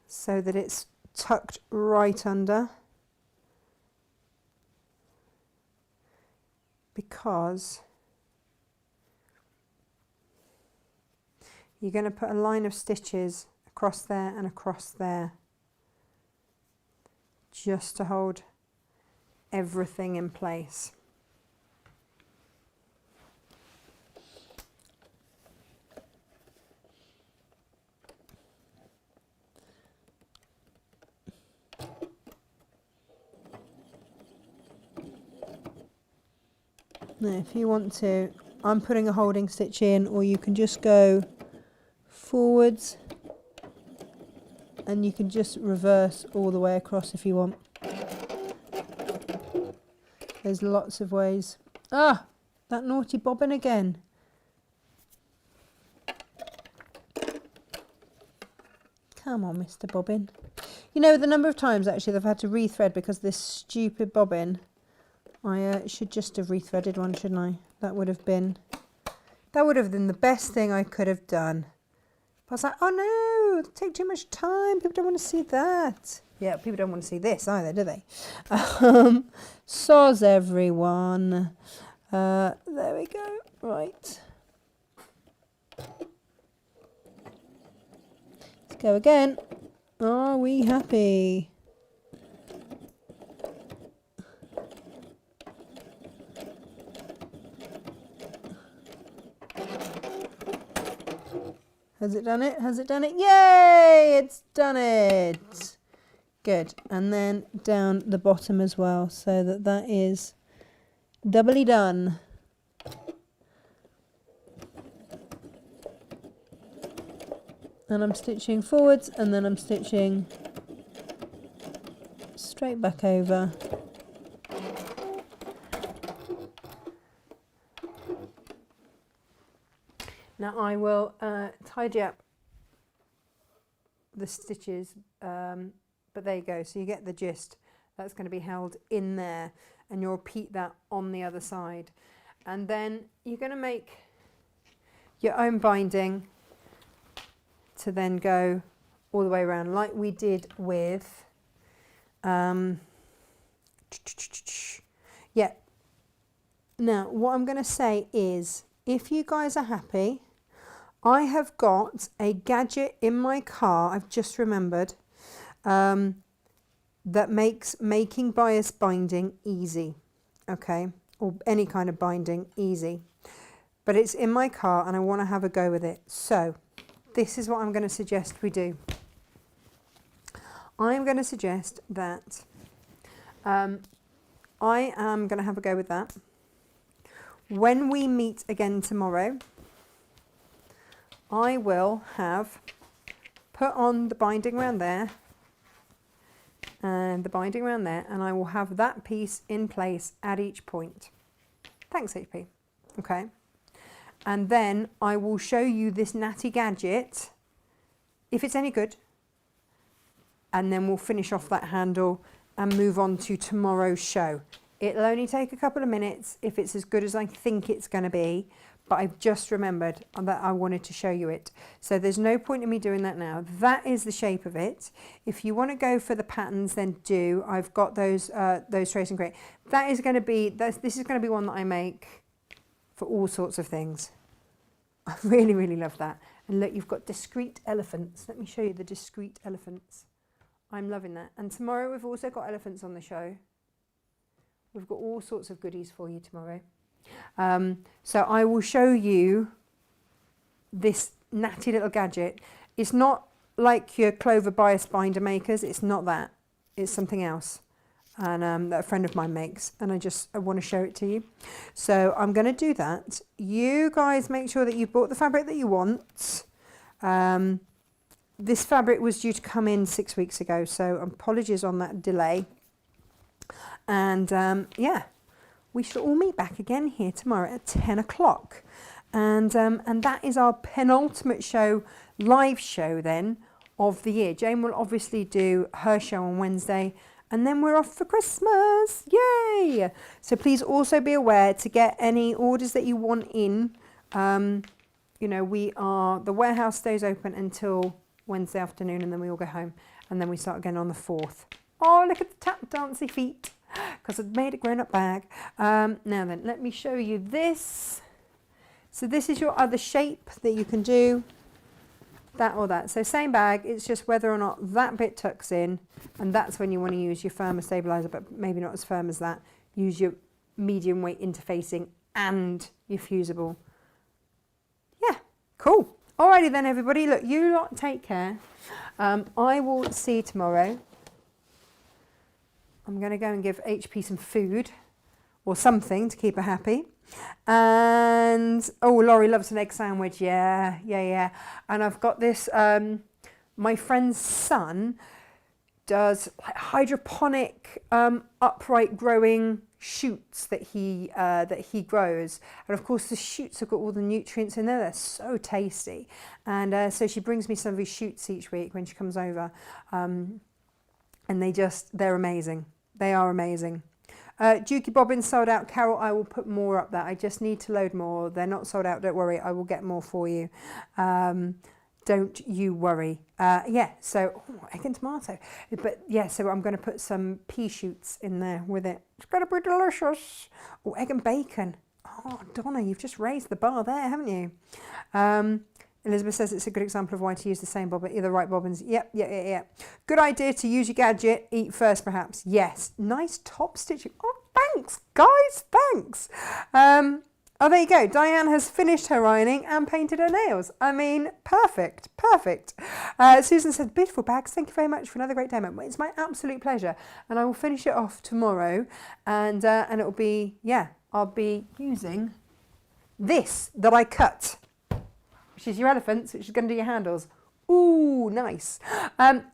so that it's tucked right under, because you're going to put a line of stitches across there and across there, just to hold everything in place. Now, if you want to, I'm putting a holding stitch in, or you can just go forwards and you can just reverse all the way across if you want. There's lots of ways. Ah, that naughty bobbin again. Come on, Mr. Bobbin. You know, the number of times actually I've had to rethread because of this stupid bobbin. I should just have rethreaded one, shouldn't I? That would have been the best thing I could have done. But I was like, oh no, it'll take too much time. People don't want to see that. Yeah, people don't want to see this either, do they? Soz everyone. There we go. Right. Let's go again. Are we happy? Has it done it? Has it done it? Yay! It's done it. Good. And then down the bottom as well, so that that is doubly done. and I'm stitching forwards, and then I'm stitching straight back over. Now I will tidy up the stitches, but there you go, so you get the gist. That's going to be held in there, and you'll repeat that on the other side, and then you're going to make your own binding to then go all the way around like we did with yeah. Now what I'm going to say is, if you guys are happy, I have got a gadget in my car, I've just remembered, that makes making bias binding easy, okay, or any kind of binding easy. But it's in my car and I want to have a go with it. So this is what I'm going to suggest we do. I'm going to suggest that I am going to have a go with that. When we meet again tomorrow, I will have put on the binding around there and the binding around there, and I will have that piece in place at each point. Thanks, HP. Okay. And then I will show you this natty gadget, if it's any good, and then we'll finish off that handle and move on to tomorrow's show. It'll only take a couple of minutes if it's as good as I think it's going to be, but I've just remembered that I wanted to show you it. So there's no point in me doing that now. That is the shape of it. If you want to go for the patterns, then do. I've got those trace and create. That is going to be, this is going to be one that I make for all sorts of things. I really, really love that. And look, you've got discrete elephants. Let me show you the discrete elephants. I'm loving that. And tomorrow we've also got elephants on the show. We've got all sorts of goodies for you tomorrow. So I will show you this natty little gadget. It's not like your clover bias binder makers. It's not that. It's something else. And that a friend of mine makes, and I want to show it to you. So I'm going to do that. You guys make sure that you've bought the fabric that you want. This fabric was due to come in 6 weeks ago, so apologies on that delay. And yeah, we shall all meet back again here tomorrow at 10 o'clock. And that is our penultimate show, live show then, of the year. Jane will obviously do her show on Wednesday, and then we're off for Christmas. Yay! So please also be aware to get any orders that you want in. You know, the warehouse stays open until Wednesday afternoon, and then we all go home, and then we start again on the 4th. Oh, look at the tap dancey feet, because I've made a grown-up bag. Now then, let me show you this. So this is your other shape that you can do, that or that. So same bag, it's just whether or not that bit tucks in, and that's when you want to use your firmer stabilizer, but maybe not as firm as that. Use your medium weight interfacing and your fusible. Yeah, cool. Alrighty then, everybody. Look, you lot take care. I will see you tomorrow. I'm going to go and give HP some food or something to keep her happy. And oh, Laurie loves an egg sandwich. Yeah. And I've got this. My friend's son does like hydroponic upright growing shoots that he grows, and of course the shoots have got all the nutrients in there. They're so tasty, and so she brings me some of his shoots each week when she comes over, and they're amazing. They are amazing. Dukey Bobbins sold out. Carol, I will put more up there. I just need to load more. They're not sold out, don't worry. I will get more for you. Don't you worry. Yeah, so egg and tomato. But yeah, so I'm going to put some pea shoots in there with it. It's going to be delicious. Oh, egg and bacon. Oh, Donna, you've just raised the bar there, haven't you? Elizabeth says it's a good example of why to use the same bobbin, the right bobbins. Yep. Good idea to use your gadget. Eat first, perhaps. Yes. Nice top stitching. Oh, thanks, guys. Thanks. Oh, there you go. Diane has finished her ironing and painted her nails. I mean, perfect. Susan said, beautiful bags. Thank you very much for another great demo. It's my absolute pleasure. And I will finish it off tomorrow. And it'll be, yeah, I'll be using this that I cut, which is your elephants, which is going to do your handles. Ooh, nice.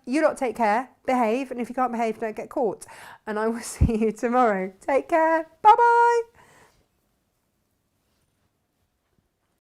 You lot take care, behave, and if you can't behave, don't get caught. And I will see you tomorrow. Take care. Bye-bye.